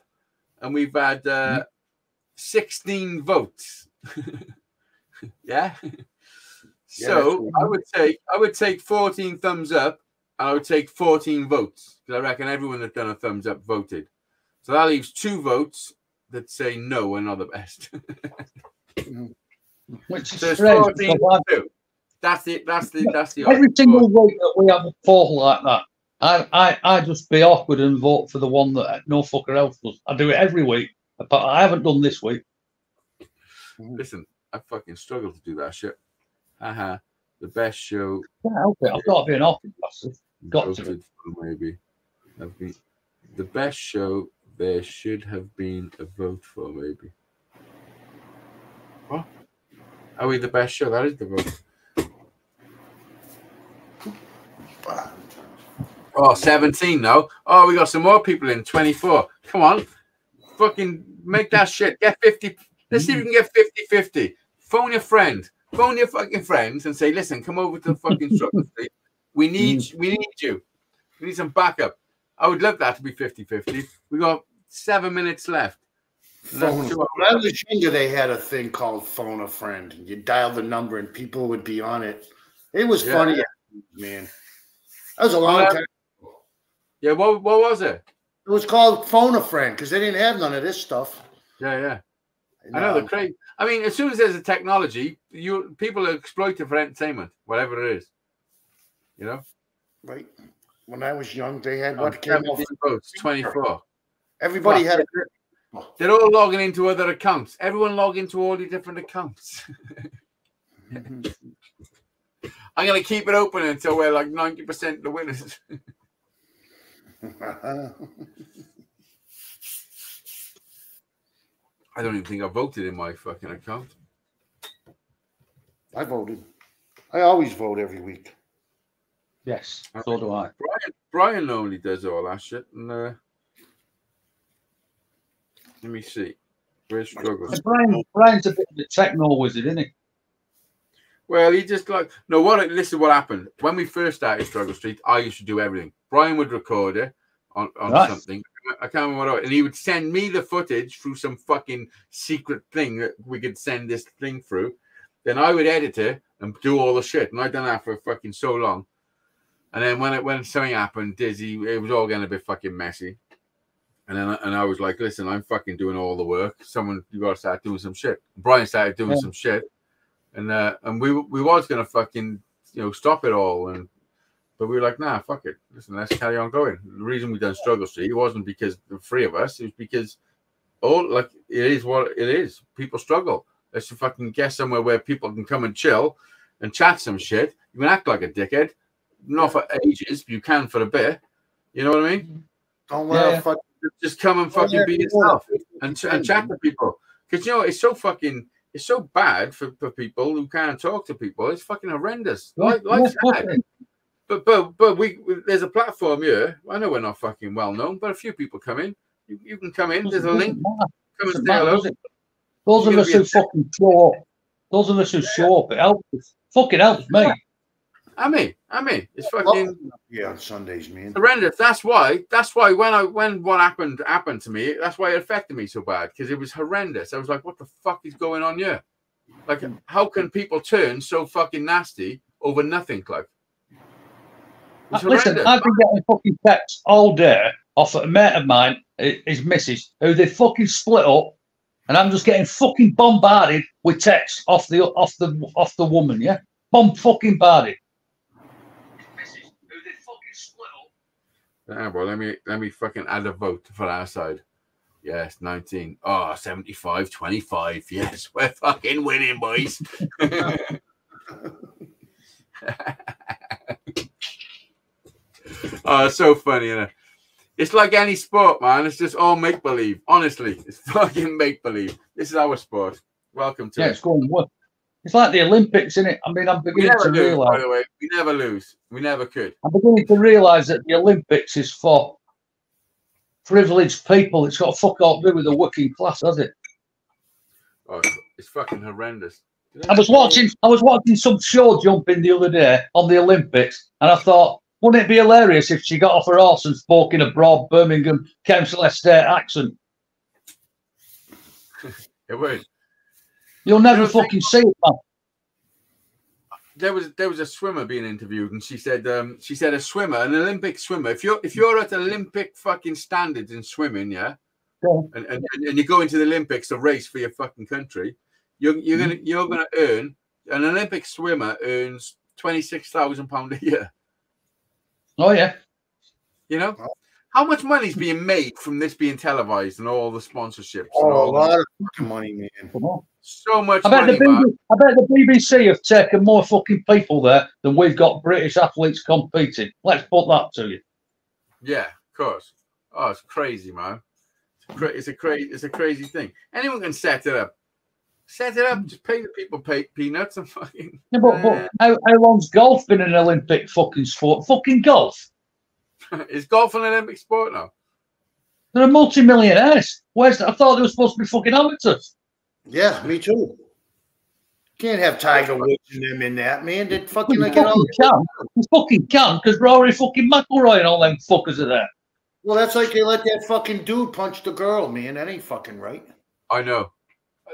and we've had 16 votes. Yeah? So I would take 14 thumbs up and I would take 14 votes because I reckon everyone that's done a thumbs up voted. So that leaves 2 votes that say no and are the best. Which is So strange. 14 because to 2. That's the every odds. single week that we have a poll like that, I just be awkward and vote for the one that no fucker else does. I do it every week, but I haven't done this week. Listen, I fucking struggle to do that shit. Haha. The best show. Yeah, okay, I've got to be an awkward bastard. Got to be. voted for, maybe. The best show there should have been a vote for, maybe. What? Are we the best show? That is the vote. Oh, 17 now. Oh, we got some more people in. 24. Come on. Fucking make that shit. Get 50. Let's see if we can get 50-50. Phone your friend. Phone your fucking friends and say, listen, come over to the fucking Struggle Street. We need you. We need some backup. I would love that to be 50-50. We got 7 minutes left. When I was younger, they had a thing called Phone a Friend. You dial the number and people would be on it. It was funny, man. That was a long time. Yeah, what was it? It was called Phone a Friend because they didn't have none of this stuff. Yeah. I know they're crazy. I mean, as soon as there's a technology, people exploit it for entertainment, whatever it is. You know? Right. When I was young, they had what came off. Votes, 24. Everybody had a. They're all logging into other accounts. Everyone log into all the different accounts. I'm going to keep it open until we're like 90% the winners. I don't even think I voted in my fucking account. I voted. I always vote every week. Yes, so do I. Brian normally does all that shit. And let me see. Where's Struggles? Brian's a bit of a techno wizard, isn't he? Well, he just like listen, what happened when we first started Struggle Street. I used to do everything. Brian would record it on something. I can't remember what, and he would send me the footage through some fucking secret thing that we could send this thing through. Then I would edit it and do all the shit, and I'd done that for fucking so long. And then when something happened, Dizzy, it was all getting a bit fucking messy. And then I was like, listen, I'm fucking doing all the work. You got to start doing some shit. Brian started doing some shit, and we was gonna fucking stop it all, but we were like, nah, fuck it. Listen, let's carry on going. The reason we done Struggle Street, it wasn't because the three of us. It was because it is what it is. People struggle. Let's fucking get somewhere where people can come and chill and chat some shit. You can act like a dickhead, not for ages, but you can for a bit. You know what I mean? Don't let her just come and fucking be yourself and chat to people. Because it's so bad for people who can't talk to people. It's fucking horrendous. Life's hard. But there's a platform here. I know we're not fucking well known, but a few people come in. You can come in. There's a link. Come and say hello. Those of us who fucking show up. Those of us who show up. It helps. Fucking helps me. I mean, it's fucking on Sundays, man. Horrendous. That's why when what happened to me, that's why it affected me so bad, because it was horrendous. I was like, what the fuck is going on here? Like, how can people turn so fucking nasty over nothing? Like, listen, I've been getting fucking texts all day off a mate of mine, his missus, who they fucking split up, and I'm just getting fucking bombarded with texts off the woman, yeah, fucking bombarded. Yeah, well, let me fucking add a vote for our side. Yes, 19. Oh, 75, 25. Yes, we're fucking winning, boys. Oh, it's so funny, you know. It's like any sport, man. It's just all make believe. Honestly, it's fucking make believe. This is our sport. Welcome to it. It's going well. It's like the Olympics, isn't it? I mean, I'm beginning to realise. By the way, we never lose. We never could. I'm beginning to realise that the Olympics is for privileged people. It's got fuck all to do with the working class, has it? Oh, it's fucking horrendous. I was watching some show jumping the other day on the Olympics, and I thought, wouldn't it be hilarious if she got off her horse and spoke in a broad Birmingham council estate accent? It would. You'll never fucking see it, man. There was a swimmer being interviewed, and she said a swimmer, an Olympic swimmer. If you're at Olympic fucking standards in swimming, yeah, and you go into the Olympics to race for your fucking country, you're gonna earn, an Olympic swimmer earns £26,000 a year. Oh yeah. You know, how much money is being made from this being televised and all the sponsorships? Oh, a lot of fucking money, man. So much I bet money, the BBC have taken more fucking people there than we've got British athletes competing. Let's put that to you. Yeah, of course. Oh, it's crazy, man. It's a crazy thing. Anyone can set it up. Set it up. Just pay the people peanuts and fucking. Yeah, but how long's golf been an Olympic fucking sport? Fucking golf. Is golf an Olympic sport now? They're a multi-millionaires. I thought they were supposed to be fucking amateurs. Yeah, me too. Can't have Tiger Woods and them in that, man. They fucking like You fucking can, because Rory fucking McIlroy and all them fuckers are there. Well, that's like they let that fucking dude punch the girl, man. That ain't fucking right. I know.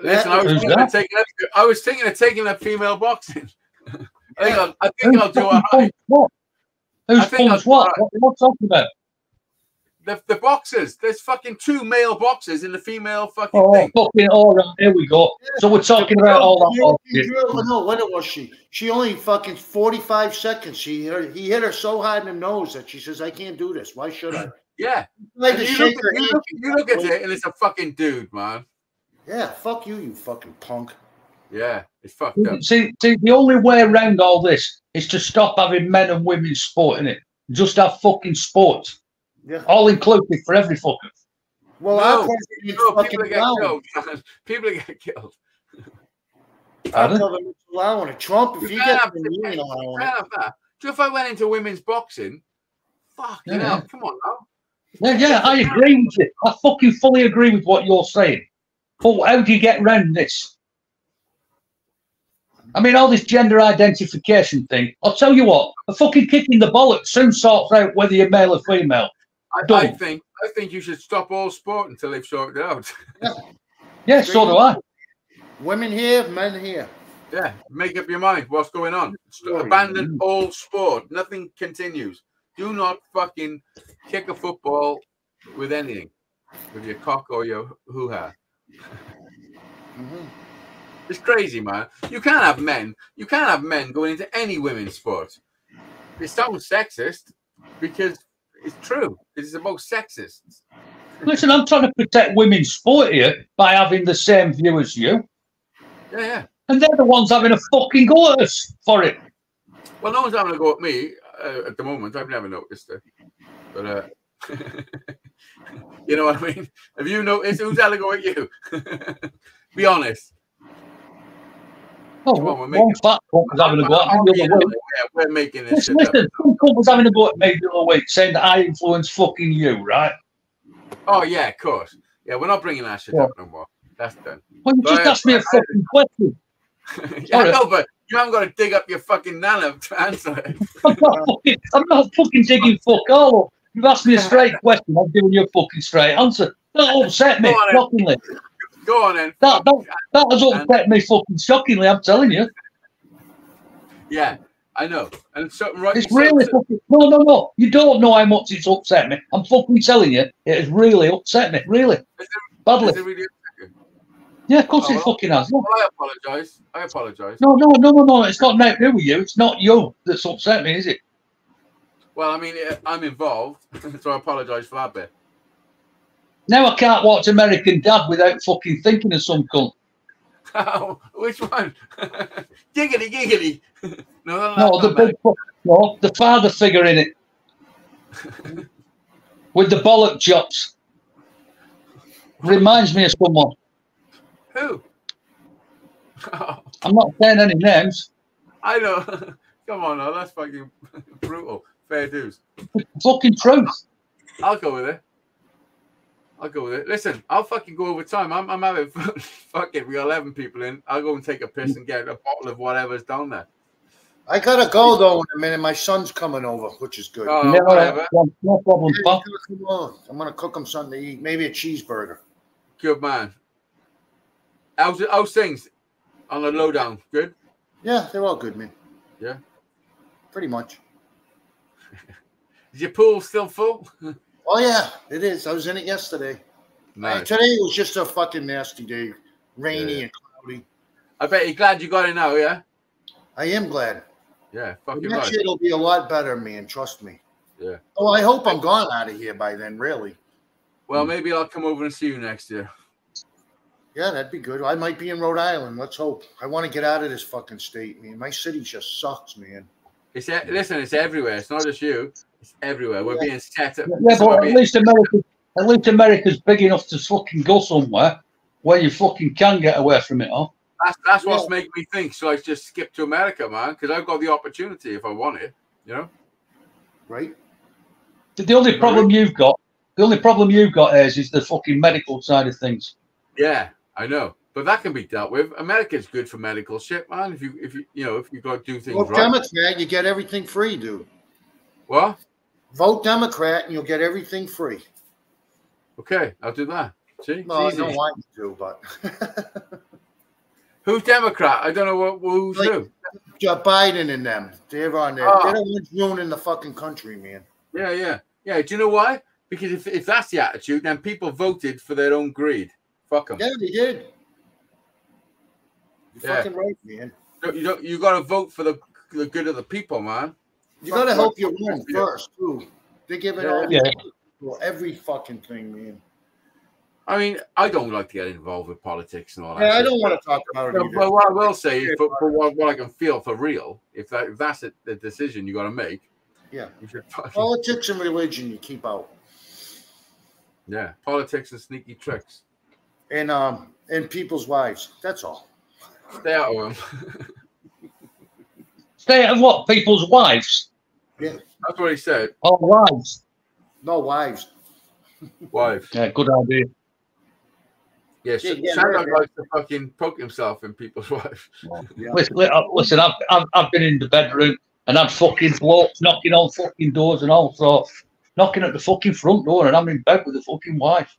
Listen, I was thinking of taking up female boxing. I think I'll do all right. Who's punched what? What are you talking about? The boxers. There's fucking 2 male boxers in the female fucking thing. Fucking all right. Here we go. So we're talking about all that. No, when was she? She only fucking 45 seconds. He hit her so hard in the nose that she says, "I can't do this. Why should I?" Yeah. Like you look at it, and it's a fucking dude, man. Yeah, fuck you, you fucking punk. Yeah, it's fucked up. See, the only way around all this is to stop having men and women sport in it. Just have fucking sport. Yeah. All inclusive for every fucker. Well, people get killed. People get killed. I tell them it's allowing it. Trump, if you get allowing it. If I went into women's boxing, fucking hell, come on now. Yeah, I agree with you. I fucking fully agree with what you're saying. But how do you get around this? I mean, all this gender identification thing. I'll tell you what, a fucking kick in the bollock soon sorts out whether you're male or female. I think you should stop all sport until they've sorted it out. Yeah, so do I. Women here, men here. Yeah, make up your mind. What's going on? Abandon all sport. Nothing continues. Do not fucking kick a football with anything, with your cock or your hoo-ha. It's crazy, man. You can't have men. You can't have men going into any women's sport. It sounds sexist because it's true. It's about sexists. Listen, I'm trying to protect women's sport here by having the same view as you. Yeah. And they're the ones having a fucking go at us for it. Well, no one's having a go at me at the moment. I've never noticed it. But, you know what I mean? Have you noticed who's having a go at you? Be honest. Oh, one fat cunt was having a go at me the other week. Yeah, we're making this shit Listen, up. some cunt was having a go at me the other week, saying that I influenced fucking you, right? Oh, yeah, of course. Yeah, we're not bringing that shit up no more. That's done. Well, you just asked me a fucking question. Yeah, I know, but you haven't got to dig up your fucking nana to answer it. I'm not fucking digging fuck all. You've asked me a straight question. I'm giving you a fucking straight answer. That upset me, shockingly. Go on then. That has upset me fucking shockingly, I'm telling you. Yeah, I know. And it's something right. It's really fucking... No. You don't know how much it's upset me. I'm fucking telling you, it has really upset me. Really. Badly. Is it really upset? Yeah, of course it fucking has. Well, I apologise. No. It's not nothing to do with you. It's not you that's upset me, is it? Well, I mean, I'm involved, so I apologise for that bit. Now I can't watch American Dad without fucking thinking of some cunt. Oh, which one? Giggity. No, the father figure in it. With the bollock chops. Reminds me of someone. Who? I'm not saying any names. I know. Come on now, that's fucking brutal. Fair dues. Fucking truth. I'll go with it. Listen, I'll fucking go over time. I'm having fucking, we got 11 people in. I'll go and take a piss and get a bottle of whatever's down there. I gotta go though in a minute. My son's coming over, which is good. Oh, whatever. No problem, Pop. I'm gonna cook him something to eat. Maybe a cheeseburger. Good man. How's things on the lowdown? Good? Yeah, they're all good, man. Yeah? Pretty much. Is your pool still full? Oh, yeah, it is. I was in it yesterday. Nice. Today was just a fucking nasty day. Rainy and cloudy. I bet you're glad you got it now, yeah? I am glad. Yeah, fucking right. Next year it'll be a lot better, man. Trust me. Yeah. Oh, I hope I'm gone out of here by then, really. Well, maybe I'll come over and see you next year. Yeah, that'd be good. I might be in Rhode Island. Let's hope. I want to get out of this fucking state, man. My city just sucks, man. Listen, it's everywhere. It's not just you. It's everywhere. We're being set up. Yeah, but at least America's big enough to fucking go somewhere where you fucking can get away from it all. That's what's making me think. So I just skip to America, man, because I've got the opportunity if I want it. You know. Right. The only problem you've got is the fucking medical side of things. Yeah, I know, but that can be dealt with. America's good for medical shit, man. If you got to do things right. Democrat, you get everything free, dude. What? Vote Democrat and you'll get everything free. Okay, I'll do that. See? No, I don't want you to, but who's Democrat? I don't know who's who. Biden and them. They're on there. They're the ones ruining the fucking country, man. Yeah. Do you know why? Because if that's the attitude, then people voted for their own greed. Fuck them. Yeah, they did. You're fucking right, man. You got to vote for the good of the people, man. You got to help your own first, too. They give it all every fucking thing, man. I mean, I don't like to get involved with politics and all that. Yeah, I don't want to talk about it either. But what I will say is, for what I can feel for real, if that's the decision you got to make. Yeah. You should fucking... Politics and religion you keep out. Yeah, politics and sneaky tricks. And people's wives. That's all. Stay out of them. Stay out of what? People's wives? Yeah. That's what he said. Oh, wives. No, wives. Wives. Yeah, good idea. Yeah, Sandra likes to fucking poke himself in people's wives. Yeah. Listen, I've been in the bedroom and had fucking blokes knocking on fucking doors and all sorts. Knocking at the fucking front door and I'm in bed with the fucking wife.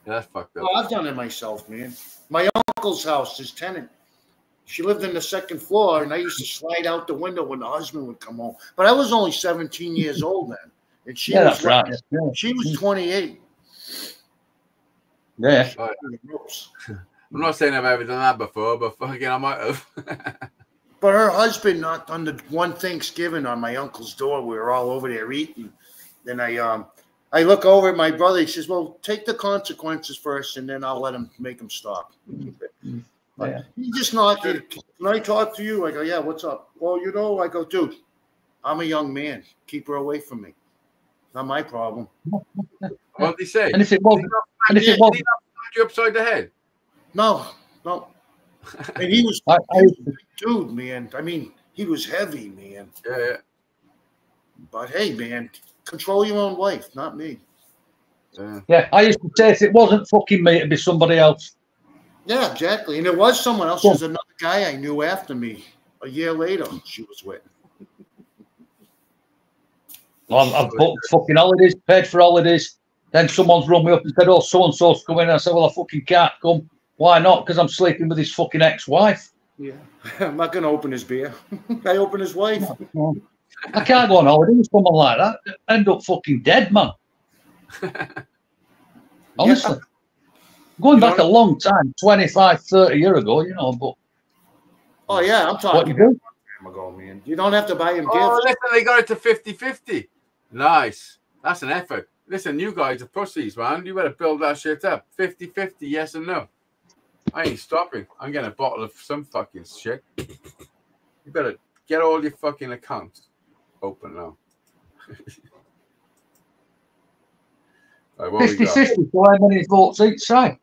That's fucked up. Oh, I've done it myself, man. My uncle's house, his tenant, she lived in the second floor, and I used to slide out the window when the husband would come home. But I was only 17 years old then, and she was that's right. Yeah. She was 28. Yeah. I'm not saying I've ever done that before, but fucking I might have. But her husband knocked on the one Thanksgiving on my uncle's door. We were all over there eating. Then I look over at my brother. He says, "Well, take the consequences first, and then I'll make him stop." Yeah. He just knocked it. Can I talk to you? I go, "Yeah, what's up?" Well, I go, "Dude, I'm a young man. Keep her away from me. Not my problem." What did he say? And if it wasn't, did he not knock you upside the head? No. And he was a big dude, man. I mean, he was heavy, man. Yeah. But hey, man, control your own wife, not me. Yeah, I used to say if it wasn't fucking me, it'd be somebody else. Yeah, exactly. And it was someone else. There's another guy I knew after me. A year later, she was with. Well, I've booked fucking holidays, paid for holidays. Then someone's rung me up and said, "Oh, so and so's coming." I said, "Well, I fucking can't come." Why not? Because I'm sleeping with his fucking ex-wife. Yeah, I'm not going to open his beer. I open his wife. No. I can't go on holiday with someone like that. End up fucking dead, man. Honestly. Going back a long time, 25, 30 years ago, but... Oh, yeah, I'm talking what you do? time ago, man. You don't have to buy him gifts. Oh, listen, they got it to 50-50. Nice. That's an effort. Listen, you guys are pussies, man. You better build that shit up. 50-50, yes and no. I ain't stopping. I'm getting a bottle of some fucking shit. You better get all your fucking accounts open now. Right, 50-50, so how many votes each side?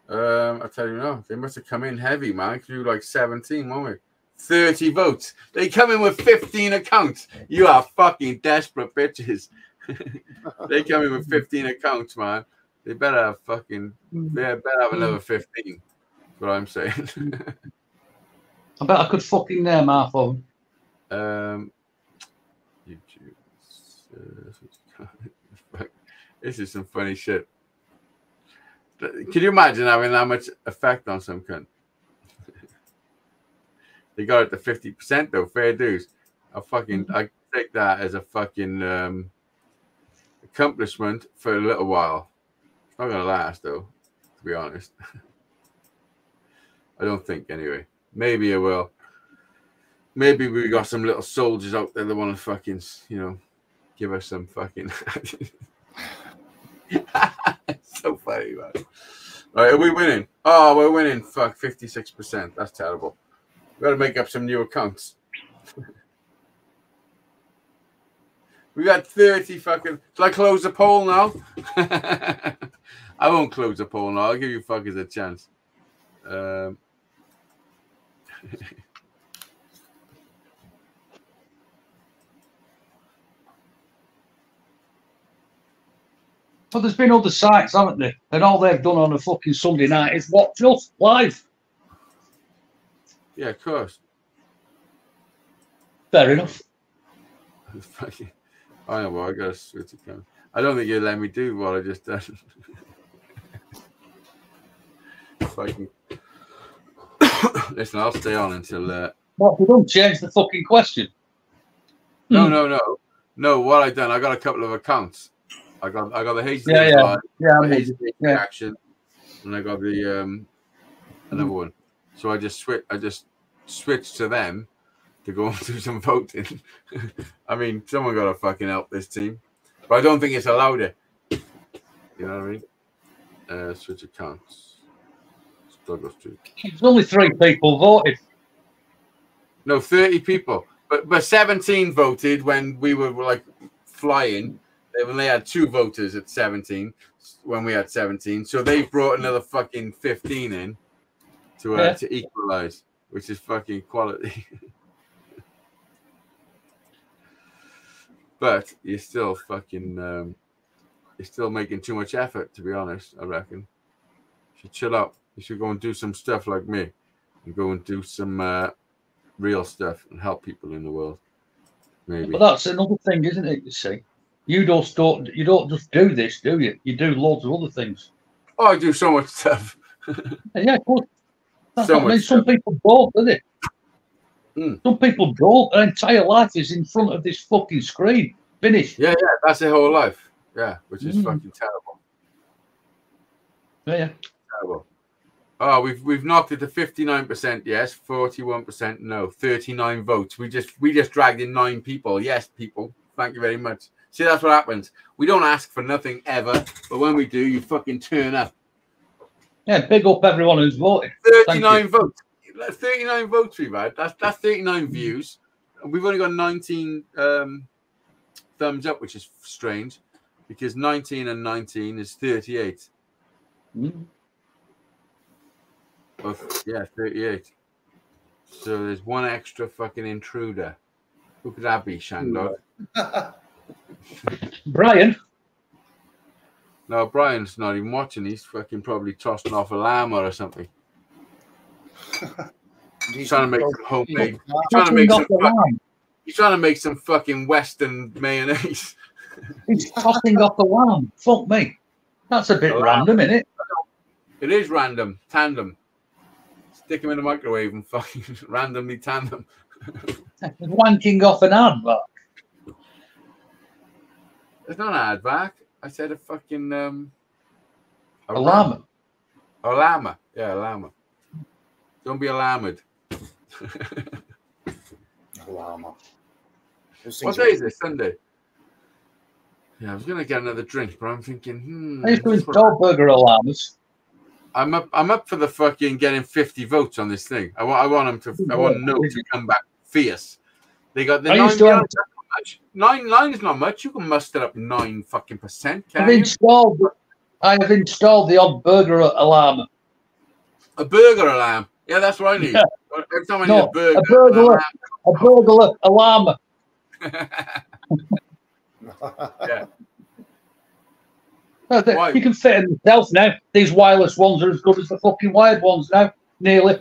I tell you now, they must have come in heavy, man. You like 17, won't we? 30 votes. They come in with 15 accounts. You are fucking desperate bitches. They come in with 15 accounts, man. They better have another 15. That's what I'm saying. I bet I could fucking name half of them. YouTube. This is some funny shit. Can you imagine having that much effect on some cunt? They got it to 50% though. Fair dues. I take that as a fucking accomplishment for a little while. It's not gonna last though, to be honest. I don't think anyway. Maybe it will. Maybe we got some little soldiers out there that want to fucking, give us some fucking. It's so funny, man. All right, are we winning? Oh, we're winning. Fuck, 56%. That's terrible. We got to make up some new accounts. We got 30 fucking. Shall I close the poll now? I won't close the poll now. I'll give you fuckers a chance. But there's been other sites, haven't there? And all they've done on a fucking Sunday night is watch us live. Yeah, of course. Fair enough. I know, well, I got to switch account. I don't think you'll let me do what I just done. Fucking. Listen, I'll stay on until. What, you don't change the fucking question? No. No, what I done, I got a couple of accounts. I got the HD action, and I got the another one. So I just switched to them to go and do some voting. I mean, someone got to fucking help this team, but I don't think it's allowed it. You know what I mean? Switch accounts. Douglas Street. There's only 3 people voted. No, 30 people, but 17 voted when we were like flying. When they had 2 voters at 17, when we had 17, so they brought another fucking 15 in to equalize, which is fucking quality. But you're still fucking, you're still making too much effort, to be honest. I reckon you should chill out. You should go and do some stuff like me, and go and do some real stuff and help people in the world. Maybe. But that's another thing, isn't it? You see. You don't just do this, do you? You do loads of other things. Oh, I do so much stuff. And yeah, of course. That's So what I mean. much Some people don't, do they? Mm. Some people don't. Their entire life is in front of this fucking screen. Finished. Yeah, that's their whole life. Yeah, which is fucking terrible. Yeah. Terrible. Oh, we've knocked it to 59% yes, 41% no, 39 votes. We just dragged in 9 people. Yes, people. Thank you very much. See, that's what happens. We don't ask for nothing ever, but when we do, you fucking turn up. Yeah, big up everyone who's voted. 39 votes. 39 votes we've had. That's 39 views. We've only got 19 thumbs up, which is strange, because 19 and 19 is 38. Yeah, 38. So there's one extra fucking intruder. Who could that be, Shandog? Brian? No, Brian's not even watching. He's fucking probably tossing off a llama or something. He's trying to make some homemade. He's trying to make some fucking Western mayonnaise. He's tossing off the lamb. Fuck me. That's a bit random, isn't it? It is random. Tandem. Stick him in the microwave and fucking randomly tandem. Wanking off an advert. There's not an ad back. I said a fucking a llama. A llama. Yeah, a llama. Don't be alarmed. A llama. What day is it? Sunday. Yeah, I was gonna get another drink, but I'm thinking, I used to install burger llamas. I'm up for the fucking getting 50 votes on this thing. I want them to. I want No to come back fierce. They got the 9 is not much. You can muster up 9 fucking %. I have installed the odd burger alarm. A burger alarm. Yeah, that's what I need. Yeah. Every time I need a burger alarm. Yeah. Well, you can fit in yourself now. These wireless ones are as good as the fucking wired ones now, nearly.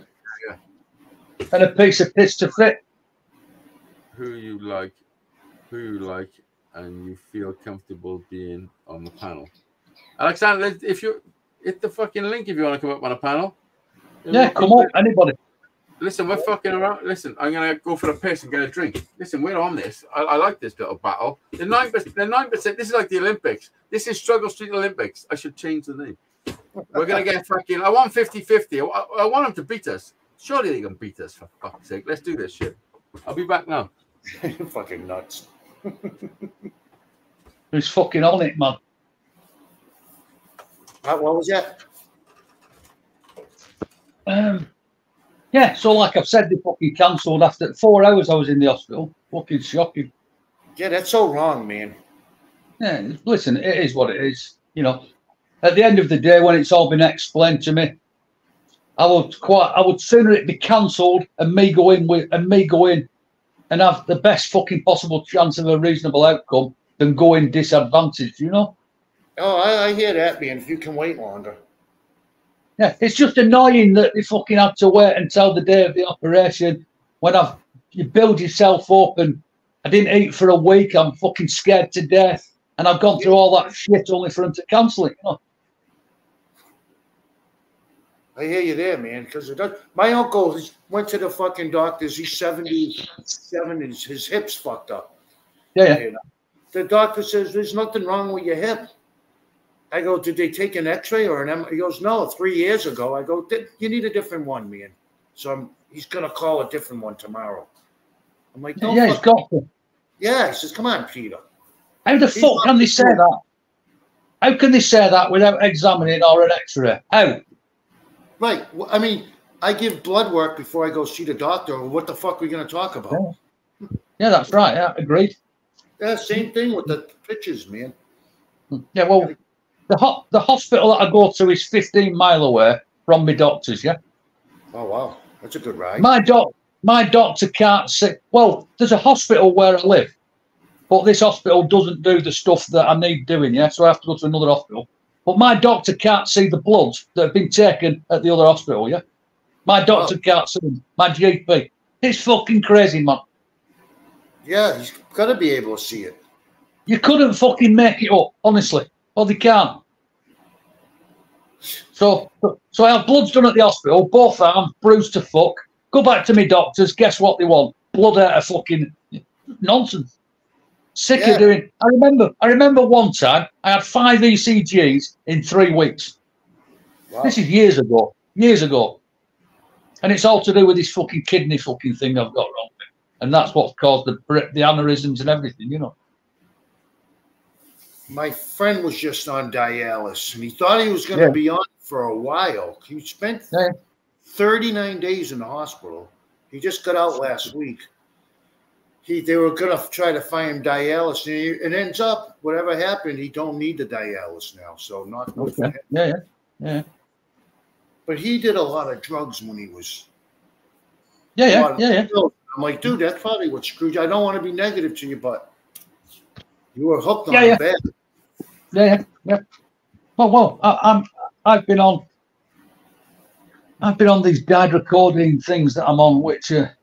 Yeah. And a piece of piss to fit. Who you like, and you feel comfortable being on the panel. Alexander, if you hit the fucking link if you want to come up on a panel. Yeah, come on, anybody. Listen, we're fucking around. Listen, I'm gonna go for a piss and get a drink. Listen, we're on this. I like this little battle. The 9%. This is like the Olympics. This is Struggle Street Olympics. I should change the name. We're gonna get fucking. I want 50-50. I want them to beat us. Surely they can beat us, for fuck's sake. Let's do this shit. I'll be back now. You're fucking nuts. Who's fucking on it, man? What was that? Yeah, so like I've said, they fucking cancelled after 4 hours I was in the hospital. Fucking shocking. Yeah, that's so wrong, man. Yeah, listen, it is what it is. You know, at the end of the day, when it's all been explained to me, I would sooner it be cancelled and me go in and have the best fucking possible chance of a reasonable outcome than go in disadvantaged, you know? Oh, I hear that, man. If you can wait longer. Yeah, it's just annoying that they fucking have to wait until the day of the operation when you build yourself up and I didn't eat for a week. I'm fucking scared to death. And I've gone through all that shit only for them to cancel it, you know? I hear you there, man. Because my uncle went to the fucking doctors. He's 77 and his hip's fucked up. Yeah. And the doctor says, there's nothing wrong with your hip. I go, did they take an x-ray or an MRI? He goes, no, 3 years ago. I go, you need a different one, man. So he's going to call a different one tomorrow. I'm like, no. Yeah, he's got to. Yeah, he says, come on, Peter. How the fuck can they say that? How can they say that without examining or an x-ray? How? Right. Well, I mean, I give blood work before I go see the doctor. What the fuck are we going to talk about? Yeah, that's right. Yeah, agreed. Yeah, same thing with the pictures, man. Yeah, well, the hospital that I go to is 15 miles away from my doctor's, yeah? Oh, wow. That's a good ride. My doctor can't see. Well, there's a hospital where I live, but this hospital doesn't do the stuff that I need doing, yeah? So I have to go to another hospital. But my doctor can't see the bloods that have been taken at the other hospital, yeah? My doctor can't see them. My GP. It's fucking crazy, man. Yeah, he's got to be able to see it. You couldn't fucking make it up, honestly. Well, they can't. So I have bloods done at the hospital, both arms, bruised to fuck. Go back to me doctors, guess what they want? Blood out of fucking nonsense. Sick of doing. I remember one time I had 5 ECGs in 3 weeks. Wow. This is years ago. And it's all to do with this fucking kidney fucking thing I've got wrong with. And that's what's caused the aneurysms and everything, you know. My friend was just on dialysis, and he thought he was going to be on for a while. He spent 39 days in the hospital. He just got out last week. They were going to try to find him dialysis, and it ends up, whatever happened, he don't need the dialysis now, so not good for him. Yeah. But he did a lot of drugs when he was... Yeah. I'm like, dude, that's probably what screwed you. I don't want to be negative to you, but you were hooked on it bad. Yeah. Well, I've been on these dihydrocodeine things that I'm on, which are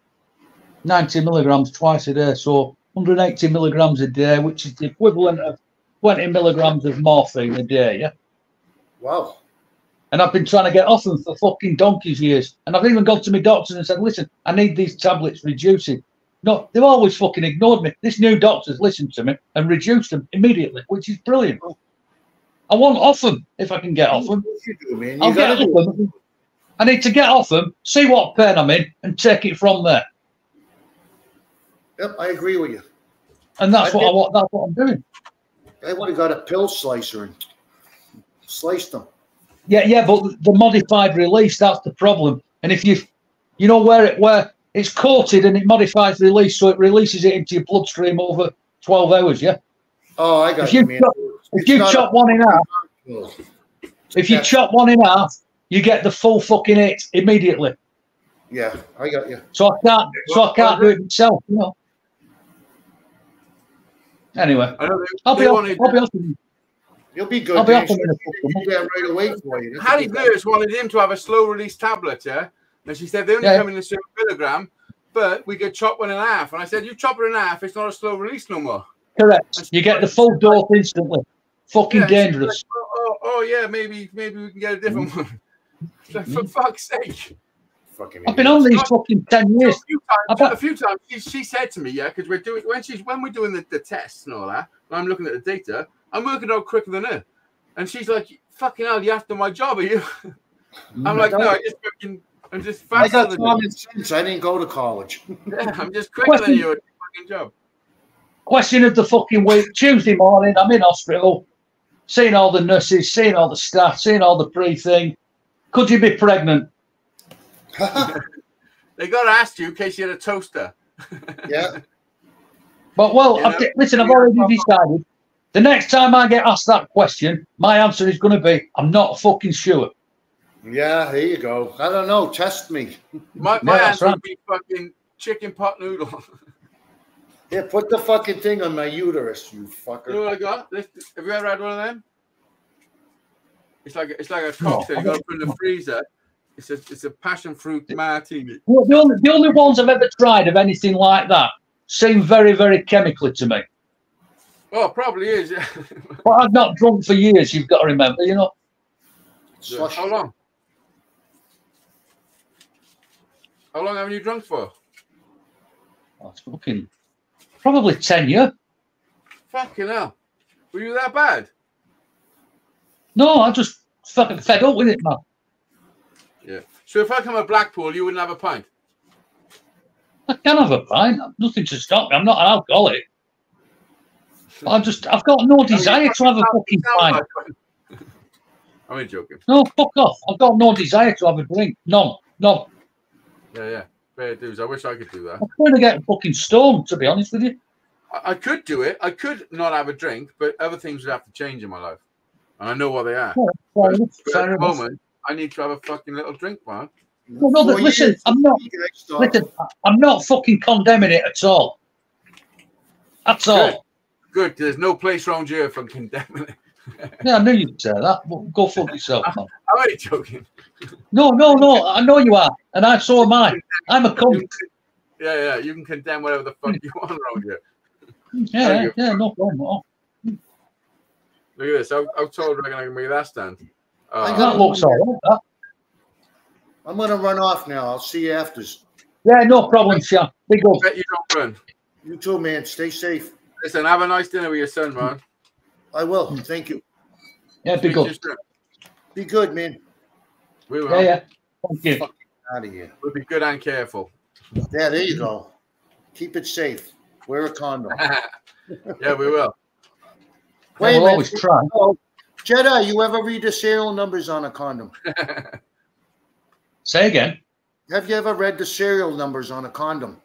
90 milligrams twice a day, so 180 milligrams a day, which is the equivalent of 20 milligrams of morphine a day. Yeah. Wow. And I've been trying to get off them for fucking donkey's years. And I've even gone to my doctors and said, listen, I need these tablets reducing. No, they've always fucking ignored me. This new doctor's listened to me and reduced them immediately, which is brilliant. I want off them if I can get off them. I'll get off them. I need to get off them, see what pain I'm in, and take it from there. Yep, I agree with you. And that's what I want. That's what I'm doing. I would have got a pill slicer and sliced them. Yeah, but the modified release, that's the problem. And if you know where it's coated and it modifies the release, so it releases it into your bloodstream over 12 hours, yeah? Oh, I got you. If you chop one in half, chop one in half, you get the full fucking hit immediately. Yeah, I got you. So I can't do it myself, you know. Anyway, I'll be off with you. You'll be good. I'll be off in a couple right away for you. Hattie Nurse wanted him to have a slow release tablet, yeah? And she said they only come in a certain milligram, but we could chop one in half. And I said, you chop it in half, it's not a slow release no more. Correct. You get the full dose instantly. Fucking dangerous. Like, oh yeah, maybe we can get a different one. Like, for fuck's sake. I've been on these fucking 10 years. A few times she said to me, yeah, because we're doing when we're doing the tests and all that, and I'm looking at the data, I'm working out quicker than her. And she's like, fucking hell, you after my job, are you? I'm like, no, I'm just faster than you. I got common sense. I didn't go to college. Yeah, I'm just quicker than you at your fucking job. Question of the fucking week. Tuesday morning, I'm in hospital, seeing all the nurses, seeing all the staff, seeing all the pre-thing. Could you be pregnant? They got to ask you in case you had a toaster. Yeah. But, listen, I've already decided. The next time I get asked that question, my answer is going to be, I'm not fucking sure. Yeah, there you go. I don't know. Test me. My answer would be fucking chicken pot noodle. Yeah, put the fucking thing on my uterus, you fucker. You know what I got? Have you ever had one of them? It's like a cocktail. You got to put in the freezer. It's a passion fruit martini. Well, the only ones I've ever tried of anything like that seem very, very chemically to me. Oh, probably is, yeah. But I've not drunk for years, you've got to remember, you know. Yeah. How long? How long haven't you drunk for? Oh, it's fucking probably 10 years. Fucking hell. Were you that bad? No, I just fucking fed up with it, man. Yeah. So if I come to Blackpool, you wouldn't have a pint? I can have a pint. Nothing to stop me. I'm not an alcoholic. I've got no desire to have a fucking pint. I'm only joking. No, fuck off. I've got no desire to have a drink. None. Yeah. Fair dues. I wish I could do that. I'm trying to get fucking stoned, to be honest with you. I could do it. I could not have a drink, but other things would have to change in my life. And I know what they are. But at the moment, I need to have a fucking little drink, man. No, listen, I'm not fucking condemning it at all. That's all. Good. There's no place around here for condemning it. Yeah, I knew you'd say that. Well, go fuck yourself, man. I'm only joking. No. I know you are, and so am I. I'm a cunt. Yeah. You can condemn whatever the fuck you want around here. Yeah, no problem at all. Look at this. How tall do I reckon I can make that stand? That looks all right. I'm going to run off now. I'll see you after. Yeah, no problem, Sean. Be good. Bet you don't run. You too, man. Stay safe. Listen, have a nice dinner with your son, man. I will. Thank you. Yeah, be good. Be good, man. We will. Yeah. Thank you. Out of here. We'll be good and careful. Yeah, there you go. Keep it safe. Wear a condom. Yeah, we will. Wait a We'll minute. always try. Oh, Jedi, you ever read the serial numbers on a condom? Say again. Have you ever read the serial numbers on a condom?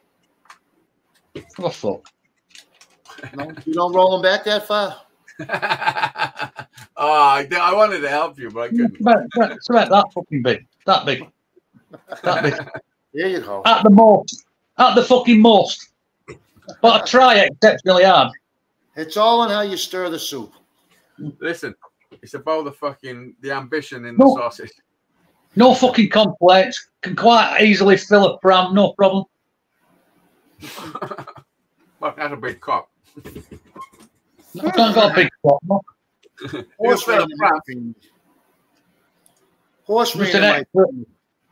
What for? No? You don't roll them back that far? I wanted to help you, but I couldn't. It's about that fucking big. That big. That big. There you go. At the most. At the fucking most. But I try exceptionally hard. It's all in how you stir the soup. Listen, it's about the ambition in the sausage. No fucking complaints. Can quite easily fill a pram, no problem. Well, that's a big cock. I can't got a big pot, no.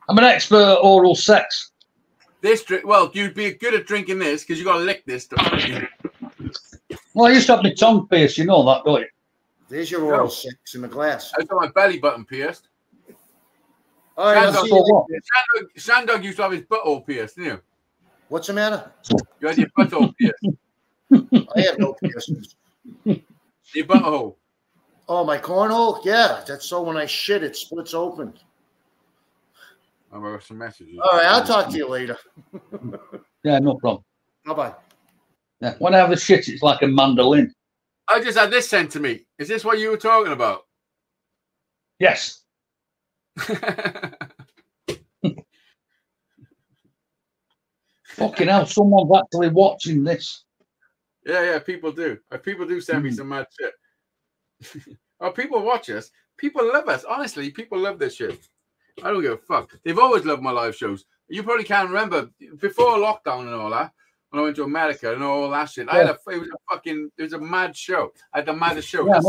I'm an expert at oral sex. Well, you'd be good at drinking this because you got to lick this stuff. Well, I used to have my tongue pierced, you know that, don't you? There's your oral sex in the glass. I got my belly button pierced. All right, Shandog used to have his butthole pierced, didn't you? What's the matter? You had your butthole pierced. I have no piercings. Your butthole. Oh, my cornhole? Yeah, that's so when I shit, it splits open. I've got some messages. All right, I'll talk to you later. Yeah, no problem. Bye-bye. Yeah. When I have a shit, it's like a mandolin. I just had this sent to me. Is this what you were talking about? Yes. Fucking hell, someone's actually watching this. Yeah, people do. People do send me some mad shit. Oh, people watch us. People love us. Honestly, people love this shit. I don't give a fuck. They've always loved my live shows. You probably can't remember before lockdown and all that. When I went to America and all that shit, Yeah. it was a mad show. I had the maddest show. Yeah,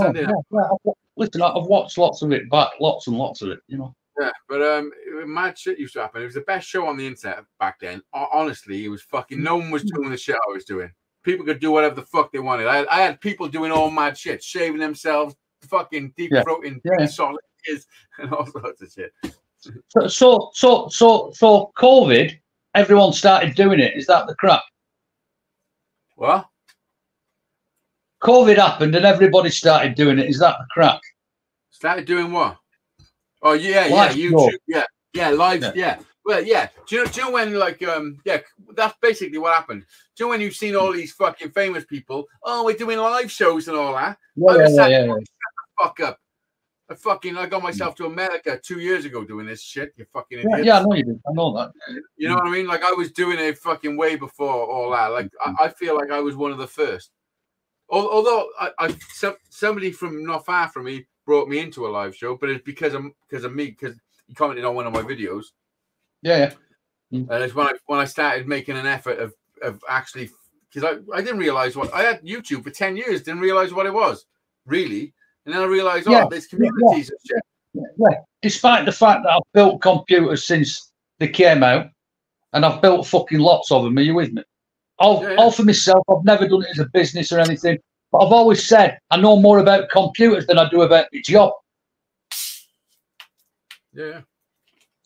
listen, I've watched lots of it back, lots and lots of it, you know. Yeah, but mad shit used to happen. It was the best show on the internet back then. Honestly, it was fucking. No one was doing the shit I was doing. People could do whatever the fuck they wanted. I had people doing all mad shit, shaving themselves, fucking deep throating solid kids, and all sorts of shit. So COVID, everyone started doing it. Is that the crap? What? COVID happened and everybody started doing it. Is that the crap? Started doing what? Oh yeah, live YouTube, show. yeah, live, yeah. Well, yeah. Do you know when that's basically what happened. Do you know when you've seen all these fucking famous people? Oh, we're doing live shows and all that. Shut the fuck up. I got myself to America 2 years ago doing this shit. You fucking idiot. Yeah, I know you did. I know that. You know what I mean? Like I was doing it fucking way before all that. Like I feel like I was one of the first. Although somebody from not far from me brought me into a live show, but it's because of me, because he commented on one of my videos. Yeah. And it's when I started making an effort of actually, because I didn't realize what I had YouTube for 10 years, didn't realize what it was really. And then I realized, there's communities and shit. Yeah. Despite the fact that I've built computers since they came out, and I've built fucking lots of them. Are you with me? All for myself. I've never done it as a business or anything. But I've always said I know more about computers than I do about my job. Yeah.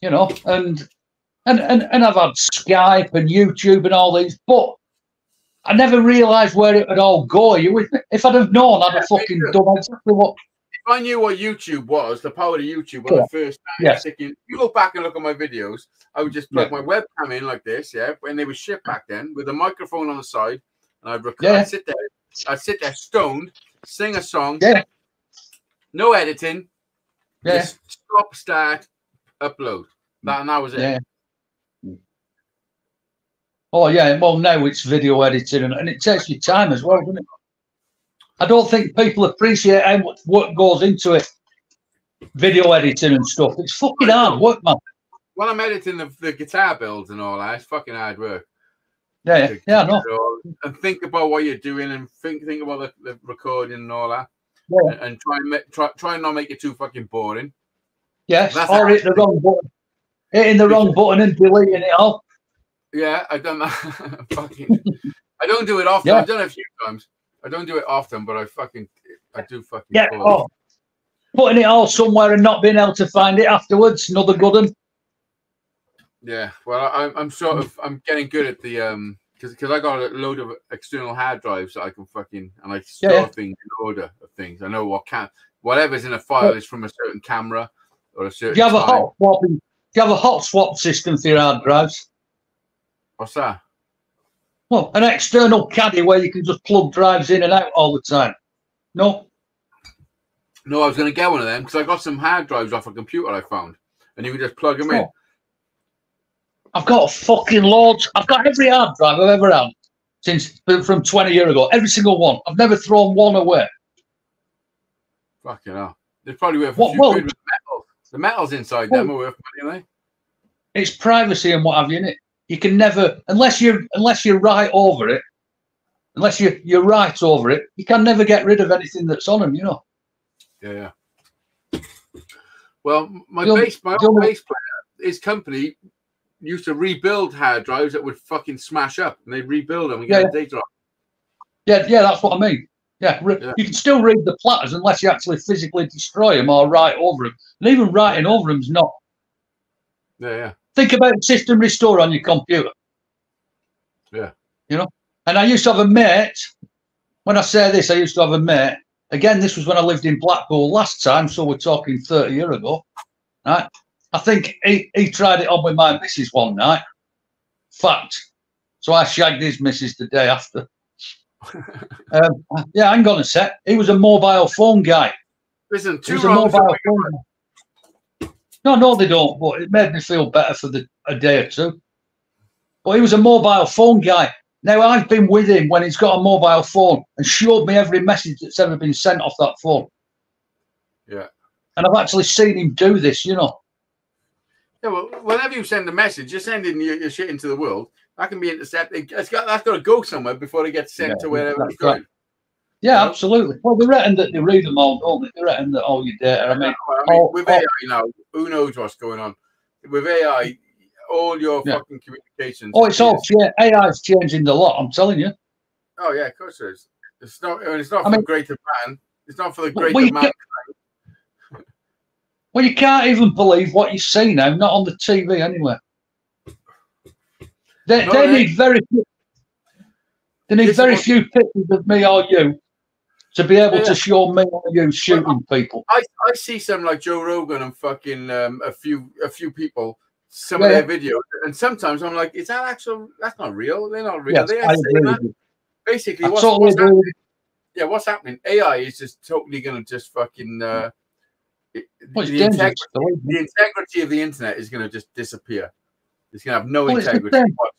You know, and I've had Skype and YouTube and all these, but I never realised where it would all go. Are you with me? If I'd have known, I'd have fucking done exactly what. If I knew what YouTube was, the power of YouTube, when I first started sticking, you look back and look at my videos, I would just plug my webcam in like this, when they were shit back then, with a microphone on the side, and I'd record. I'd sit there stoned, sing a song, no editing, just stop, start, upload. That was it. Yeah. Oh yeah, well now it's video editing and it takes your time as well, doesn't it? I don't think people appreciate how much work goes into it. Video editing and stuff. It's fucking hard work, man. When I'm editing the guitar builds and all that, it's fucking hard work. Yeah, I know. And think about what you're doing and think about the recording and all that. and try and not make it too fucking boring. Yes, or hit the wrong button. Hitting the wrong button and deleting it all. Yeah, I've done that. Fucking, I don't do it often. Yeah. I've done it a few times. I don't do it often, but I do fucking. Yeah, putting it all somewhere and not being able to find it afterwards. Another good one. Yeah, well, I'm getting good at the because I got a load of external hard drives that I can fucking and I store things in order of things. I know whatever's in a file is from a certain camera or a certain. Do you have a hot swap system for your hard drives? What's that? Well, an external caddy where you can just plug drives in and out all the time. No. No, I was going to get one of them because I got some hard drives off a computer I found, and you can just plug them in. I've got fucking loads. I've got every hard drive I've ever had from 20 years ago. Every single one. I've never thrown one away. Fucking hell. They're probably worth a few quid with the metal. The metal's inside them are worth money, aren't they? It's privacy and what have you in it. You can never, unless you're right over it, unless you're right over it, you can never get rid of anything that's on them, you know. Yeah. Well, my old bass player, his company used to rebuild hard drives that would fucking smash up, and they rebuild them and get a data off. Yeah, that's what I mean. Yeah, you can still read the platters unless you actually physically destroy them or write over them. And even writing over them is not. Yeah. Think about System Restore on your computer. Yeah. You know? And I used to have a mate. When I say this, I used to have a mate. Again, this was when I lived in Blackpool last time, so we're talking 30 years ago. Right? I think he tried it on with my missus one night. Fact. So I shagged his missus the day after. Hang on a sec. He was a mobile phone guy. Listen, he was a mobile phone guy. No, they don't. But it made me feel better for a day or two. But he was a mobile phone guy. Now, I've been with him when he's got a mobile phone and showed me every message that's ever been sent off that phone. Yeah. And I've actually seen him do this, you know. Yeah, well, whenever you send a message, you're sending your shit into the world. That can be intercepted. That's got to go somewhere before it gets sent to wherever it's going. Yeah, absolutely. Well, they reckon that they read them all, don't they? They reckon that all your data. I mean, with AI now, who knows what's going on? With AI, all your fucking communications. Oh, it's all AI's changing the lot. I'm telling you. Oh yeah, of course it is. It's not. It's not for the greater man. It's not for the greater man. Well, you can't even believe what you see now. Not on the TV anyway. They need very few. They need very few pictures of me or you to be able to show me or you shooting people. I see some like Joe Rogan and fucking a few people, some of their videos, and sometimes I'm like, is that actual? That's not real. They're not real. Yes, I agree with you. Basically, what's happening? Yeah, what's happening? AI is just totally going to just fucking. The integrity of the internet is going to just disappear. It's going to have no integrity whatsoever.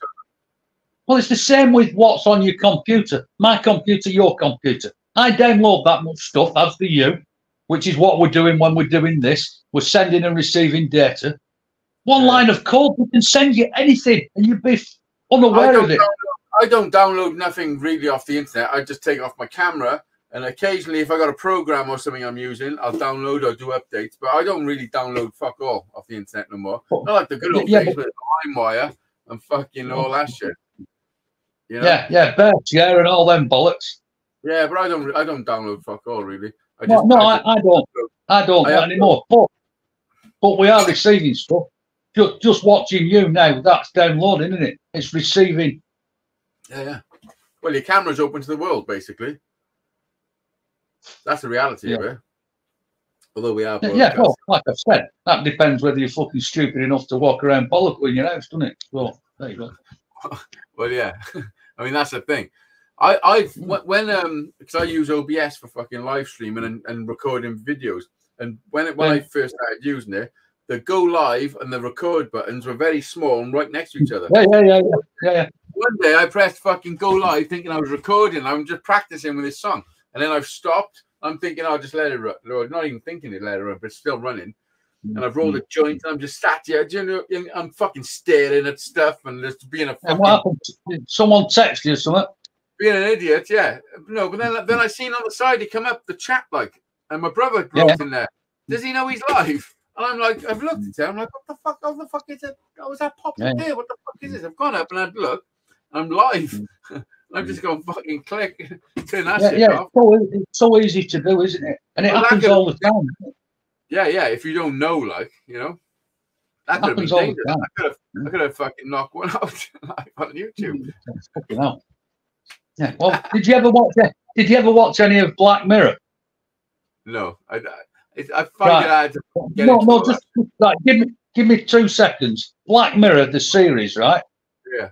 Well, it's the same with what's on your computer. My computer, your computer. I download that much stuff, as do you, which is what we're doing when we're doing this. We're sending and receiving data. One line of code, we can send you anything, and you'd be unaware of it. I don't download nothing really off the internet. I just take it off my camera, and occasionally, if I got a program or something I'm using, I'll download or do updates. But I don't really download fuck all off the internet no more. Not like the good old days with LimeWire and fucking all that shit. You know? Yeah, and all them bollocks. Yeah, but I don't download fuck all really. I don't anymore. But we are receiving stuff. Just watching you now, that's downloading, isn't it? It's receiving. Yeah. Well, your camera's open to the world, basically. That's the reality of it. Although we are. Well, like I've said, that depends whether you're fucking stupid enough to walk around bollock in your house, doesn't it? Well, there you go. Well, yeah. I mean, that's the thing. Because I use OBS for fucking live streaming and recording videos, and when I first started using it, the go live and the record buttons were very small and right next to each other. Yeah. One day I pressed fucking go live thinking I was recording. I'm just practicing with this song, and then I've stopped. I'm thinking I'll just let it run. Not even thinking it let it run, but it's still running. And I've rolled a joint, and I'm just sat here. I'm fucking staring at stuff and just being a fucking. And what happened? Did someone text you or something? being an idiot, yeah. No, but then I seen on the side he come up the chat like, and my brother wrote in there. Does he know he's live? And I'm like, I've looked at it. I'm like, what the fuck? How the fuck is it? How was that popped up there? What the fuck is this? I've gone up and I've looked. I'm live. I'm just going to fucking click, turn that shit off. It's so easy to do, isn't it? And it happens all the time. Yeah. If you don't know, like, you know, that could have been dangerous. I could have fucking knocked one out live on YouTube. Fucking hell. Yeah. Well, did you ever watch any of Black Mirror? No, I find it hard to get just like give me 2 seconds. Black Mirror, the series, right? Yeah.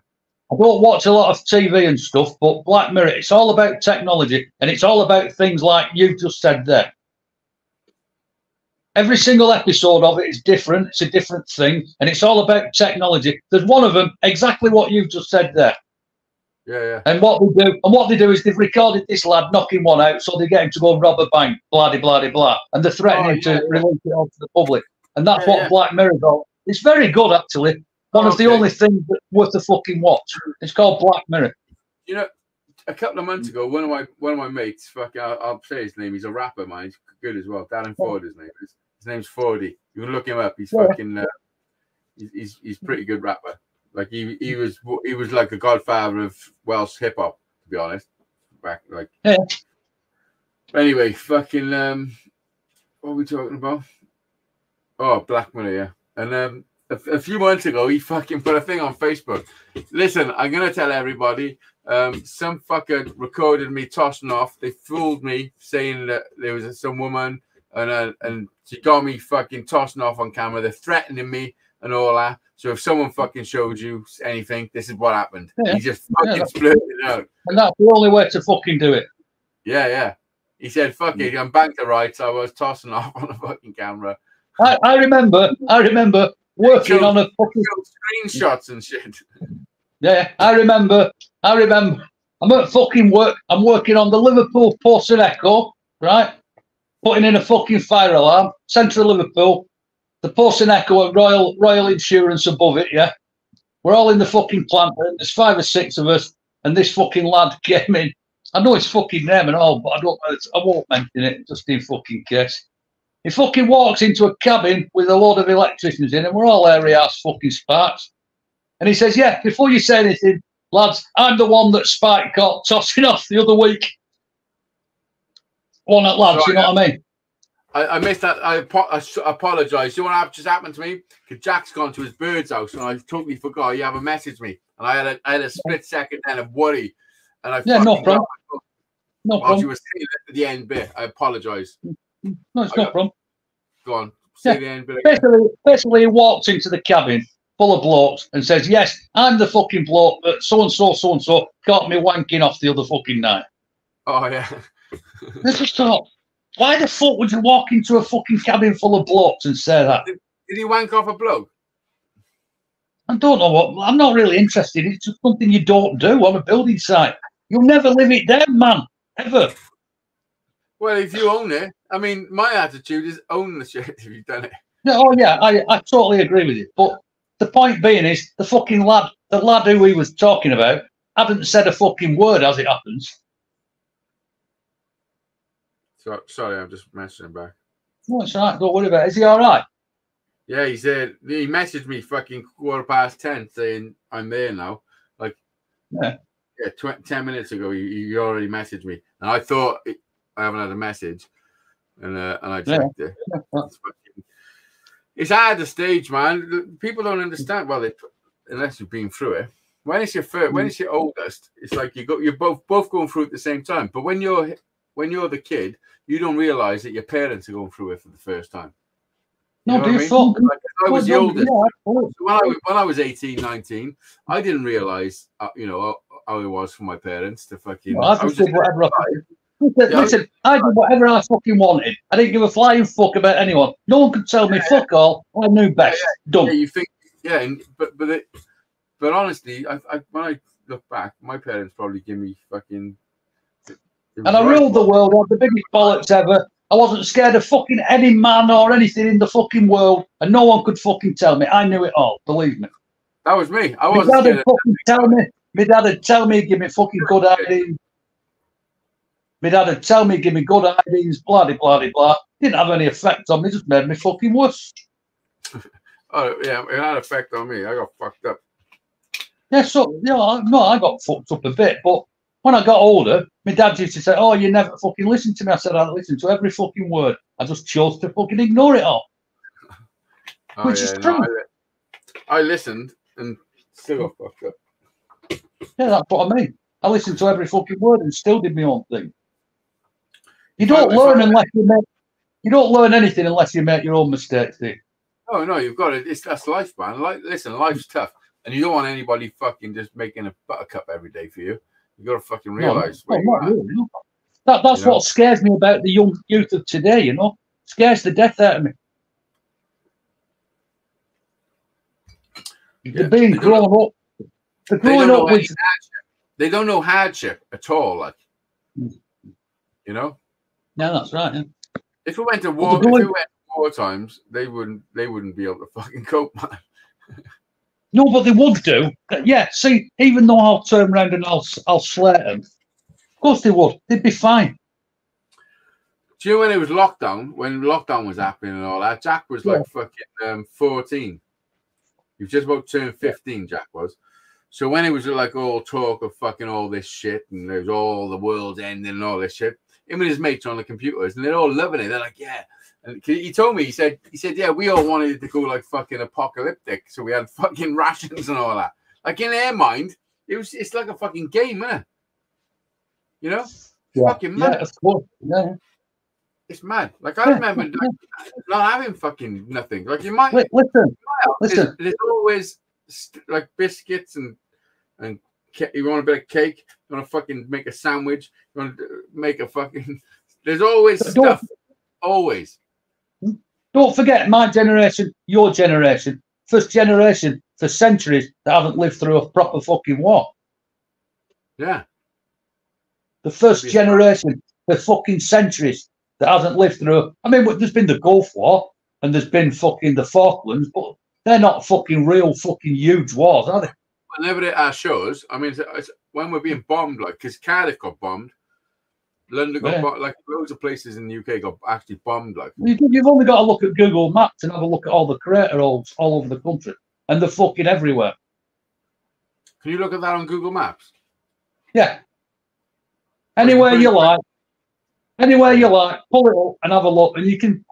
I don't watch a lot of TV and stuff, but Black Mirror, it's all about technology, and it's all about things like you just said there. Every single episode of it is different. It's a different thing, and it's all about technology. There's one of them exactly what you've just said there. Yeah. And what they do is they've recorded this lad knocking one out, so they get him to go and rob a bank, blah blah blah blah, and they're threatening to release it onto the public. And that's what Black Mirror is. It's very good, actually. One of the only things that's worth a fucking watch. It's called Black Mirror. You know, a couple of months ago, one of my mates, I'll say his name. He's a rapper, man. He's good as well. Darren Ford, his name is. His name's Fordy. You can look him up. He's fucking. He's pretty good rapper. Like he was like the godfather of Welsh hip hop, to be honest. Back like. Yeah. Anyway, fucking. What are we talking about? Oh, Black Mirror, yeah. And a few months ago, he fucking put a thing on Facebook. Listen, I'm gonna tell everybody. Some fucker recorded me tossing off. They fooled me, saying that there was some woman, and she got me fucking tossing off on camera. They're threatening me and all that. So if someone fucking showed you anything, this is what happened. Yeah. He just fucking splurted it out. And that's the only way to fucking do it. Yeah. He said, "Fuck it, I'm back to rights. I was tossing off on a fucking camera." I remember working on a fucking screenshots and shit. Yeah, I remember. I'm at fucking work. I'm working on the Liverpool Post and Echo, right? Putting in a fucking fire alarm, centre of Liverpool. The Post and Echo and Royal Insurance above it, yeah. We're all in the fucking plant. There's 5 or 6 of us, and this fucking lad came in. I know his fucking name and all, but I won't mention it just in fucking case. He fucking walks into a cabin with a load of electricians in, and we're all hairy ass fucking sparks. And he says, "Yeah, before you say anything, lads, I'm the one that Spike caught tossing off the other week." One at lads, you know what I mean? I missed that. I apologise. You know what just happened to me? Because Jack's gone to his bird's house, and I totally forgot. You haven't messaged me, and I had a split second then of worry, and I no problem. No problem. You were saying at the end bit, I apologise. No, it's no problem. Go on. Say the end bit again. Basically, he walks into the cabin full of blokes and says, "Yes, I'm the fucking bloke that so and so caught me wanking off the other fucking night." Oh yeah. Let's just talk. Why the fuck would you walk into a fucking cabin full of blokes and say that? Did he wank off a bloke? I don't know what. I'm not really interested. It's just something you don't do on a building site. You'll never live it down, man. Ever. Well, if you own it, I mean, my attitude is own the shit if you've done it. Oh yeah, I totally agree with you. But the point being is, the fucking lad, the lad who we was talking about, hadn't said a fucking word as it happens. Sorry, I'm just messaging back. No, it's all right. Don't worry about it. Is he all right? Yeah, he said he messaged me fucking 10:15 saying I'm there now. Like, yeah, 10 minutes ago, you already messaged me, and I thought I haven't had a message, and I checked it. It's hard to stage, man. People don't understand. Well, unless you've been through it. When it's your first, when it's your oldest, it's like you're both going through it at the same time. But when you're the kid, you don't realize that your parents are going through it for the first time. No, do you fuck? Like, I was the oldest. So when I was 18, 19, I didn't realize, how it was for my parents to fucking. Well, I just did whatever I could. Listen, I did whatever I fucking wanted. I didn't give a flying fuck about anyone. No one could tell me fuck all. I knew best. Done. Yeah, you think, but honestly, when I look back, my parents probably give me fucking. And I ruled the world. I had the biggest bollocks ever. I wasn't scared of fucking any man or anything in the fucking world, and no one could fucking tell me. I knew it all. Believe me. That was me. I wasn't scared. Fucking tell me. my dad would tell me, give me fucking good ideas. My dad would tell me, give me good ideas, blah, blah, blah, blah. Didn't have any effect on me, just made me fucking worse. Oh, yeah, it had an effect on me. I got fucked up. Yeah, so, you know, I got fucked up a bit, but when I got older, my dad used to say, oh, you never fucking listen to me. I said, I listen to every fucking word. I just chose to fucking ignore it all. Oh, Which is true. I listened and still got fucked up. Yeah, that's what I mean. I listened to every fucking word and still did my own thing. You don't learn unless you make. You don't learn anything unless you make your own mistakes, do you? Oh no, you've got it. That's life, man. Like, listen, life's tough, and you don't want anybody fucking just making a buttercup every day for you. You got to fucking realize. No, not really, no. That's what scares me about the young youth of today. You know, scares the death out of me. Yeah, they're being grown up. They're growing up with. They don't know hardship at all. Like, you know. No, that's right. Yeah. If we went to war, if we went to war times, they wouldn't be able to fucking cope, man. No, but they would do. Yeah, see, even though I'll turn around and I'll slate them, of course they would. They'd be fine. Do you know when it was lockdown, when lockdown was happening and all that, Jack was like fucking 14. He was just about turned 15, Jack was. So when it was like all talk of fucking all this shit and there was all the world's ending and all this shit, him and his mates on the computers and they're all loving it. They're like, yeah. And he told me, he said, yeah, we all wanted it to go like fucking apocalyptic. So we had fucking rations and all that. Like in their mind, it's like a fucking game, isn't it? You know? Yeah. Fucking mad. Yeah, of course. Yeah. It's mad. Like I remember not having fucking nothing. Like you might listen. There's always like biscuits and you want a bit of cake. You want to fucking make a sandwich. You want to make a fucking. There's always stuff. Always. Don't forget my generation, your generation, first generation for centuries that haven't lived through a proper fucking war. Yeah. The first generation for fucking centuries that hasn't lived through. I mean, there's been the Gulf War and there's been fucking the Falklands, but they're not fucking real fucking huge wars, are they? Whenever it shows, I mean, it's when we're being bombed, like, because Cardiff got bombed, London got bombed, like loads of places in the UK got actually bombed. Like, you've only got to look at Google Maps and have a look at all the crater holes all over the country, and they're fucking everywhere. Can you look at that on Google Maps? Yeah. Anywhere you like, pull it up and have a look, and you can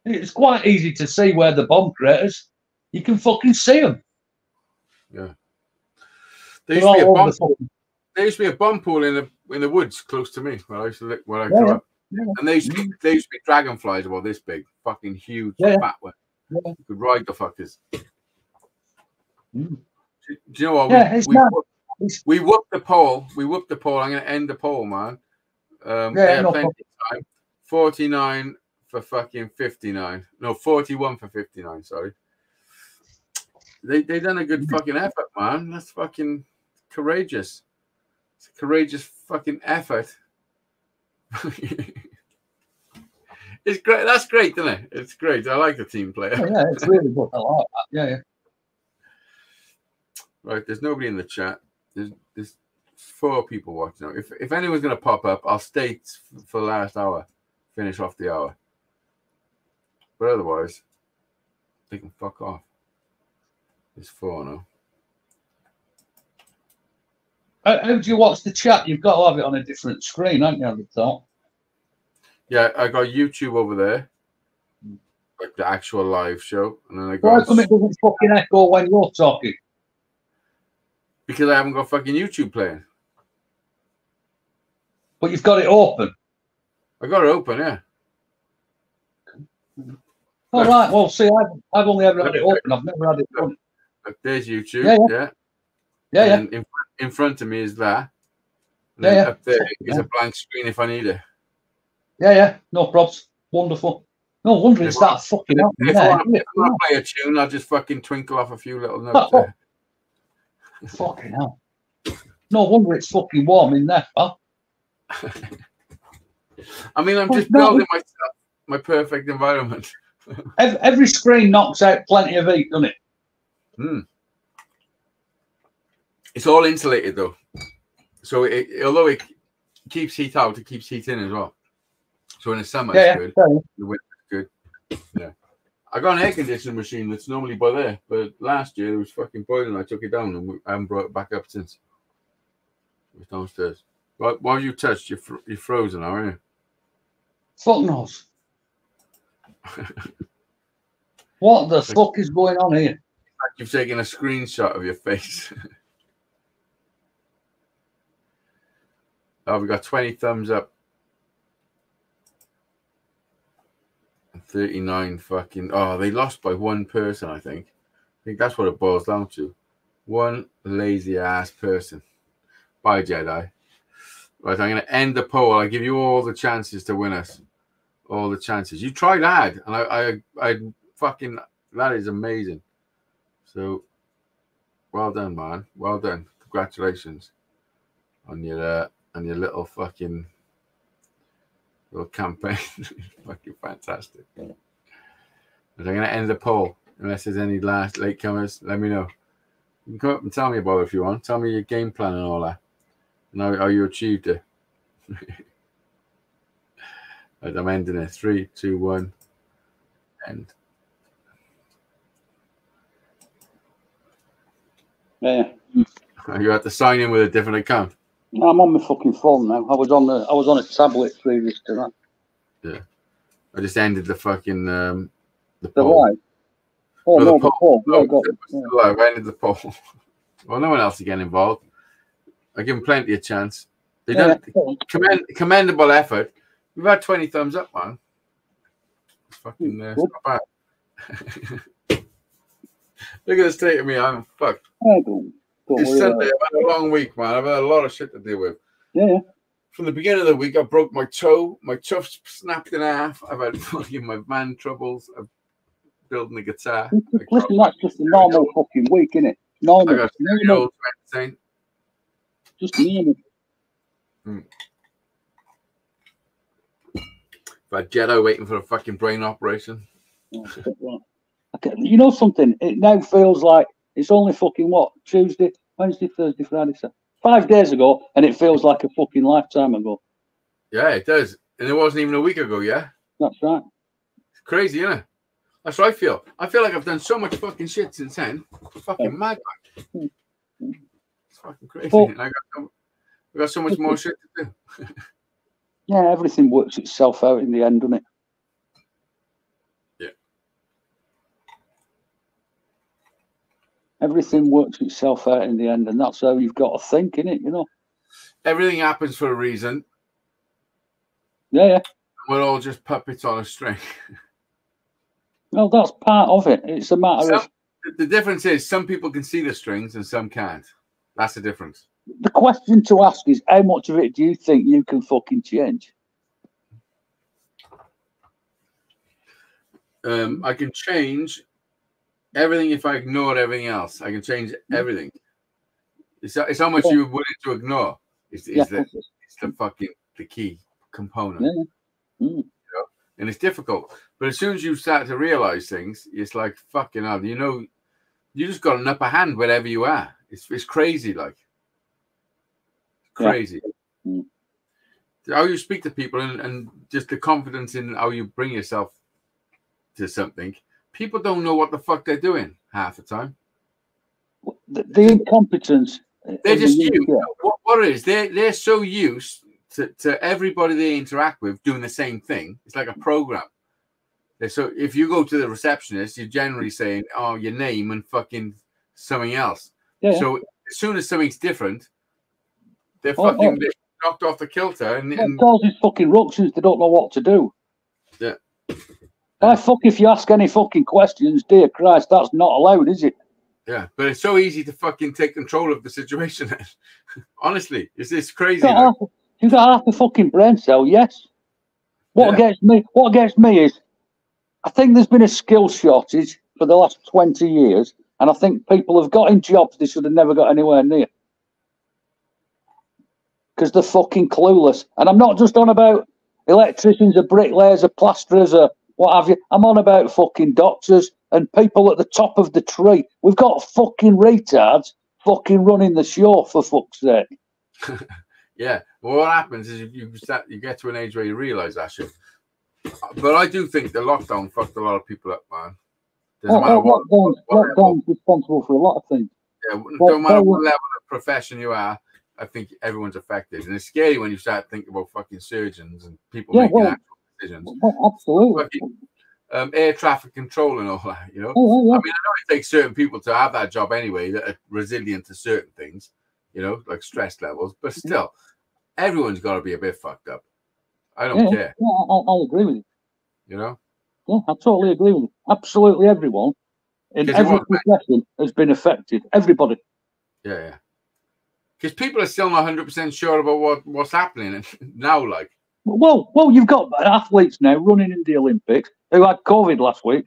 it's quite easy to see where the bomb craters. You can fucking see them. Yeah. There used to be a bomb pool in the woods close to me where I used to live, where I grew up. Yeah. And they used to be dragonflies about this big, fucking huge, fat one. Yeah. You could ride the fuckers. Do you know what? We whooped the pole. We whooped the pole. I'm going to end the poll, man. Plenty of time. 49 for fucking 59. No, 41 for 59. Sorry. They done a good fucking effort, man. That's fucking courageous. It's a courageous fucking effort. It's great. That's great, isn't it? It's great. I like the team player. Yeah, it's really good. I like that. Yeah. Right, there's nobody in the chat. There's 4 people watching now. If anyone's gonna pop up, I'll stay for the last hour, finish off the hour. But otherwise, they can fuck off. There's 4 now. How do you watch the chat? You've got to have it on a different screen, haven't you, at the top? Yeah, I got YouTube over there, like the actual live show, and then I got. Why come it doesn't fucking echo when you're talking? Because I haven't got fucking YouTube playing. But you've got it open. I got it open, yeah. All right. Well, see, I've only ever had it open. I've never had it open. Look, there's YouTube. Yeah. And in front of me is that. And then up there is a blank screen if I need it. Yeah. No problems. Wonderful. No wonder it's that fucking up. If I want to play a tune, I'll just fucking twinkle off a few little notes there. Fucking hell. No wonder it's fucking warm in there, huh? I mean, I'm just building myself my perfect environment. Every screen knocks out plenty of heat, doesn't it? It's all insulated though, so although it keeps heat out, it keeps heat in as well. So in the summer it's good, the winter it's good. Yeah, I got an air conditioning machine that's normally by there, but last year it was fucking boiling. I took it down and I haven't brought it back up since. It was downstairs. Why have you touched? You're frozen now, aren't you? Fuck knows. What the fuck is going on here? Like you've taken a screenshot of your face. Oh, we got 20 thumbs up. 39 fucking. Oh, they lost by one person, I think. I think that's what it boils down to. One lazy ass person. Bye, Jedi. Right, I'm going to end the poll. I give you all the chances to win us. All the chances. You tried hard, and I fucking. That is amazing. So, well done, man. Well done. Congratulations on your little fucking little campaign. Fucking fantastic. But I'm going to end the poll. Unless there's any last latecomers, let me know. You can come up and tell me about it if you want. Tell me your game plan and all that. And how you achieved it. Right, I'm ending it. 3, 2, 1. End. Yeah. You had to sign in with a different account. No, I'm on my fucking phone now. I was on a tablet previous to that. Yeah. I just ended the fucking the poll. Live? Oh no, the poll. No, live. I ended the poll. Well, no one else to get involved. I give them plenty of chance. They done commendable effort. We've had 20 thumbs up, man. It's fucking not bad. Look at the state of me. I'm fucked. It's Sunday. I've had a long week, man. I've had a lot of shit to deal with. Yeah. From the beginning of the week, I broke my toe. My toe snapped in half. I've had fucking my van troubles. I'm building a guitar. Listen, that's just a normal fucking week, isn't it? Normal. I got 3-year-old to just normal. I've had Jedi waiting for a fucking brain operation. You know something? It now feels like it's only fucking what? Tuesday, Wednesday, Thursday, Friday, Saturday. 5 days ago, and it feels like a fucking lifetime ago. Yeah, it does. And it wasn't even a week ago, yeah? That's right. It's crazy, isn't it? That's what I feel. I feel like I've done so much fucking shit since then. Fucking mad. It's fucking crazy. And I got so much more shit to do. Yeah, everything works itself out in the end, doesn't it? Yeah. Everything works itself out in the end, and that's how you've got to think, innit? You know. Everything happens for a reason. Yeah. We're all just puppets on a string. Well, that's part of it. It's a matter of. The difference is some people can see the strings and some can't. That's the difference. The question to ask is, how much of it do you think you can fucking change? I can change everything if I ignore everything else. I can change everything. It's how much you're willing to ignore. It's the key component. Yeah. You know? And it's difficult. But as soon as you start to realize things, it's like fucking hell. You know, you just got an upper hand wherever you are. It's crazy, like crazy. Yeah. How you speak to people and just the confidence in how you bring yourself to something. People don't know what the fuck they're doing half the time. The incompetence. They're just used. What it is, they're so used to everybody they interact with doing the same thing. It's like a program. So if you go to the receptionist, you're generally saying, "Oh, your name and fucking something else." Yeah. So as soon as something's different, they're fucking knocked off the kilter. And it causes fucking ructions. They don't know what to do. Yeah. If you ask any fucking questions, dear Christ, that's not allowed, is it? Yeah, but it's so easy to fucking take control of the situation. Honestly, it's crazy. You got half a fucking brain cell, yes. What gets me is, I think there's been a skill shortage for the last 20 years, and I think people have got in jobs they should have never got anywhere near. Because they're fucking clueless. And I'm not just on about electricians or bricklayers or plasterers or what have you. I'm on about fucking doctors and people at the top of the tree. We've got fucking retards fucking running the show, for fuck's sake. Yeah. Well, what happens is you get to an age where you realise that shit. But I do think the lockdown fucked a lot of people up, man. Lockdown's responsible for a lot of things. Yeah, no matter what level of profession you are, I think everyone's affected. And it's scary when you start thinking about fucking surgeons and people making actual decisions. Absolutely. Air traffic control and all that, you know? I mean, I know it takes certain people to have that job anyway that are resilient to certain things, you know, like stress levels, but still, everyone's got to be a bit fucked up. I don't care. Yeah, I agree with you. You know? Yeah, I totally agree with you. Absolutely everyone in every profession has been affected. Everybody. Yeah. Because people are still not 100% sure about what's happening now, like. Well, you've got athletes now running in the Olympics who had COVID last week.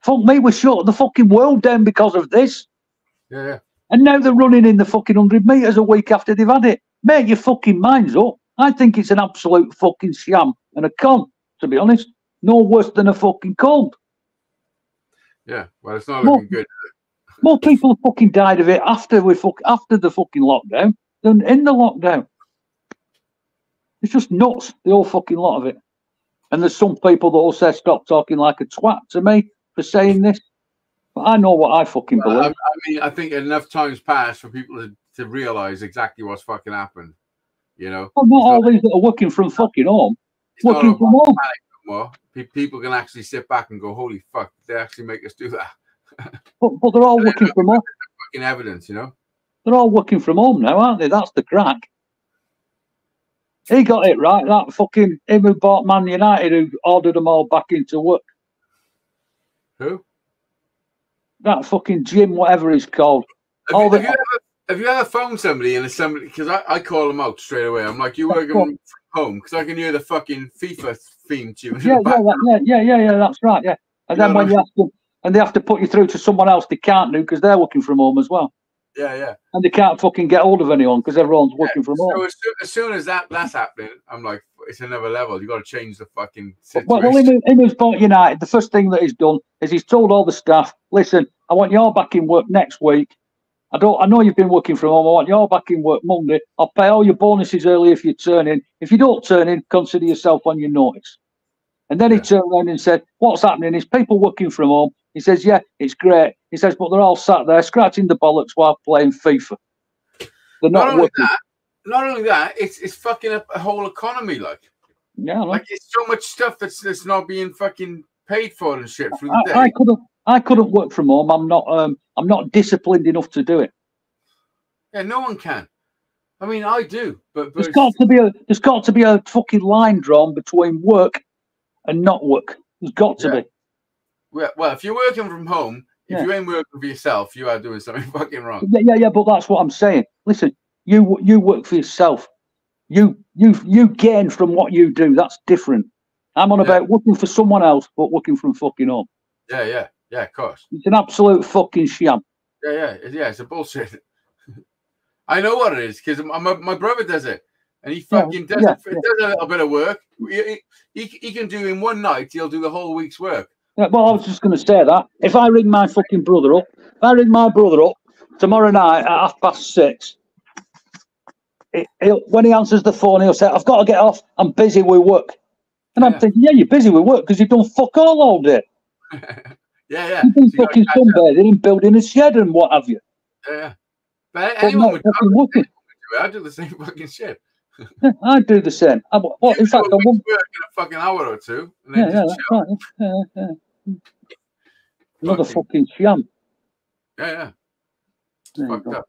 Fuck me, we're shut the fucking world down because of this. Yeah. And now they're running in the fucking 100 metres a week after they've had it. Make your fucking minds up. I think it's an absolute fucking sham and a con, to be honest. No worse than a fucking cold. Yeah, well, it's not looking good. More people have fucking died of it after the fucking lockdown than in the lockdown. It's just nuts, the whole fucking lot of it. And there's some people that will say stop talking like a twat to me for saying this. But I know what I fucking believe. I mean, I think enough time's passed for people to realise exactly what's fucking happened. You know? Well, not all these that are working from fucking home. Working from home. More. People can actually sit back and go, holy fuck, they actually make us do that. But they're all working from home. Fucking evidence, you know? They're all working from home now, aren't they? That's the crack. He got it right. That fucking him who bought Man United, who ordered them all back into work. Who? That fucking Jim, whatever he's called. Have you ever phoned somebody and somebody, because I call them out straight away. I'm like, you working from home? Because I can hear the fucking FIFA theme tune. Yeah, that's right, yeah. And then when you ask them, and they have to put you through to someone else they can't do because they're working from home as well. Yeah. And they can't fucking get hold of anyone because everyone's working from home. So as soon as that's happening, I'm like, it's another level. You got to change the fucking situation. Well, him who's bought United, the first thing that he's done is he's told all the staff, listen, I want you all back in work next week. I know you've been working from home. I want you all back in work Monday. I'll pay all your bonuses early if you turn in. If you don't turn in, consider yourself on your notice. And then he turned around and said, what's happening is people working from home. He says, yeah, it's great. He says, but they're all sat there scratching the bollocks while playing FIFA. They're not working. Not only that, it's fucking a whole economy, like. Yeah, like it's so much stuff that's not being fucking paid for and shit through the day. I couldn't work from home. I'm not disciplined enough to do it. Yeah, no one can. I mean, I do, but there's got to be a fucking line drawn between work and not work. There's got to be. Well, if you're working from home, if you ain't working for yourself, you are doing something fucking wrong. Yeah, but that's what I'm saying. Listen, you work for yourself. You gain from what you do. That's different. I'm on about working for someone else, but working from fucking home. Yeah, of course. It's an absolute fucking sham. Yeah, it's a bullshit. I know what it is because my brother does it, and he fucking does a little bit of work. He can do in one night. He'll do the whole week's work. Yeah, well, I was just going to say that if I ring my fucking brother up, tomorrow night at 6:30, when he answers the phone, he'll say, "I've got to get off. I'm busy with work." And I'm thinking, yeah, you're busy with work because you've done fuck all day. Yeah. You've been fucking sunbathing and building a shed and what have you. Yeah. But anyone would do it. I do the same fucking shit. Yeah, I do the same. In fact, I work in a fucking hour or two. And then that's right. Yeah. Another fucking sham. Yeah. It's fucked up.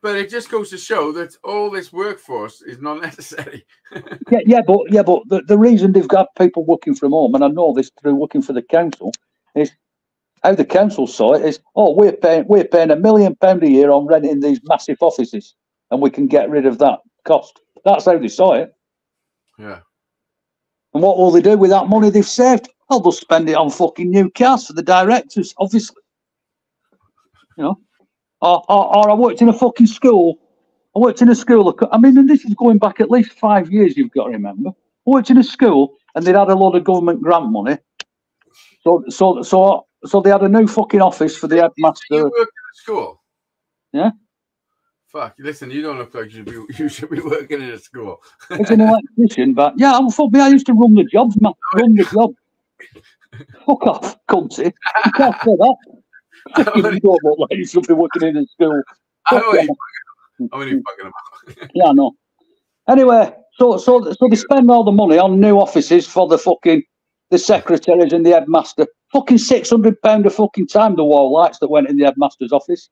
But it just goes to show that all this workforce is not necessary. but the reason they've got people working from home, and I know this through working for the council, is how the council saw it is, we're paying £1 million a year on renting these massive offices, and we can get rid of that cost. That's how they saw it. Yeah. And what will they do with that money they've saved? Oh, they'll spend it on fucking new cars for the directors, obviously. You know. Or I worked in a fucking school. I worked in a school. I mean, and this is going back at least 5 years, you've got to remember. I worked in a school and they'd had a lot of government grant money. So they had a new fucking office for the headmaster. You worked in a school? Yeah. Fuck, listen, you don't look like you should be working in a school. As an electrician, but yeah, fuck me, I used to run the jobs, man. Run the job. Fuck off, cunty. You can't say that. You don't look like you should be working in a school. I'm only fucking about. Yeah, I know. Anyway, so they spend all the money on new offices for the secretaries and the headmaster. Fucking £600 a fucking time, the wall lights that went in the headmaster's office.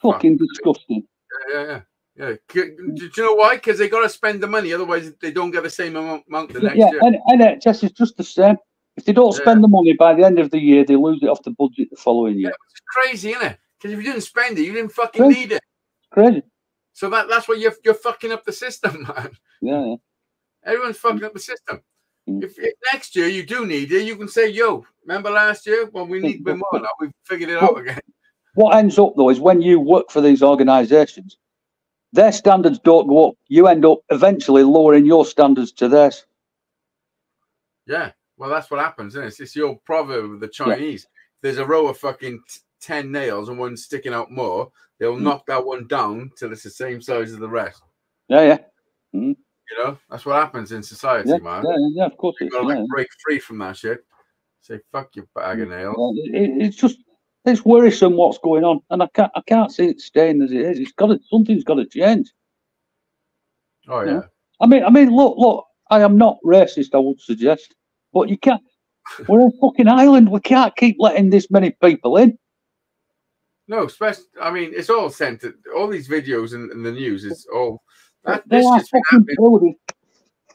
Fucking disgusting. Yeah. Do you know why? Because they got to spend the money, otherwise they don't get the same amount the next year. And NHS is just the same. If they don't spend the money by the end of the year, they lose it off the budget the following year. Yeah, it's crazy, isn't it? Because if you didn't spend it, you didn't fucking need it. Crazy. So that's why you're fucking up the system, man. Yeah. Everyone's fucking up the system. If next year you do need it, you can say, "Yo, remember last year? Well, we need a bit more now. We've figured it out again." What ends up though is when you work for these organisations, their standards don't go up. You end up eventually lowering your standards to theirs. Yeah, well, that's what happens, isn't it? It's the old proverb of the Chinese. There's a row of fucking 10 nails and one's sticking out more. They'll knock that one down till it's the same size as the rest. Yeah. You know, that's what happens in society, man. Yeah, of course. You've got to break free from that shit. Say, fuck your bag of nails. It's worrisome what's going on, and I can't see it staying as it is. Something's got to change. Oh yeah. I mean, look. I am not racist, I would suggest, but you can't. We're a fucking island. We can't keep letting this many people in. No, especially. I mean, it's all sent. All these videos in the news. It's all. They are fucking bloody.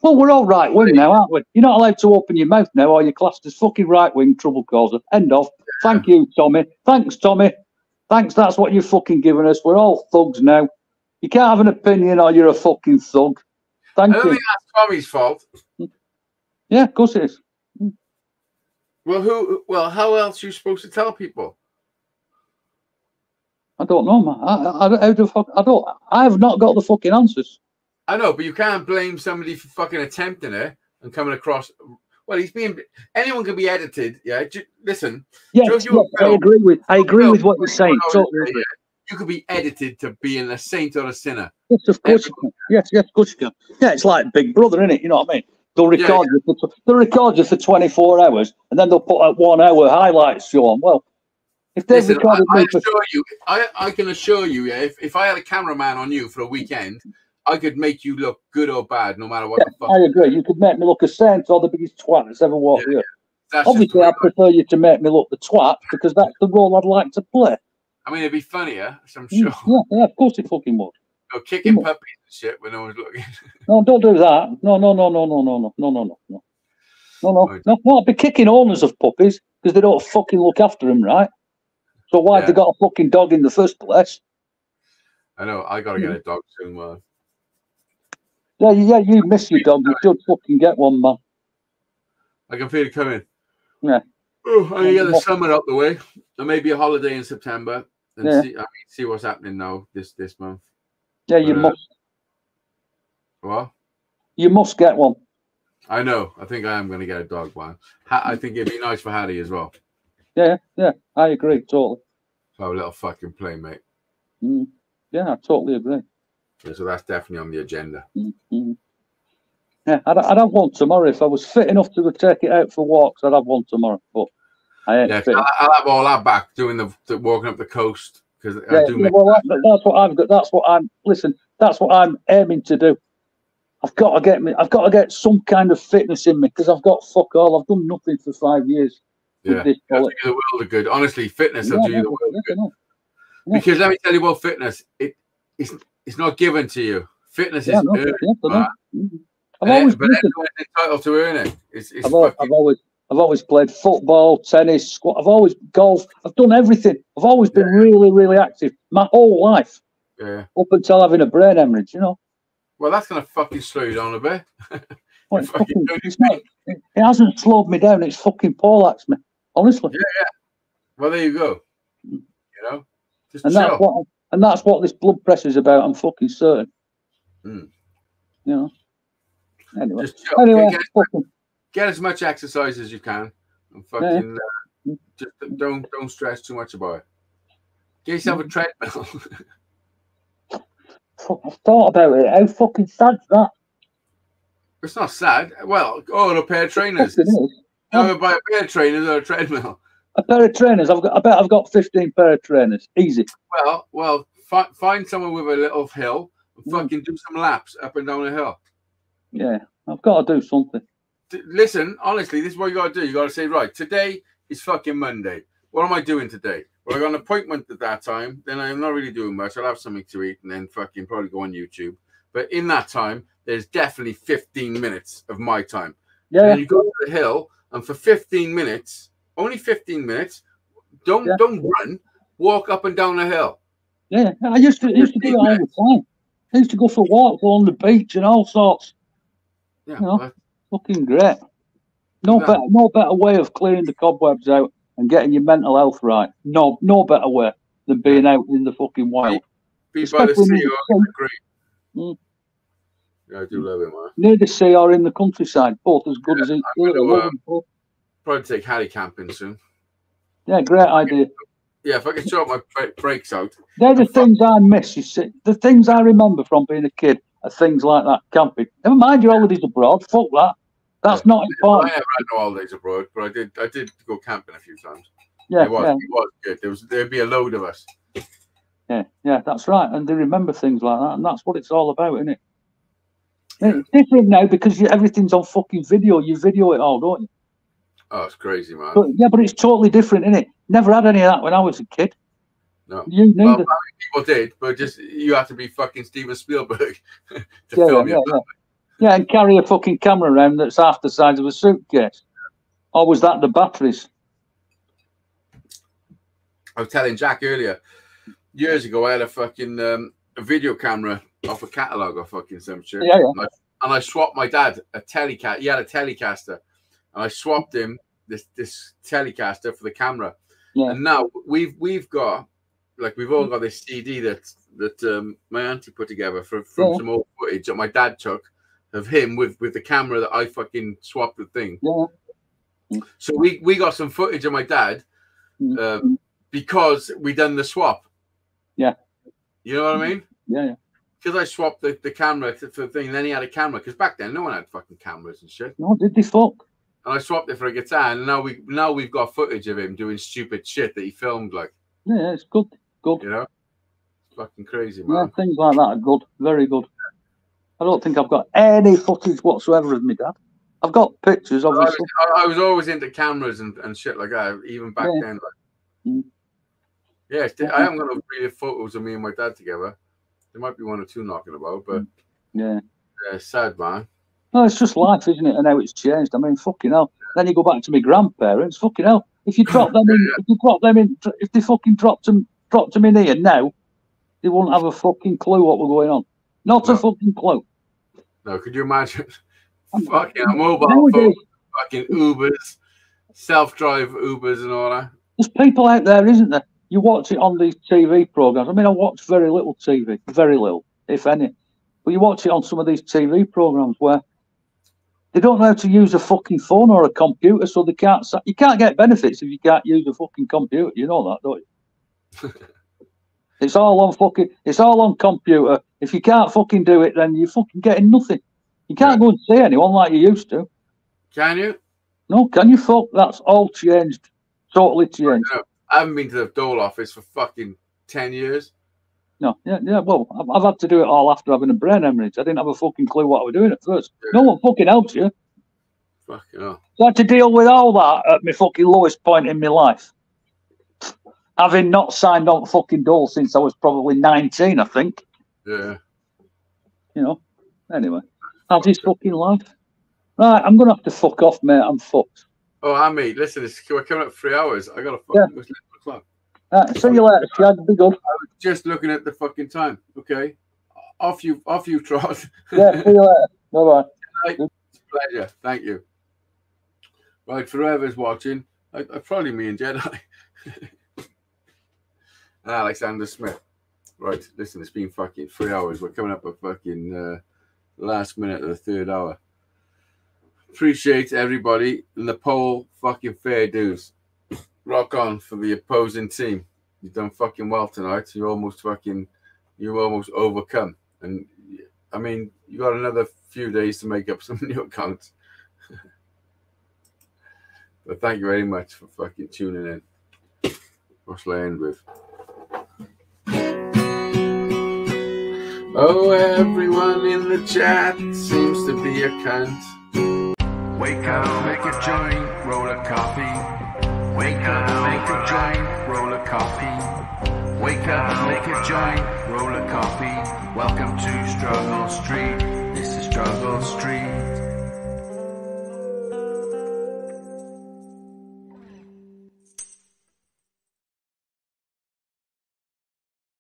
Well, we're all right wing now, aren't we? You're not allowed to open your mouth now, or you're classed as fucking right wing trouble causer. End of. Thank you, Tommy. Thanks, Tommy. Thanks. That's what you've fucking given us. We're all thugs now. You can't have an opinion, or you're a fucking thug. Thank you. I don't think that's Tommy's fault. Yeah, of course it is. Well, how else are you supposed to tell people? I don't know, man. I have not got the fucking answers. I know, but you can't blame somebody for fucking attempting it and coming across. Well, anyone can be edited. Yeah, listen. Yeah, I agree with what you're saying. Totally. You could be edited to being a saint or a sinner. Yes, of course you can. Yes, of course you can. Yeah, it's like Big Brother, isn't it? You know what I mean? They'll record you for 24 hours, and then they'll put a 1 hour highlights show on. Well, if they've recorded I can assure you, yeah, if I had a cameraman on you for a weekend, I could make you look good or bad, no matter what the fuck. I agree. You could make me look a saint or the biggest twat that's ever walked here. Obviously, I prefer you to make me look the twat because that's the role I'd like to play. I mean, it'd be funnier, I'm sure. Yeah, of course it fucking would. Go kicking puppies and shit when no one's looking. No, don't do that. No. I'd be kicking owners of puppies because they don't fucking look after them, right? So why have they got a fucking dog in the first place? I know. I got to get a dog soon, man. Yeah, you miss your dog. You should fucking get one, man. I can feel it coming. Yeah. Oh, I'm going to get the summer out the way. And maybe a holiday in September. And see what's happening now this month. Yeah, you must. What? You must get one. I know. I think I am going to get a dog one. I think it'd be nice for Hattie as well. Yeah. I agree, totally. So a little fucking playmate. Yeah, I totally agree. Yeah, so that's definitely on the agenda. Yeah, I'd have one tomorrow. If I was fit enough to take it out for walks, I'd have one tomorrow. But I ain't fit. I'll have all that back doing the walking up the coast. Because that's what I've got. That's what I'm aiming to do. I've got to get some kind of fitness in me because I've got fuck all. I've done nothing for 5 years. Yeah, do the world of good. Honestly, fitness will do you the world of good. Because let me tell you about fitness. It's not given to you. Fitness is earned. I've always been entitled to earn it. I've always played football, tennis, squat. I've always golf. I've done everything. I've always been really, really active my whole life. Yeah. Up until having a brain hemorrhage, you know. Well, that's gonna fucking slow you down a bit. Well, it hasn't slowed me down. It's fucking poleaxed me, honestly. Yeah. Well, there you go. You know, just that's what this blood pressure is about. I'm fucking certain. You know. Anyway, get as much exercise as you can, and fucking just don't stress too much about it. Get yourself a treadmill. Fuck, I've thought about it. How fucking sad's that? It's not sad. Well, a pair of trainers. It is. You buy a pair of trainers or a treadmill. A pair of trainers. I bet I've got 15 pair of trainers. Easy. Well, find someone with a little hill and fucking do some laps up and down the hill. Yeah, I've got to do something. Listen, honestly, this is what you got to do. You got to say, right, today is fucking Monday. What am I doing today? Well, I got an appointment at that time. Then I'm not really doing much. I'll have something to eat and then fucking probably go on YouTube. But in that time, there's definitely 15 minutes of my time. Yeah. And you go to the hill, and for 15 minutes, only 15 minutes, don't run, walk up and down the hill. Yeah, I used to do it all the time. I used to go for walks on the beach and all sorts. Yeah, you know, fucking great. No better way of clearing the cobwebs out and getting your mental health right. No better way than being out in the fucking wild. Be by the sea or the green. Yeah, I do love it, man. Near the sea or in the countryside, both as good as each other. Probably take Harry camping soon. Yeah, great idea. Yeah, if I can sort my brakes out. They're the things I miss, you see. The things I remember from being a kid are things like that, camping. Never mind your holidays abroad, fuck that. That's not important. I never had no holidays abroad, but I did go camping a few times. Yeah, it was good. There'd be a load of us. Yeah, that's right. And they remember things like that, and that's what it's all about, isn't it? Yeah. It's different now because everything's on fucking video. You video it all, don't you? Oh, it's crazy, man. But it's totally different, isn't it? Never had any of that when I was a kid. No. You neither. Well, people did, but just you have to be fucking Steven Spielberg to film your family. Yeah, and carry a fucking camera around that's half the size of a suitcase. Or was that the batteries? I was telling Jack earlier, years ago, I had a fucking a video camera off a catalogue or fucking some shit. Yeah. And I swapped my dad a Telecaster. He had a Telecaster. And I swapped him this Telecaster for the camera. Yeah. And now we've got, like, we've all got this CD that my auntie put together from some old footage that my dad took of him with the camera that I fucking swapped the thing. Yeah. So we got some footage of my dad because we done the swap. Yeah. You know what I mean? Yeah. Because I swapped the camera for the thing, and then he had a camera. Because back then, no one had fucking cameras and shit. No, did they fuck? And I swapped it for a guitar, and now we've got footage of him doing stupid shit that he filmed, like. Yeah, it's good. Good. You know, it's fucking crazy, man. Yeah, things like that are good. Very good. I don't think I've got any footage whatsoever of my dad. I've got pictures, obviously. I was always into cameras and shit like that, even back then. Like. Yeah, I haven't got no really photos of me and my dad together. There might be one or two knocking about, but yeah, sad, man. No, it's just life, isn't it? And how it's changed. I mean, fucking hell. Then you go back to my grandparents. Fucking hell. If you drop them in, if they fucking dropped them in here now, they wouldn't have a fucking clue what was going on. Not a fucking clue. No, could you imagine? Fucking mobile phones, fucking Ubers, self-drive Ubers and all that. There's people out there, isn't there? You watch it on these TV programs. I mean, I watch very little TV, very little, if any. But you watch it on some of these TV programs where they don't know how to use a fucking phone or a computer, so they can't. You can't get benefits if you can't use a fucking computer. You know that, don't you? It's all on computer. If you can't fucking do it, then you're fucking getting nothing. You can't go and see anyone like you used to. Can you? No, can you? Fuck, that's all changed. Totally changed. I haven't been to the Dole office for fucking 10 years. No, yeah. Well, I've had to do it all after having a brain hemorrhage. I didn't have a fucking clue what I was doing at first. No one fucking helps you. Fucking hell. So I had to deal with all that at my fucking lowest point in my life. Having not signed on fucking Dole since I was probably 19, I think. Yeah. You know. Anyway, how's his fucking life? Right, I'm gonna have to fuck off, mate. I'm fucked. Oh, mate, listen, we're coming up 3 hours. I gotta fucking go to the club. See you later, Shag. Be good. I was just looking at the fucking time. Okay, off you, Trot. Yeah, see you later. Bye-bye. Pleasure. Thank you. Right, for whoever's watching, probably me and Jedi. Alexander Smith. Right, listen, it's been fucking 3 hours. We're coming up at fucking last minute of the third hour. Appreciate everybody in the poll. Fucking fair dues. Rock on for the opposing team. You've done fucking well tonight. You almost overcome. And I mean, you got another few days to make up some new accounts. But thank you very much for fucking tuning in. What shall I end with? Oh, everyone in the chat seems to be a cunt. Wake up, make a joint, roll a coffee. Wake up, make a joint, roll a coffee. Wake up, make a joint, roll a coffee. Welcome to Struggle Street. This is Struggle Street.